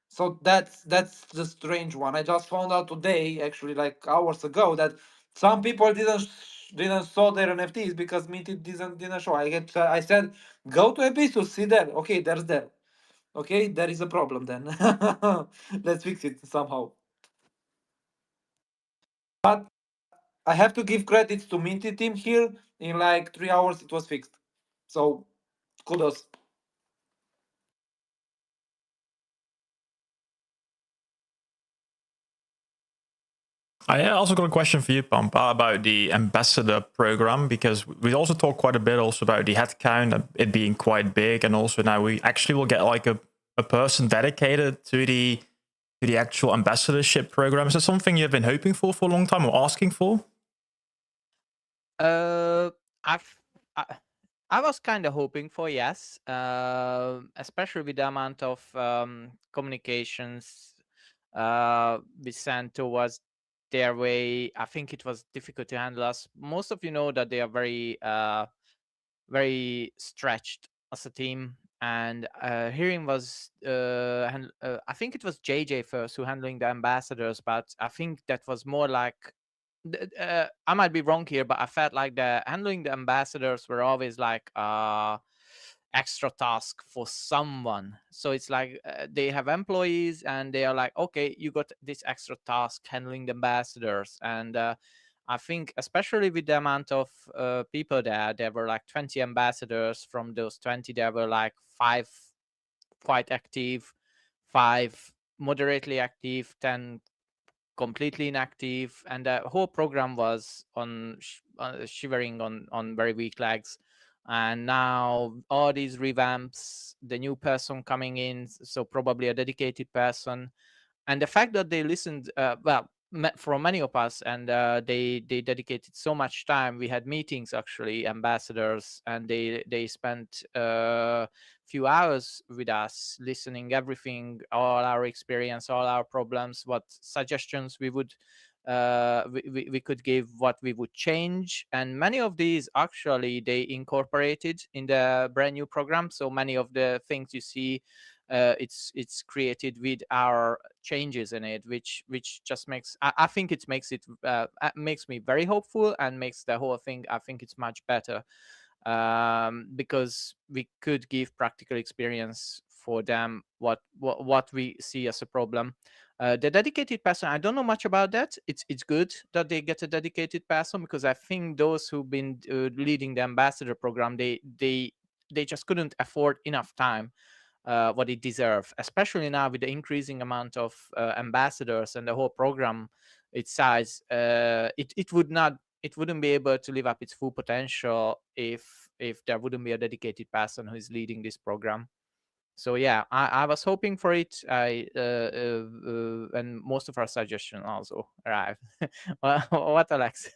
So that's the strange one. I just found out today, actually, like hours ago, that some people didn't saw their NFTs because Minted didn't show. I said go to Abyssus, see there. Okay, there's there. Okay, there is a problem then. Let's fix it somehow. But I have to give credits to Minty team here. In like 3 hours, it was fixed. So kudos. I also got a question for you, Pampa, about the ambassador program, because we also talked quite a bit also about the headcount, it being quite big, and also now we actually will get like a person dedicated to the actual ambassadorship program. Is that something you've been hoping for a long time or asking for? I was kind of hoping for, yes, especially with the amount of communications we sent towards their way. I think it was difficult to handle us. Most of you know that they are very stretched as a team. And hearing was, I think it was JJ first who handling the ambassadors, but I think that was more like, I might be wrong here, but I felt like the handling the ambassadors were always like extra task for someone. So it's like they have employees and they are like, okay, you got this extra task handling the ambassadors. And I think especially with the amount of people there were like 20 ambassadors. From those 20, there were like 5 quite active, 5 moderately active, 10 completely inactive, and the whole program was on shivering on very weak legs. And now all these revamps, the new person coming in, so probably a dedicated person, and the fact that they listened for many of us, and they dedicated so much time. We had meetings, actually, ambassadors, and they spent a few hours with us, listening everything, all our experience, all our problems, what suggestions we would we could give, what we would change. And many of these actually they incorporated in the brand new program. So many of the things you see, it's created with our changes in it, which just makes, I think it makes it makes me very hopeful, and makes the whole thing, I think it's much better, because we could give practical experience for them, what we see as a problem. The dedicated person, I don't know much about that. It's good that they get a dedicated person, because I think those who've been leading the ambassador program, they just couldn't afford enough time what it deserves, especially now with the increasing amount of ambassadors and the whole program, its size. It wouldn't be able to live up its full potential if there wouldn't be a dedicated person who is leading this program. So yeah, I was hoping for it. And most of our suggestions also arrived. What, Alex?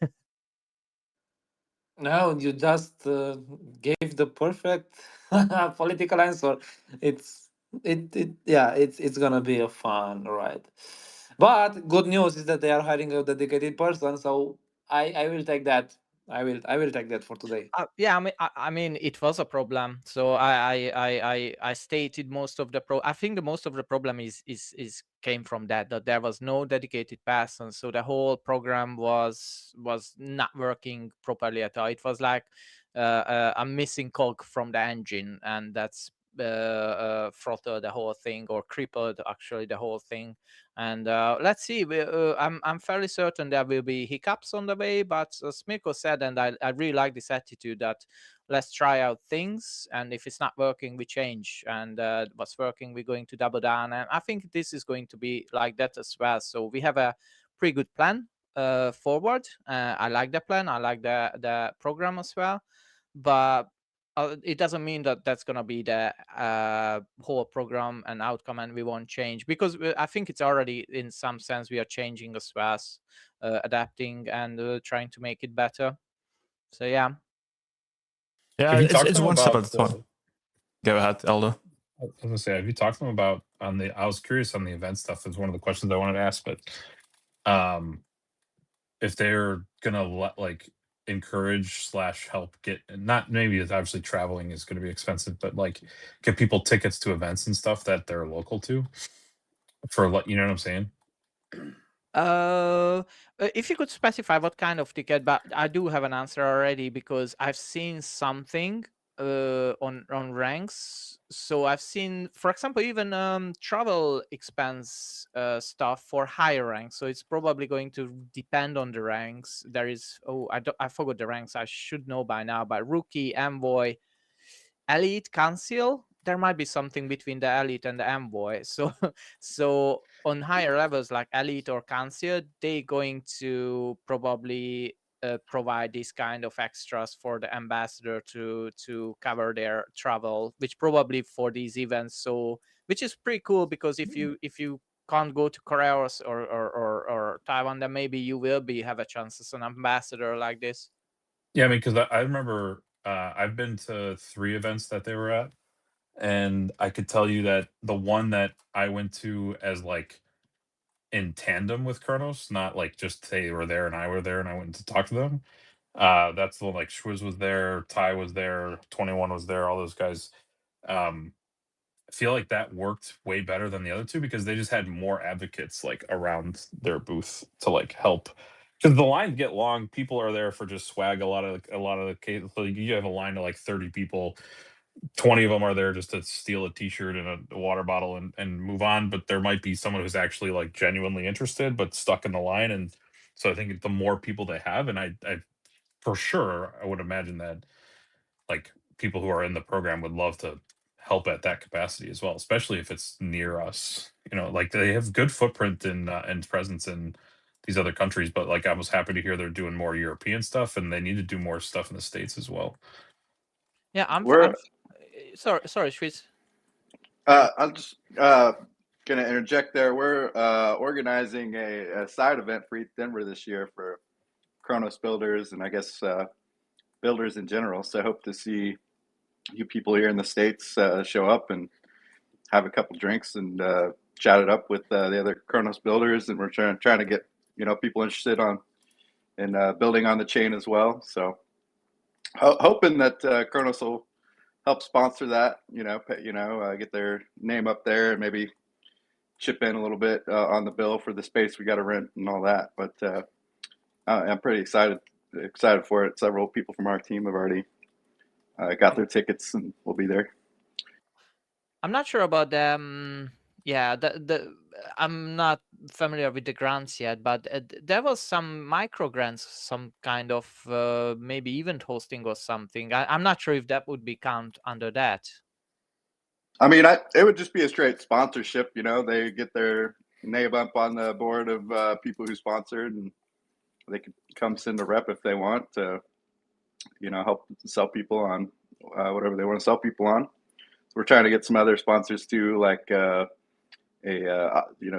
No, you just gave the perfect political answer. It's gonna be a fun ride. But good news is that they are hiring a dedicated person, so I will take that. I will take that for today. Yeah, I mean, it was a problem. So I stated most of the I think the most of the problem is came from that there was no dedicated person. So the whole program was not working properly at all. It was like a missing cog from the engine, and that's throttled the whole thing, or crippled actually the whole thing. And let's see. I'm fairly certain there will be hiccups on the way, but as Mirko said, and I really like this attitude that let's try out things, and if it's not working, we change, and what's working, we're going to double down. And I think this is going to be like that as well. So we have a pretty good plan forward. I like the plan. I like the program as well, but it doesn't mean that that's going to be the whole program and outcome, and we won't change, because I think it's already, in some sense, we are changing as well as adapting and trying to make it better. So yeah. Yeah, Have you talked it's to them one step at about? a time. Go ahead, Elder. I was gonna say, have you talked to them about on the? I was curious on the event stuff. Is one of the questions I wanted to ask, but if they're gonna like encourage / help get, not maybe it's obviously traveling is going to be expensive, but like get people tickets to events and stuff that they're local to, for what, you know what I'm saying? If you could specify what kind of ticket, but I do have an answer already because I've seen something on ranks. So I've seen, for example, even travel expense stuff for higher ranks. So it's probably going to depend on the ranks. There is I forgot the ranks. I should know by now. But rookie, envoy, elite, council. There might be something between the elite and the envoy. So on higher levels like elite or council, they're going to probably provide these kind of extras for the ambassador to cover their travel, which probably for these events. So which is pretty cool because if you can't go to Korea or Taiwan, then maybe you will have a chance as an ambassador like this. Yeah, I mean, because I remember I've been to 3 events that they were at, and I could tell you that the one that I went to as like in tandem with Kronos, not like just they were there and I were there and I went to talk to them. That's the one, like Schwiz was there, Ty was there, 21 was there, all those guys. I feel like that worked way better than the other 2 because they just had more advocates like around their booth to like help. Because the lines get long, people are there for just swag. A lot of the cases, so you have a line of like 30 people. 20 of them are there just to steal a t-shirt and a water bottle and move on, but there might be someone who's actually like genuinely interested but stuck in the line. And so I think the more people they have, and I for sure I would imagine that like people who are in the program would love to help at that capacity as well, especially if it's near us. You know, like they have good footprint and presence in these other countries, but like I was happy to hear they're doing more European stuff and they need to do more stuff in the States as well. Yeah, I'm sorry, Schwitz. I'm just gonna interject there. We're organizing a side event for ETH Denver this year for Cronos builders and I guess builders in general. So I hope to see you people here in the States show up and have a couple drinks and chat it up with the other Cronos builders. And we're trying to get people interested in building on the chain as well. So hoping that Cronos will help sponsor that. Get their name up there and maybe chip in a little bit on the bill for the space we got to rent and all that. But I'm pretty excited for it. Several people from our team have already got their tickets and will be there. I'm not sure about them. Yeah, I'm not familiar with the grants yet, but there was some micro grants, some kind of maybe event hosting or something. I'm not sure if that would be count under that. I mean, it would just be a straight sponsorship. They get their name up on the board of people who sponsored, and they could come send a rep if they want to, help sell people on whatever they want to sell people on. We're trying to get some other sponsors too, like a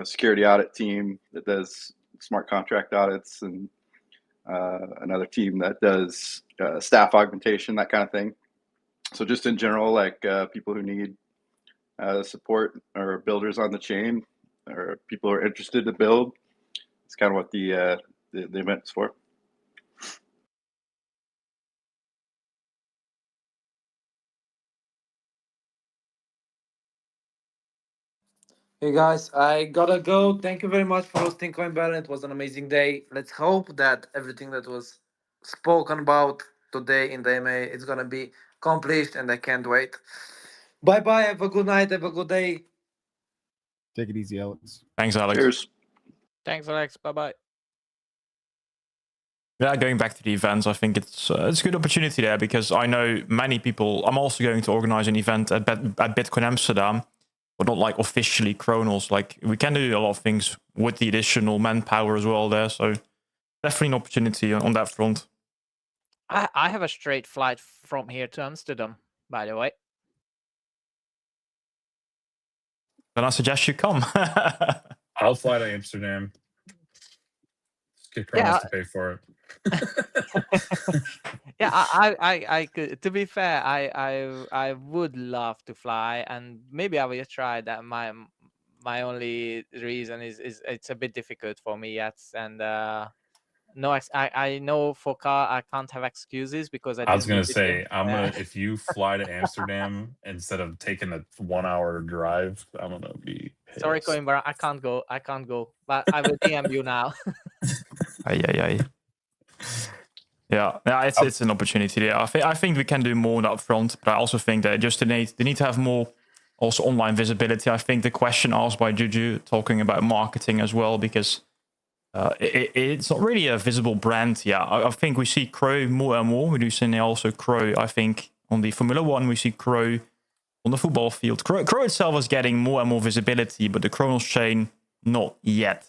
security audit team that does smart contract audits, and another team that does staff augmentation, that kind of thing. So just in general, like people who need support or builders on the chain or people who are interested to build. It's kind of what the event is for. Hey guys, I gotta go. Thank you very much for hosting CoinBell. It was an amazing day. Let's hope that everything that was spoken about today in the MA is gonna be accomplished, and I can't wait. Bye bye. Have a good night. Have a good day. Take it easy, Alex. Thanks, Alex. Cheers. Thanks, Alex. Bye bye. Yeah, going back to the events, I think it's a good opportunity there because I know many people. I'm also going to organize an event at Bitcoin Amsterdam, but not like officially Cronos. Like we can do a lot of things with the additional manpower as well there. So definitely an opportunity on that front. I have a straight flight from here to Amsterdam, by the way. Then I suggest you come. I'll fly to Amsterdam. Just get Kronos to pay for it. Yeah, I could. To be fair, I would love to fly, and maybe I will try that. My only reason is it's a bit difficult for me yet, and no, I know for car I can't have excuses because I I was didn't gonna visit say, him. I'm gonna if you fly to Amsterdam instead of taking a 1 hour drive, I'm gonna be Sorry, pissed. Coimbra, I can't go. I can't go. But I will DM you now. Aye. Yeah, it's an opportunity there. I think we can do more on that front, but I also think that just they need to have more also online visibility. I think the question asked by Juju talking about marketing as well, because it's not really a visible brand. Yeah, I think we see Crow more and more. We do see also Crow. I think on the Formula One we see Crow on the football field. Crow itself is getting more and more visibility, but the Kronos chain not yet.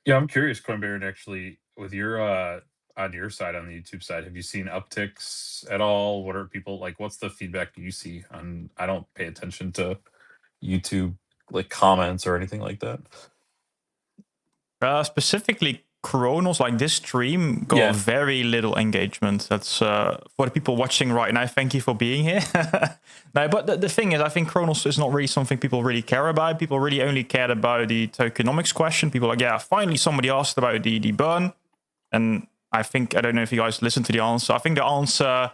Yeah, I'm curious, Coinbase, actually, with your on your side, on the YouTube side, have you seen upticks at all? What are people like? What's the feedback you see on? I don't pay attention to YouTube like comments or anything like that. Specifically Cronos, like this stream got very little engagement. That's for the people watching right now. Thank you for being here. No, but the thing is, I think Cronos is not really something people really care about. People really only cared about the tokenomics question. People are like, yeah, finally somebody asked about the burn. And I think, I don't know if you guys listened to the answer. I think the answer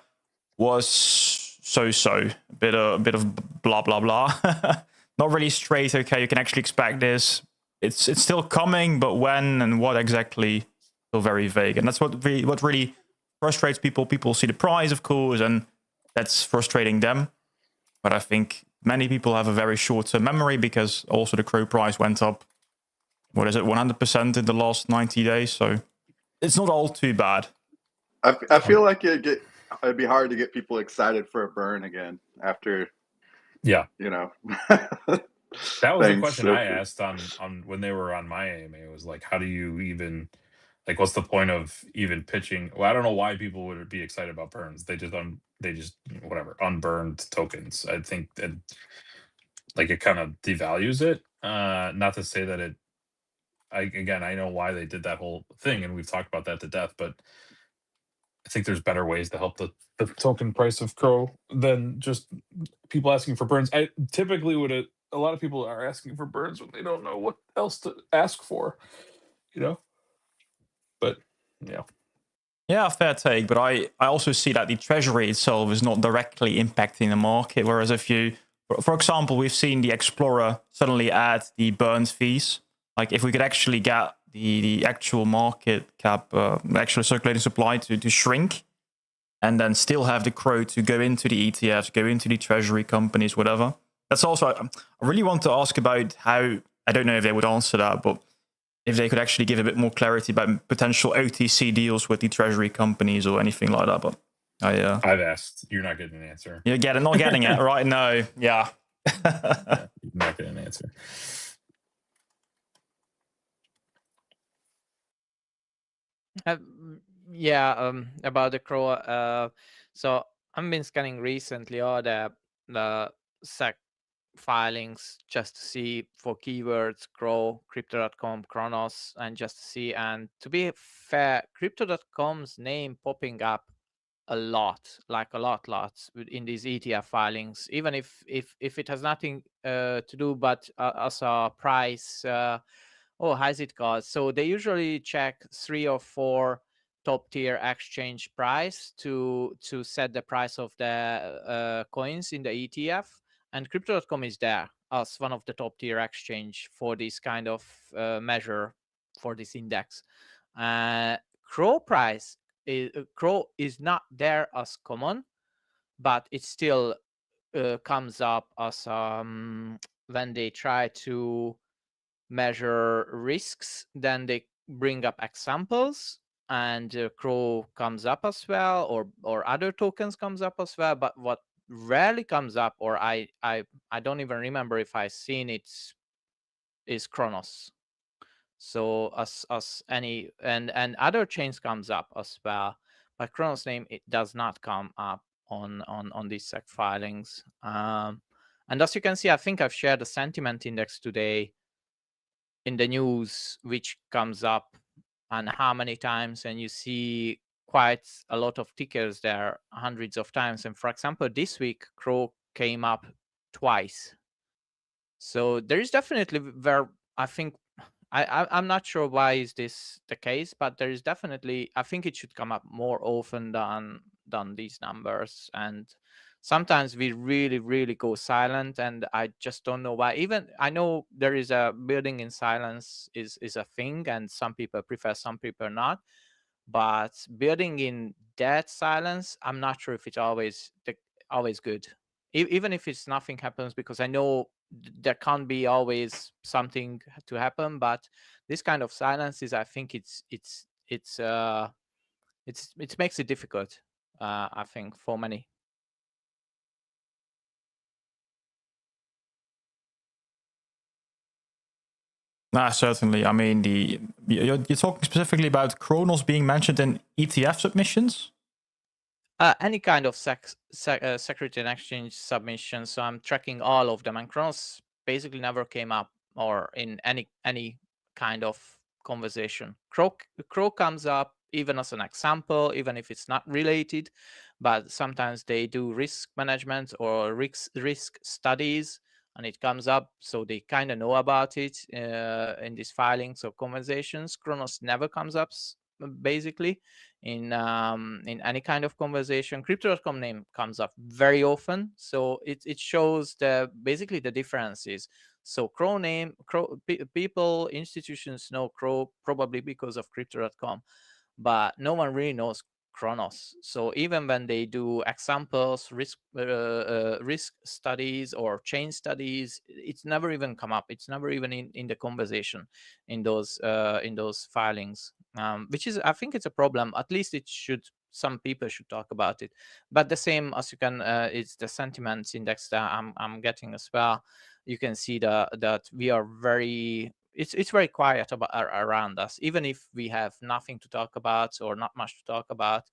was so-so, a bit of blah, blah, blah. Not really straight, okay, you can actually expect this. It's still coming, but when and what exactly, still very vague. And that's what really frustrates people. People see the price, of course, and that's frustrating them. But I think many people have a very short-term memory because also the Crow price went up, what is it, 100% in the last 90 days. So it's not all too bad. I feel like it'd be hard to get people excited for a burn again after, yeah, you know. That was the question I asked on when they were on my AMA. It was like, how do you even, like, what's the point of even pitching? Well, I don't know why people would be excited about burns. They just whatever, unburned tokens. I think that like it kind of devalues it. Not to say that I know why they did that whole thing, and we've talked about that to death, but I think there's better ways to help the token price of Crow than just people asking for burns. I typically a lot of people are asking for burns when they don't know what else to ask for, you know. But yeah. Yeah, fair take. But I also see that the treasury itself is not directly impacting the market. Whereas if you, for example, we've seen the Explorer suddenly add the burns fees. Like if we could actually get the actual market cap, actual circulating supply to shrink, and then still have the Crow to go into the ETFs, go into the treasury companies, whatever. That's also, I really want to ask about how, I don't know if they would answer that, but if they could actually give a bit more clarity about potential OTC deals with the treasury companies or anything like that. But I've asked, you're not getting an answer. You're not getting it, right? No, yeah. Yeah, you're not getting an answer. About the Crow. So I've been scanning recently all the SEC filings just to see for keywords Crow, Crypto.com, Cronos, and just to see. And to be fair, Crypto.com's name popping up a lot in these ETF filings, even if it has nothing to do but as a price. How's it called? So they usually check 3 or 4 top tier exchange price to set the price of the coins in the ETF, and Crypto.com is there as one of the top tier exchange for this kind of measure for this index. Crow price Crow is not there as common, but it still comes up as when they try to measure risks, then they bring up examples, and Crow comes up as well, or other tokens comes up as well. But what rarely comes up, or I don't even remember if I seen it, is Cronos. So as any and other chains comes up as well, but Cronos name, it does not come up on these SEC filings. And as you can see, I think I've shared the sentiment index today in the news, which comes up and how many times, and you see quite a lot of tickers there, hundreds of times. And for example, this week, Crow came up twice. So there is definitely where I think I'm not sure why is this the case, but there is definitely, I think it should come up more often than these numbers. And sometimes we really go silent, and I just don't know why. Even I know there is a building in silence is a thing, and some people prefer, some people not. But building in that silence, I'm not sure if it's always good. Even if it's nothing happens, because I know there can't be always something to happen, but this kind of silence is, I think it makes it difficult, I think, for many. Nah, certainly. I mean, you're talking specifically about Cronos being mentioned in ETF submissions? Any kind of security and exchange submission. So I'm tracking all of them, and Cronos basically never came up or in any kind of conversation. Crow comes up even as an example, even if it's not related, but sometimes they do risk management or risk studies, and it comes up, so they kind of know about it in these filings or conversations. Cronos never comes up basically in any kind of conversation. Crypto.com name comes up very often, so it shows basically the differences. So Crow name, people, institutions know Crow probably because of Crypto.com, but no one really knows Cronos. So even when they do examples, risk studies or chain studies, it's never even come up. It's never even in the conversation in those filings, which is, I think, it's a problem. At least it should. Some people should talk about it. But the same as you can, it's the sentiments index that I'm getting as well. You can see that we are very. It's very quiet around us, even if we have nothing to talk about or not much to talk about.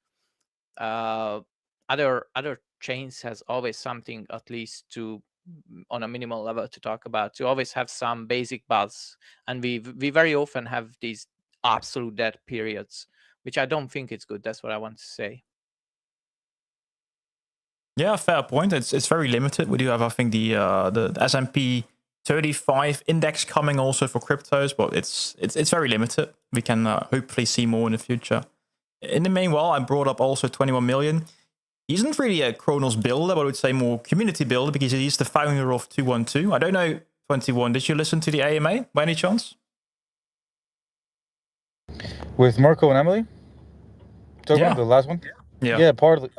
Other chains has always something, at least on a minimal level, to talk about, to always have some basic buzz, and we very often have these absolute dead periods, which I don't think it's good. That's what I want to say. Yeah, fair point. It's very limited. We do have, I think, the S&P 35 index coming also for cryptos, but it's very limited. We can hopefully see more in the future. In the meanwhile, I brought up also 21 million. He isn't really a Cronos builder, but I would say more community builder, because he's the founder of 212. I don't know, 21, did you listen to the AMA by any chance? With Mirko and Emily? Talking about the last one? Yeah, partially.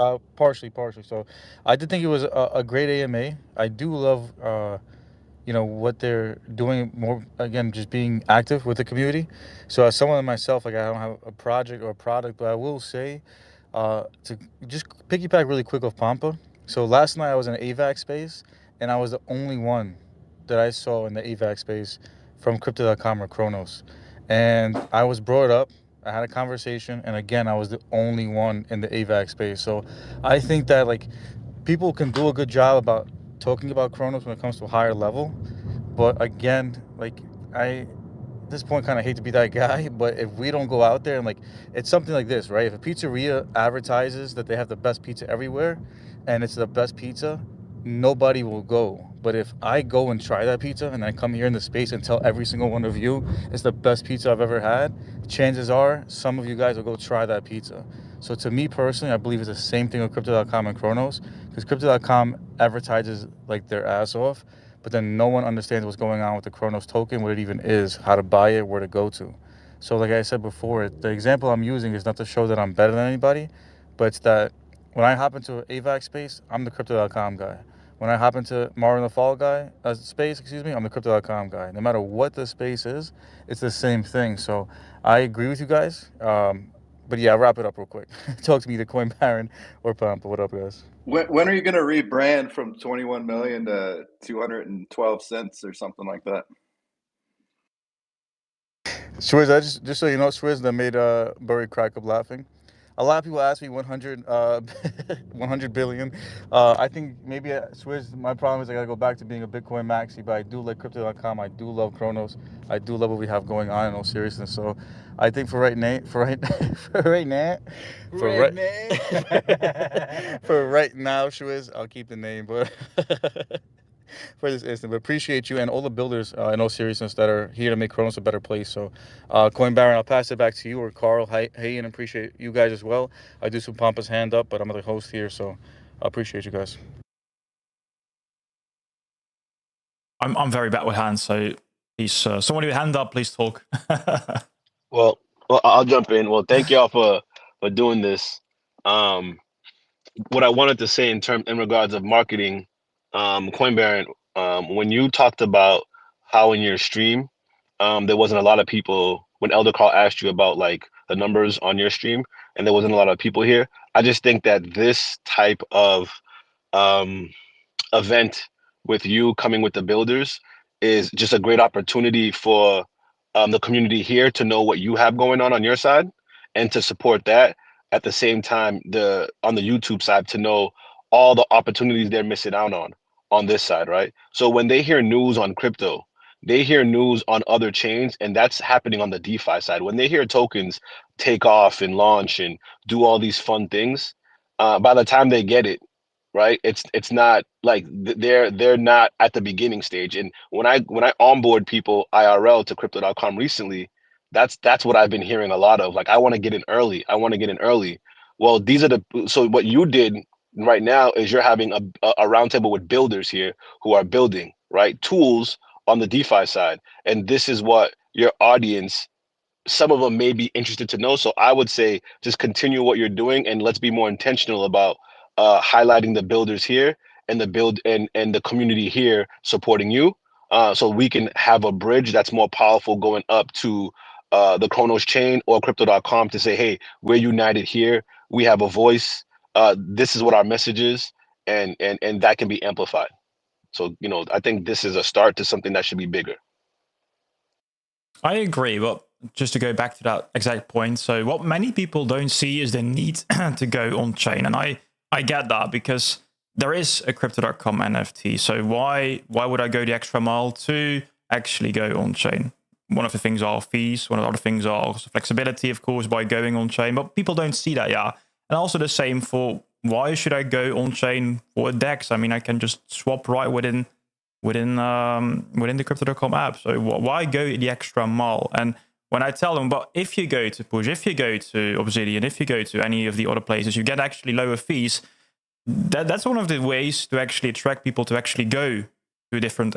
So I did think it was a great AMA. I do love what they're doing more, again, just being active with the community. So as someone myself, like, I don't have a project or a product, but I will say, to just piggyback really quick off Pampa. So last night I was in an AVAC space, and I was the only one that I saw in the AVAC space from Crypto.com or Cronos. And I was brought up, I had a conversation, and again, I was the only one in the AVAC space. So I think that, like, people can do a good job about talking about Cronos when it comes to a higher level. But again, like, at this point, kind of hate to be that guy, but if we don't go out there and, like, it's something like this, right? If a pizzeria advertises that they have the best pizza everywhere and it's the best pizza, nobody will go. But if I go and try that pizza and I come here in the space and tell every single one of you it's the best pizza I've ever had, chances are some of you guys will go try that pizza. So to me personally, I believe it's the same thing with Crypto.com and Cronos, because Crypto.com advertises like their ass off, but then no one understands what's going on with the Cronos token, what it even is, how to buy it, where to go to. So like I said before, the example I'm using is not to show that I'm better than anybody, but it's that when I hop into an AVAC space, I'm the Crypto.com guy. When I hop into Mario and the Fall guy space, I'm the Crypto.com guy. No matter what the space is, it's the same thing. So I agree with you guys. But yeah, I'll wrap it up real quick. Talk to me, the Coin Baron or Pampa. What up, guys? When are you going to rebrand from 21 million to 212 cents or something like that? Swizz, just so you know, Swizz, that made Burry crack up laughing. a lot of people ask me 100, 100 billion. I think maybe at Swizz, my problem is I gotta go back to being a Bitcoin maxi, but I do like Crypto.com. I do love Cronos. I do love what we have going on in all seriousness. So I think for right now, for right now, Swizz, I'll keep the name, but for this instant. But appreciate you and all the builders in all seriousness that are here to make Cronos a better place. So Coin Baron, I'll pass it back to you, or Carl. Hey, and appreciate you guys as well. I do some pompous hand up, but I'm the host here, so I appreciate you guys. I'm very bad with hands, so please, someone with a hand up, please talk. Well, I'll jump in. Well, thank y'all for doing this. What I wanted to say in regards of marketing, Coin Baron, when you talked about how in your stream, there wasn't a lot of people when Elder Carl asked you about like the numbers on your stream, and there wasn't a lot of people here. I just think that this type of event with you coming with the builders is just a great opportunity for the community here to know what you have going on your side and to support that. At the same time, on the YouTube side, to know all the opportunities they're missing out on this side, right? So when they hear news on crypto, they hear news on other chains, and that's happening on the DeFi side. When they hear tokens take off and launch and do all these fun things, by the time they get it, right, it's not like they're not at the beginning stage. And when I onboard people IRL to crypto.com recently, that's what I've been hearing a lot of. Like, I want to get in early. Well, so what you did right now is you're having a roundtable with builders here who are building, right, tools on the DeFi side. And this is what your audience, some of them may be interested to know. So I would say just continue what you're doing, and let's be more intentional about highlighting the builders here and the community here supporting you, so we can have a bridge that's more powerful going up to the Kronos chain or crypto.com to say, hey, we're united here. We have a voice. This is what our message is, and that can be amplified. So, I think this is a start to something that should be bigger. I agree, but just to go back to that exact point, so what many people don't see is the need to go on chain, and I get that, because there is a crypto.com NFT. So why would I go the extra mile to actually go on chain? One of the things are fees. One of the other things are also flexibility, of course, by going on chain. But people don't see that, yeah. And also the same for why should I go on chain for a DEX? I mean, I can just swap right within the crypto.com app. So why go the extra mile? And when I tell them, but if you go to Push, if you go to Obsidian, if you go to any of the other places, you get actually lower fees. That's one of the ways to actually attract people to actually go to different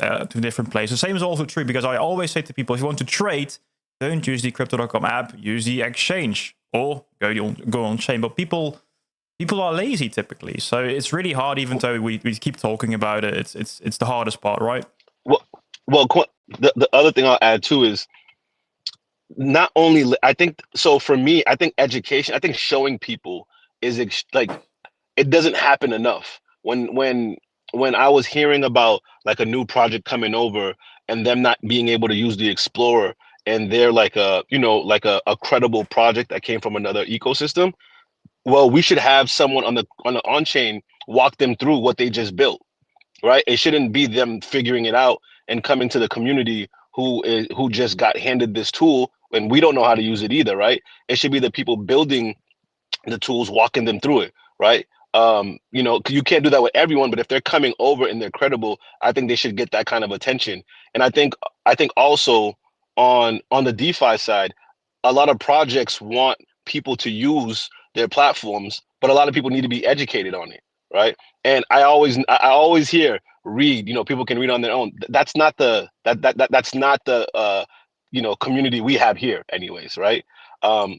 places. The same is also true, because I always say to people, if you want to trade, don't use the crypto.com app, use the exchange, or go on chain. But people are lazy typically, so it's really hard. Even though we keep talking about it, it's the hardest part, right? Well, the other thing I'll add too is, not only, I think, so for me, I think education, I think showing people is like, it doesn't happen enough. When I was hearing about like a new project coming over and them not being able to use the Explorer, and they're like a credible project that came from another ecosystem, well, we should have someone on the on-chain walk them through what they just built, right? It shouldn't be them figuring it out and coming to the community who just got handed this tool and we don't know how to use it either, right? It should be the people building the tools walking them through it, right? You can't do that with everyone, but if they're coming over and they're credible, I think they should get that kind of attention. And I think also on the DeFi side, a lot of projects want people to use their platforms, but a lot of people need to be educated on it, right? And I always read, people can read on their own. That's not the community we have here anyways, right?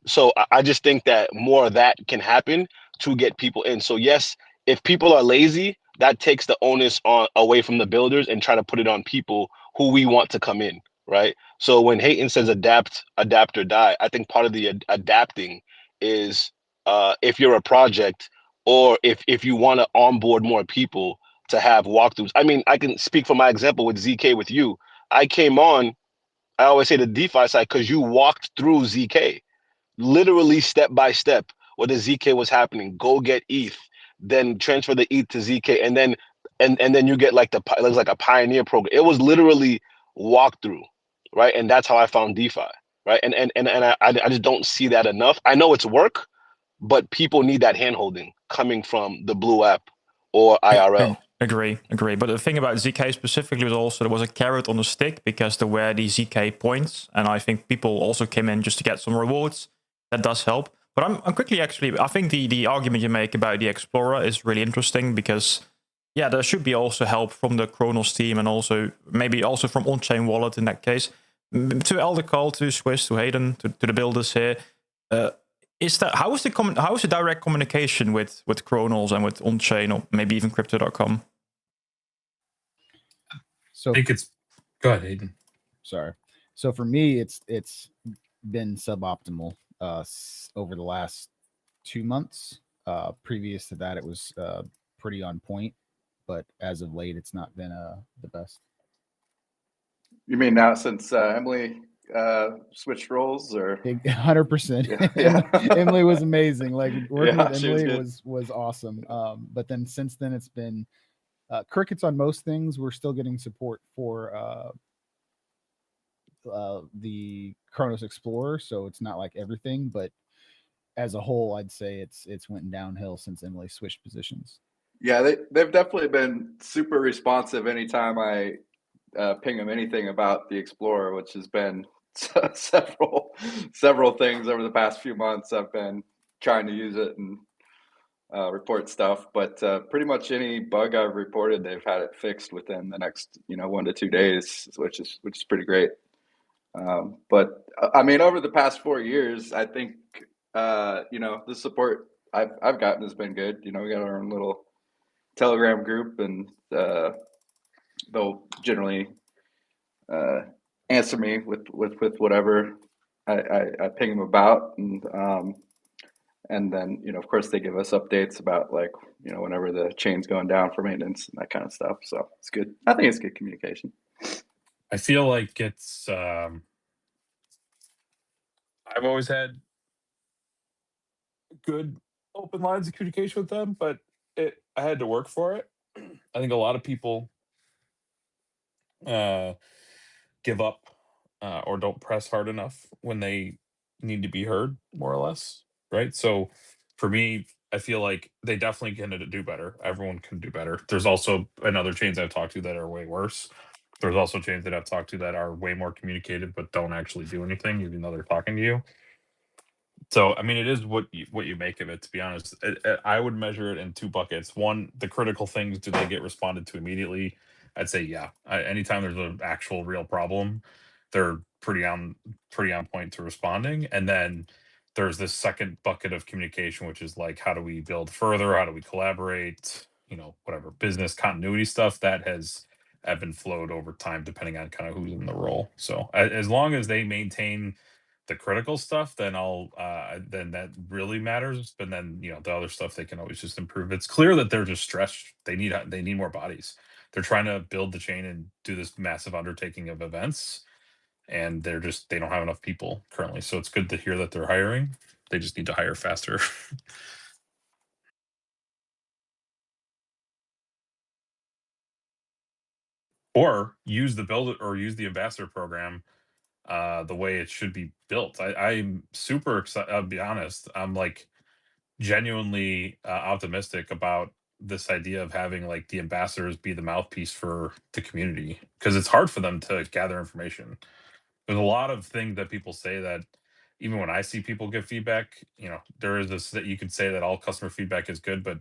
So I just think that more of that can happen to get people in. So yes, if people are lazy, that takes the onus away from the builders and try to put it on people who we want to come in, right? So when Hayton says adapt or die, I think part of the adapting is if you're a project, or if you want to onboard more people to have walkthroughs. I mean, I can speak for my example with ZK with you. I came on, I always say the DeFi side, because you walked through ZK literally step by step where the ZK was happening. Go get ETH, then transfer the ETH to ZK, and then you get like it looks like a pioneer program. It was literally walkthrough, right? And that's how I found DeFi, right? And I just don't see that enough. I know it's work, but people need that handholding coming from the Blue app or IRL. Agree. But the thing about ZK specifically was also there was a carrot on the stick because there were these ZK points, and I think people also came in just to get some rewards. That does help. But I'm quickly actually, I think the argument you make about the Explorer is really interesting because, yeah, there should be also help from the Cronos team and also maybe also from on-chain wallet in that case. To Elder Call, to Swiss, to Hayden, to the builders here. How is the direct communication with Cronos and with on-chain or maybe even crypto.com? So I think it's go ahead, Hayden. Sorry. So for me, it's been suboptimal over the last 2 months. Previous to that, it was pretty on point, but as of late, it's not been the best. You mean now since Emily switched roles, or 100%? Yeah. Emily was amazing. Like working Yeah, with she was Emily good. was awesome. But then since then, it's been crickets on most things. We're still getting support for the Cronos Explorer, so it's not like everything, but as a whole, I'd say it's went downhill since Emily switched positions. Yeah, they've definitely been super responsive anytime I ping them anything about the Explorer, which has been several things over the past few months. I've been trying to use it and report stuff, but pretty much any bug I've reported, they've had it fixed within the next 1 to 2 days, which is pretty great. But I mean, over the past 4 years, I think the support I've gotten has been good. We got our own little Telegram group, and they'll generally answer me with whatever I ping them about, and then of course they give us updates about whenever the chain's going down for maintenance and that kind of stuff. So it's good. I think it's good communication. I feel like it's I've always had good open lines of communication with them, but I had to work for it. I think a lot of people give up or don't press hard enough when they need to be heard, more or less, right? So for me, I feel like they definitely can do better. Everyone can do better. There's also another chains I've talked to that are way worse. There's also chains that I've talked to that are way more communicated but don't actually do anything, even though they're talking to you. So, I mean, it is what you make of it, to be honest. I would measure it in 2 buckets. One, the critical things, do they get responded to immediately? I'd say, yeah. Anytime there's an actual real problem, they're pretty on point to responding. And then there's this second bucket of communication, which is like, how do we build further? How do we collaborate? Whatever business continuity stuff that has ebb and flowed over time, depending on kind of who's in the role. So as long as they maintain the critical stuff, then then that really matters. But then the other stuff they can always just improve. It's clear that they're just stressed. They need more bodies. They're trying to build the chain and do this massive undertaking of events, and they don't have enough people currently. So it's good to hear that they're hiring. They just need to hire faster. Or use the ambassador program the way it should be built. I'm super excited. I'll be honest. I'm like genuinely optimistic about this idea of having like the ambassadors be the mouthpiece for the community, because it's hard for them to gather information. There's a lot of things that people say that even when I see people give feedback, there is this that you could say that all customer feedback is good, but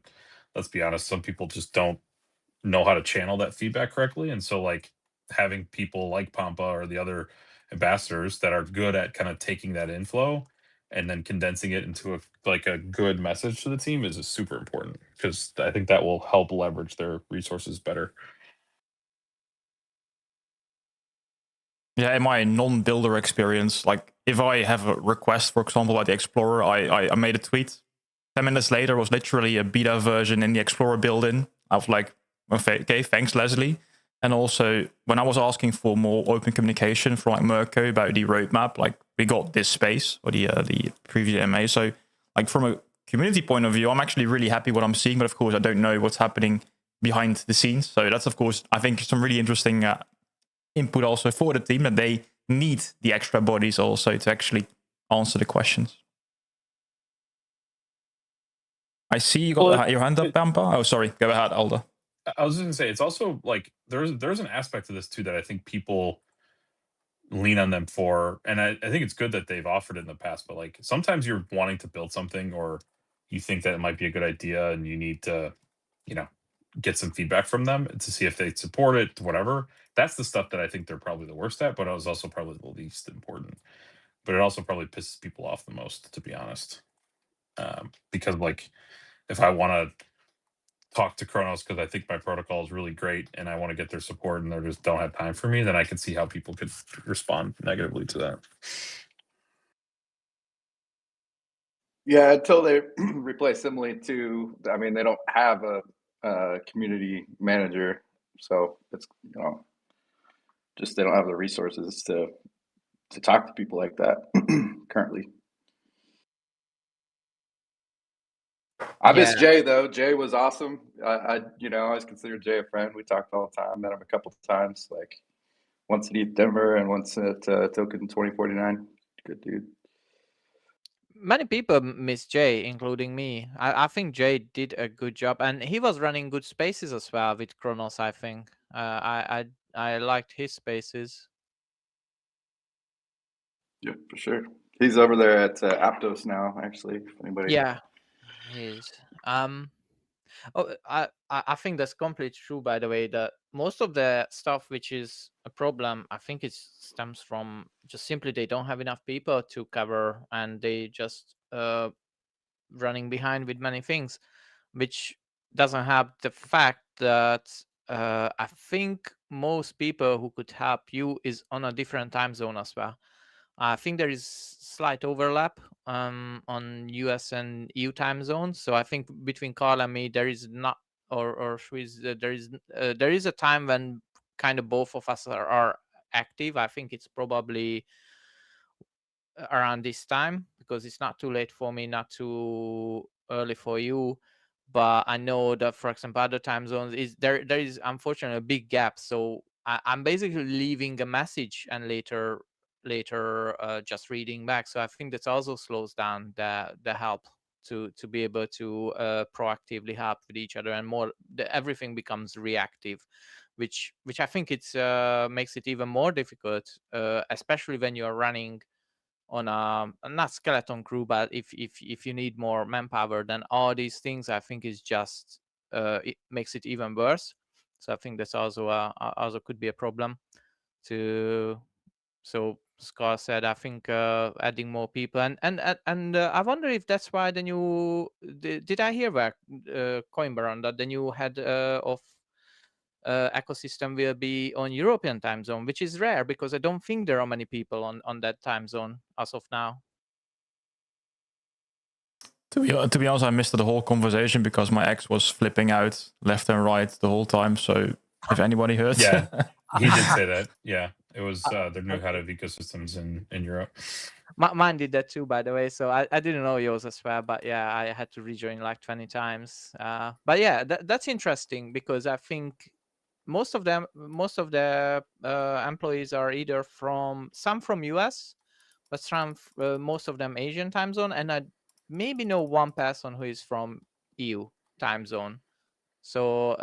let's be honest, some people just don't know how to channel that feedback correctly. And so like having people like Pampa or the other ambassadors that are good at kind of taking that inflow and then condensing it into a good message to the team is super important, because I think that will help leverage their resources better. Yeah, in my non-builder experience, like if I have a request, for example, like the Explorer, I made a tweet. 10 minutes later was literally a beta version in the Explorer build-in. I was like, okay, thanks, Leslie. And also, when I was asking for more open communication from like Mirko about the roadmap, like we got this space or the previous MA. So like from a community point of view, I'm actually really happy what I'm seeing, but of course I don't know what's happening behind the scenes. So that's, of course, I think some really interesting input also for the team, that they need the extra bodies also to actually answer the questions. I see you got your hand up, Bampa. Oh, sorry. Go ahead, Alder. I was just gonna say, it's also like there's an aspect to this too that I think people lean on them for, and I think it's good that they've offered it in the past, but like sometimes you're wanting to build something, or you think that it might be a good idea, and you need to, you know, get some feedback from them to see if they support it, whatever. That's the stuff that I think they're probably the worst at, but it was also probably the least important. But it also probably pisses people off the most, to be honest. Because like, if I want to talk to Cronos because I think my protocol is really great and I want to get their support and they just don't have time for me, then I can see how people could respond negatively to that. Yeah, until they replace Simile too. I mean, they don't have a community manager, so it's, you know, just they don't have the resources to talk to people like that currently. I miss Jay though. Jay was awesome. I you know, I always consider Jay a friend. We talked all the time. Met him a couple of times, like once at ETH Denver and once at Token 2049. Good dude. Many people miss Jay, including me. I think Jay did a good job, and he was running good spaces as well with Cronos. I think I liked his spaces. Yeah, for sure. He's over there at Aptos now, actually. If anybody. Yeah, he is. Oh, I think that's completely true. By the way, that most of the stuff which is a problem, I think it stems from just simply they don't have enough people to cover, and they just running behind with many things, which doesn't have the fact that I think most people who could help you is on a different time zone as well. I think there is slight overlap on US and EU time zones. So I think between Carl and me, there is not, or there is a time when kind of both of us are active. I think it's probably around this time, because it's not too late for me, not too early for you. But I know that, for example, other time zones there is unfortunately a big gap. So I'm basically leaving a message and later just reading back. So I think that also slows down the help to be able to proactively help with each other, and more everything becomes reactive, which I think it's makes it even more difficult, especially when you're running on a not skeleton crew, but if you need more manpower, then all these things I think is just it makes it even worse. So I think that's also could be a problem to. So Scar said, I think adding more people, and I wonder if that's why the new did I hear back Coinbaron that the new head of ecosystem will be on European time zone, which is rare because I don't think there are many people on that time zone as of now. To be honest, I missed the whole conversation because my ex was flipping out left and right the whole time. So if anybody heard, yeah, he did say that. Yeah, it was their new head of ecosystems in Europe. Mine did that too, by the way. So I didn't know yours as well, but yeah, I had to rejoin like 20 times. But yeah, that's interesting because I think most of the employees are either from US, but some most of them Asian time zone, and I maybe know one person who is from EU time zone. So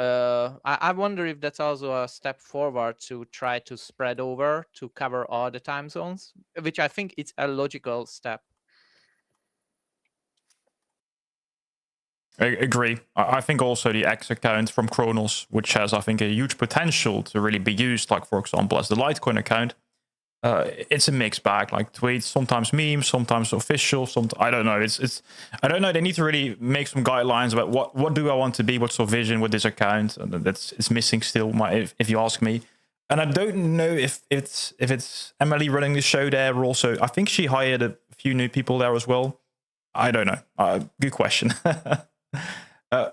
I wonder if that's also a step forward to try to spread over to cover all the time zones, which I think it's a logical step. I agree. I think also the X account from Cronos, which has, I think, a huge potential to really be used, like, for example, as the Litecoin account. It's a mixed bag, like tweets, sometimes memes, sometimes official, I don't know. It's I don't know. They need to really make some guidelines about what do I want to be, what's our vision with this account. And it's missing still, if you ask me. And I don't know if it's Emily running the show there. Also, I think she hired a few new people there as well. I don't know. Good question.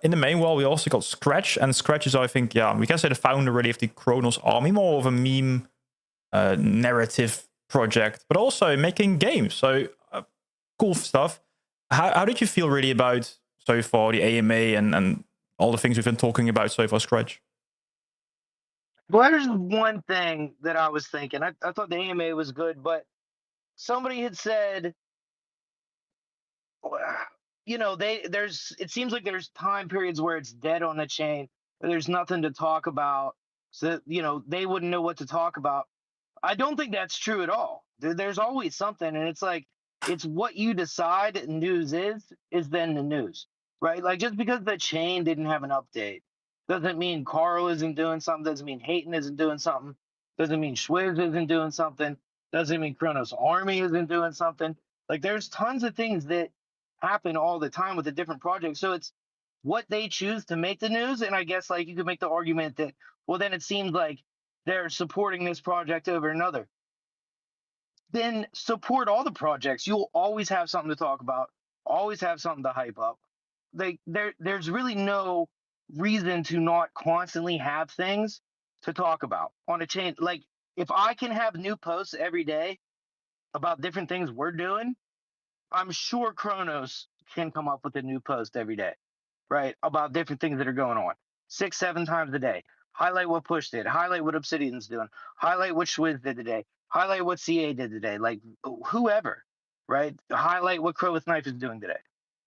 In the meanwhile, we also got Scratch, and Scratch is, I think, yeah, we can say the founder really of the Cronos army, more of a meme narrative project, but also making games. So cool stuff. how did you feel really about so far the AMA and all the things we've been talking about so far, Scratch? Well, there's one thing that I was thinking. I thought the AMA was good, but somebody had said, you know, it seems like there's time periods where it's dead on the chain, where there's nothing to talk about, so that, you know, they wouldn't know what to talk about. I don't think that's true at all. There's always something, and it's like it's what you decide news is then the news, right? Like just because the chain didn't have an update doesn't mean Carl isn't doing something. Doesn't mean Hayton isn't doing something. Doesn't mean Schwiz isn't doing something. Doesn't mean Kronos Army isn't doing something. Like there's tons of things that happen all the time with the different projects. So it's what they choose to make the news, and I guess like you could make the argument that well then it seems like they're supporting this project over another. Then support all the projects. You'll always have something to talk about, always have something to hype up. There's really no reason to not constantly have things to talk about on a chain. Like if I can have new posts every day about different things we're doing, I'm sure Kronos can come up with a new post every day, right? About different things that are going on 6-7 times a day. Highlight what Push did, highlight what Obsidian's doing, highlight what Schwiz did today, highlight what CA did today, like whoever, right? Highlight what Crow with Knife is doing today.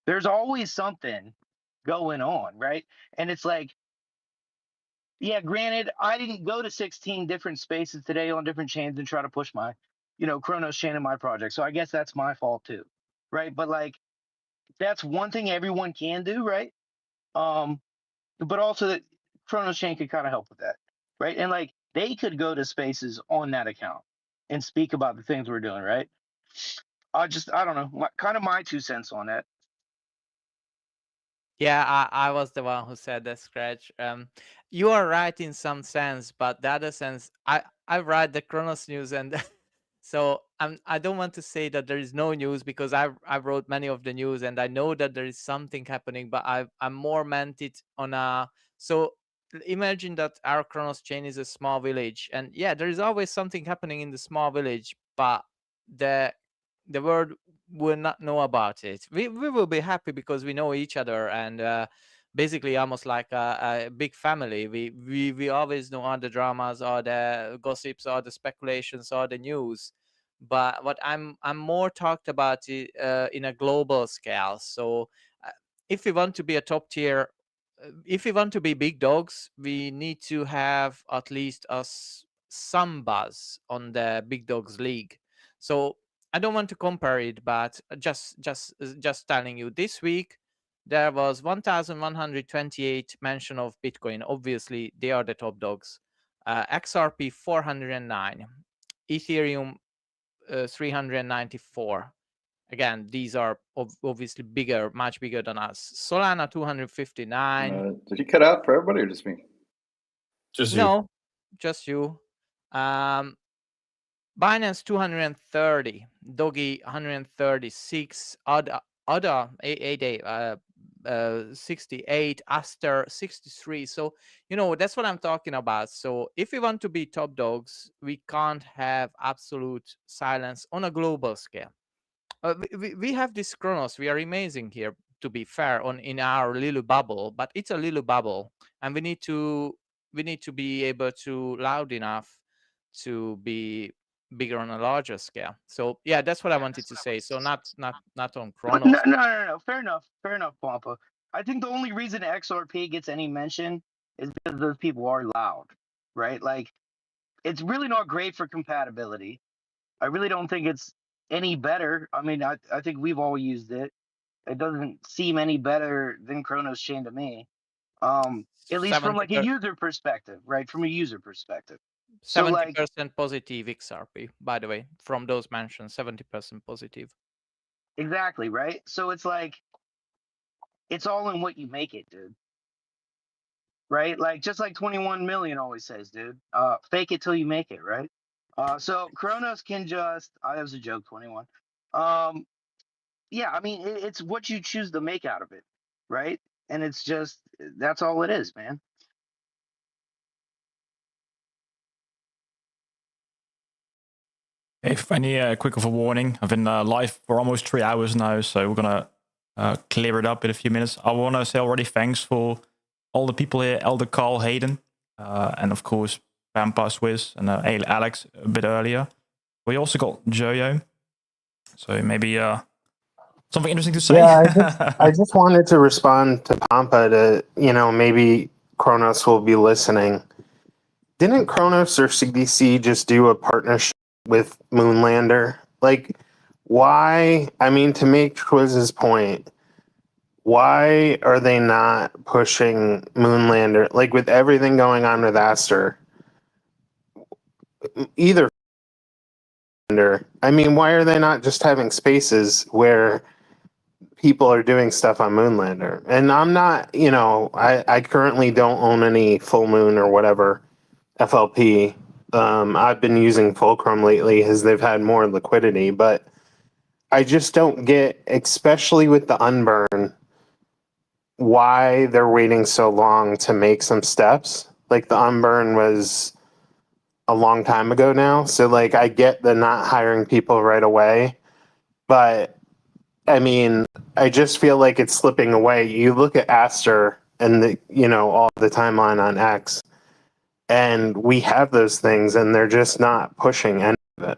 There's always something going on, right? And it's like, yeah, granted, I didn't go to 16 different spaces today on different chains and try to push my, you know, Kronos chain in my project. So I guess that's my fault too, right? But like, that's one thing everyone can do, right? But also that Kronos chain could kind of help with that, right? And like they could go to spaces on that account and speak about the things we're doing, right? I don't know, kind of my 2 cents on that. Yeah, I was the one who said that, Scratch. You are right in some sense, but the other sense, I write the Kronos news, and so I don't want to say that there is no news because I wrote many of the news, and I know that there is something happening, but I'm more meant it on a so imagine that our Kronos chain is a small village, and yeah, there is always something happening in the small village, but the world will not know about it. We will be happy because we know each other, and basically almost like a big family. We always know all the dramas, all the gossips, all the speculations, all the news. But what I'm more talked about in a global scale. So if we want to be a top tier, if we want to be big dogs, we need to have at least some buzz on the big dogs league. So I don't want to compare it, but just telling you, this week there was 1,128 mention of Bitcoin. Obviously, they are the top dogs. XRP 409, Ethereum 394. Again, these are obviously bigger, much bigger than us. Solana 259. Did you cut out for everybody or just me? Just you. No, just you. Binance 230, Doggy 136, other 68, Aster 63. So you know that's what I'm talking about. So if we want to be top dogs, we can't have absolute silence on a global scale. We have this Kronos. We are amazing here, to be fair, in our little bubble, but it's a little bubble, and we need to be able to loud enough to be bigger on a larger scale. So yeah, that's what I wanted to say. So not on Kronos. No. Fair enough, Pampa. I think the only reason XRP gets any mention is because those people are loud, right? Like, it's really not great for compatibility. I really don't think it's any better. I mean, I think we've all used it. It doesn't seem any better than Kronos Chain to me. At least from like a user perspective, right? From a user perspective. 70% positive XRP, by the way, from those mentions, 70% positive. Exactly, right? So it's like, it's all in what you make it, dude. Right? Like, just like 21 million always says, dude. Fake it till you make it, right? So Kronos can just, that was a joke, 21. Yeah, I mean, it's what you choose to make out of it, right? And it's just, that's all it is, man. If any quick of a warning, I've been live for almost 3 hours now, so we're gonna clear it up in a few minutes. I want to say already thanks for all the people here, Elder Carl Hayden, and of course Pampa Swiss and Alex a bit earlier. We also got Jojo, so maybe something interesting to say. Yeah, I just wanted to respond to Pampa to, maybe Cronos will be listening. Didn't Cronos or CDC just do a partnership with Moonlander? Like, why? I mean, to make Twiz's point, why are they not pushing Moonlander? Like, with everything going on with Aster, either. I mean, why are they not just having spaces where people are doing stuff on Moonlander? And I'm not, I currently don't own any Full Moon or whatever FLP. I've been using Fulcrum lately as they've had more liquidity, but I just don't get, especially with the unburn, why they're waiting so long to make some steps. Like the unburn was a long time ago now. So like I get the not hiring people right away, but I mean, I just feel like it's slipping away. You look at Aster and all the timeline on X, and we have those things, and they're just not pushing any of it.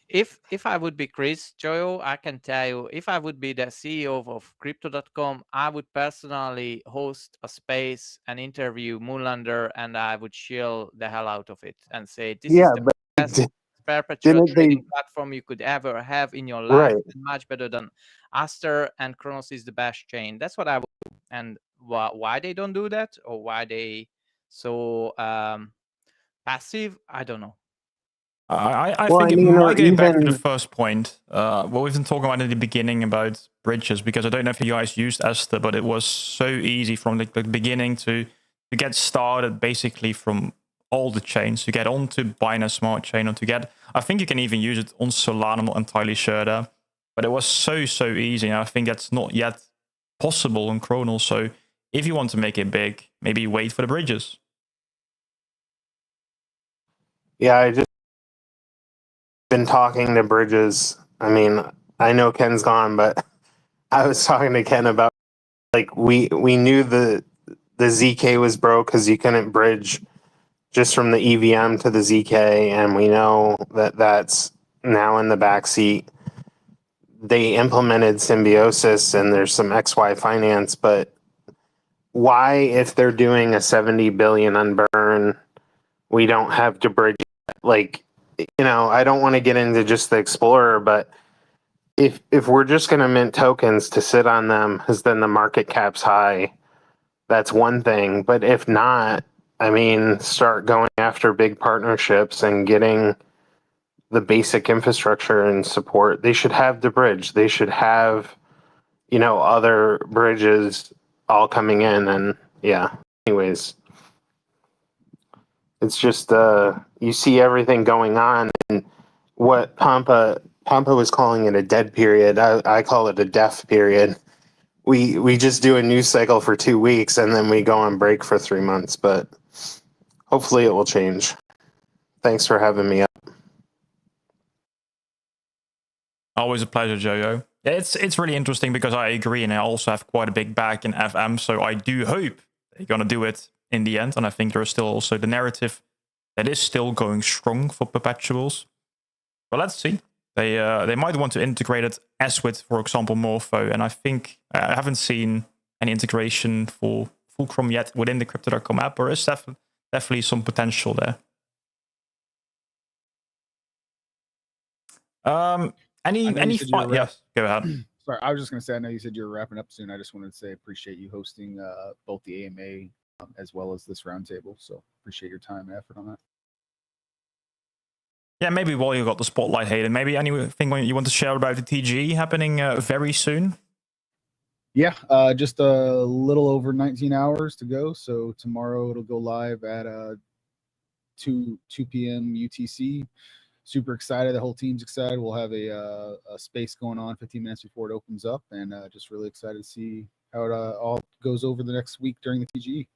If I would be Chris Joyo, I can tell you, if I would be the CEO of Crypto.com, I would personally host a space and interview Moonlander, and I would chill the hell out of it and say, this is the best perpetual trading platform you could ever have in your life, Right. and much better than Aster, and Cronos is the best chain. That's what I would do. And why they don't do that, or why they so passive, I don't know. I think it might go back to the first point, what we've been talking about in the beginning about bridges, because I don't know if you guys used Esther, but it was so easy from the beginning to get started basically from all the chains, to get onto Binance Smart Chain, or to get, I think you can even use it on Solana, I'm not entirely sure there, but it was so easy, and I think that's not yet possible on Cronos. So if you want to make it big, maybe wait for the bridges. Yeah, I just been talking to Bridges. I mean, I know Ken's gone, but I was talking to Ken about, like, we knew the ZK was broke because you couldn't bridge just from the EVM to the ZK, and we know that that's now in the backseat. They implemented Symbiosis, and there's some XY finance, but why, if they're doing a 70 billion unburn, we don't have to bridge? Like, I don't want to get into just the Explorer, but if we're just going to mint tokens to sit on them, because then the market cap's high, that's one thing. But if not, I mean, start going after big partnerships and getting the basic infrastructure and support. They should have the bridge. They should have, other bridges all coming in. And yeah, anyways, it's just, you see everything going on, and what Pampa was calling it a dead period. I call it a deaf period. We just do a news cycle for 2 weeks, and then we go on break for 3 months, but hopefully it will change. Thanks for having me up. Always a pleasure, Jojo. Yeah, it's really interesting because I agree, and I also have quite a big bag in FM, so I do hope they're gonna do it in the end. And I think there's still also the narrative that is still going strong for perpetuals. But let's see. They might want to integrate it as with, for example, Morpho, and I think I haven't seen any integration for Fulcrum yet within the Crypto.com app, or is definitely some potential there. Yes, go ahead. Sorry, I was just going to say, I know you said you were wrapping up soon. I just wanted to say, appreciate you hosting both the AMA as well as this roundtable. So appreciate your time and effort on that. Yeah, maybe while you got the spotlight, Hayden, maybe anything you want to share about the TGE happening very soon? Yeah, just a little over 19 hours to go. So tomorrow it'll go live at 2 p.m. UTC. Super excited. The whole team's excited. We'll have a space going on 15 minutes before it opens up, and just really excited to see how it all goes over the next week during the TGE.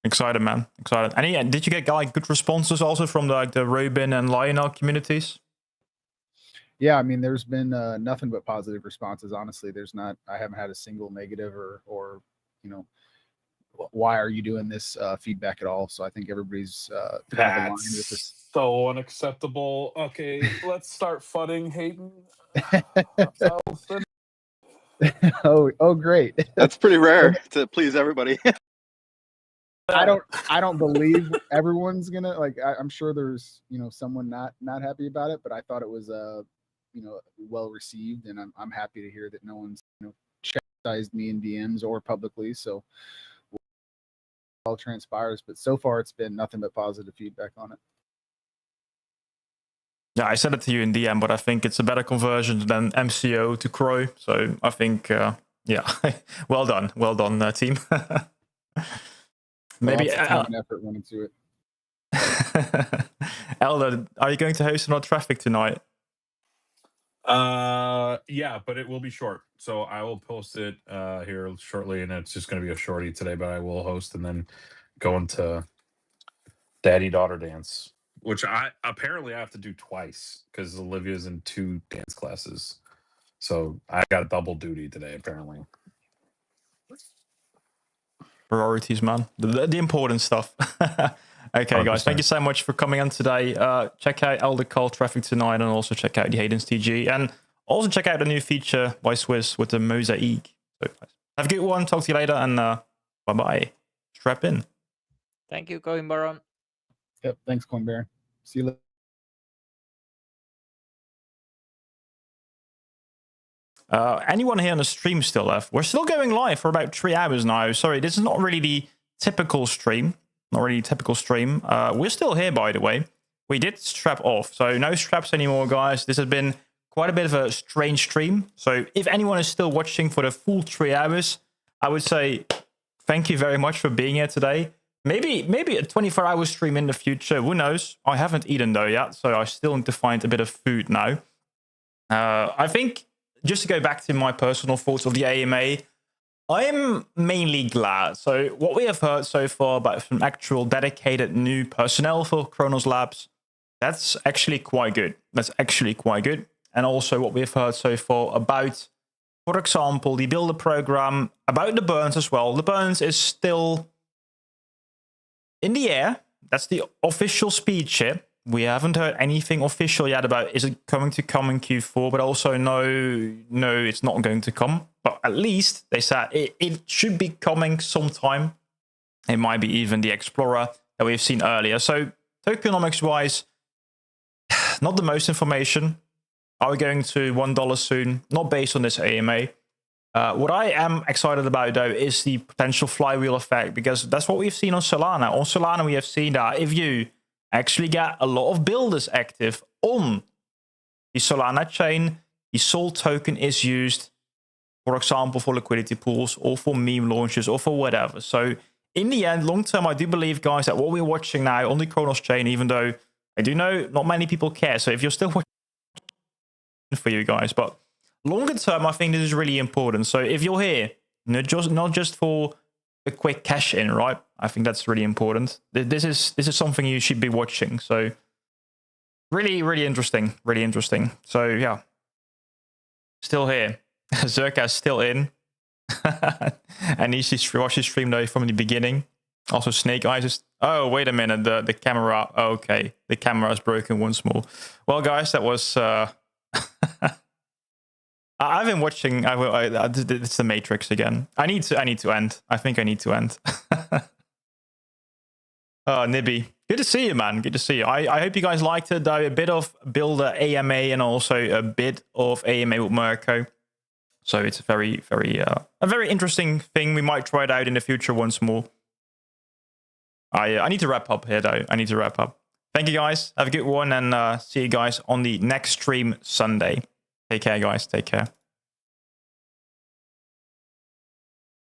Excited, man. Excited. And did you get like good responses also from the Robin and Lionel communities? Yeah, I mean, there's been nothing but positive responses. Honestly, I haven't had a single negative or why are you doing this feedback at all. So I think everybody's kind of aligned with this. So unacceptable. Okay, let's start fudding Hayden. oh, great. That's pretty rare to please everybody. I don't believe everyone's gonna like. I'm sure there's someone not happy about it, but I thought it was well received, and I'm happy to hear that no one's chastised me in DMs or publicly. So all transpires, but so far it's been nothing but positive feedback on it. Yeah, I said it to you in DM, but I think it's a better conversion than MCO to Crow. So I think, yeah, well done, team. Maybe time and effort went into it. Elder, are you going to host another traffic tonight? Yeah, but it will be short. So I will post it here shortly, and it's just going to be a shorty today, but I will host and then go into daddy-daughter dance, which I apparently have to do twice because Olivia's in 2 dance classes. So I got double duty today, apparently. Priorities, man. The important stuff. Okay, 100%. Guys, thank you so much for coming on today. Check out Elder Call Traffic tonight, and also check out the Hayden's TG, and also check out the new feature by Swiss with the Mosaic. So have a good one. Talk to you later, and bye-bye. Strap in. Thank you, Coin Baron. Yep, thanks, Coin Baron. See you later. Anyone here on the stream still left? We're still going live for about 3 hours now. Sorry, this is not really the typical stream. We're still here, by the way. We did strap off, so no straps anymore, guys. This has been quite a bit of a strange stream. So if anyone is still watching for the full 3 hours, I would say thank you very much for being here today. Maybe a 24-hour stream in the future. Who knows? I haven't eaten though yet, so I still need to find a bit of food now. I think, just to go back to my personal thoughts of the AMA, I'm mainly glad. So what we have heard so far about some actual dedicated new personnel for Cronos Labs, that's actually quite good. And also what we've heard so far about, for example, the builder program, about the burns as well. The burns is still in the air. That's the official speed chip. We haven't heard anything official yet about is it going to come in Q4, but also no, it's not going to come. But at least they said it should be coming sometime. It might be even the Explorer that we've seen earlier. So tokenomics-wise, not the most information. Are we going to $1 soon? Not based on this AMA. What I am excited about, though, is the potential flywheel effect, because that's what we've seen on Solana. On Solana, we have seen that if you actually get a lot of builders active on the Solana chain, the Sol token is used, for example, for liquidity pools or for meme launches or for whatever. So in the end, long term, I do believe, guys, that what we're watching now on the Cronos chain, even though I do know not many people care, so if you're still watching, for you guys, but longer term, I think this is really important. So if you're here, not just for a quick cash in, right? I think that's really important. This is something you should be watching. So really interesting. So yeah, still here. Zerka's still in. And he watched his stream though from the beginning. Also Snake Eyes is, oh wait a minute, the camera, okay, the camera is broken once more. Well guys, that was I've been watching. It's the Matrix again. I need to end. I think I need to end. Oh, Nibby, good to see you, man. Good to see you. I hope you guys liked it, though. A bit of builder AMA and also a bit of AMA with Mirko. So it's a very interesting thing. We might try it out in the future once more. I need to wrap up here, though. Thank you, guys. Have a good one, and see you guys on the next stream Sunday. Take care, guys. Take care.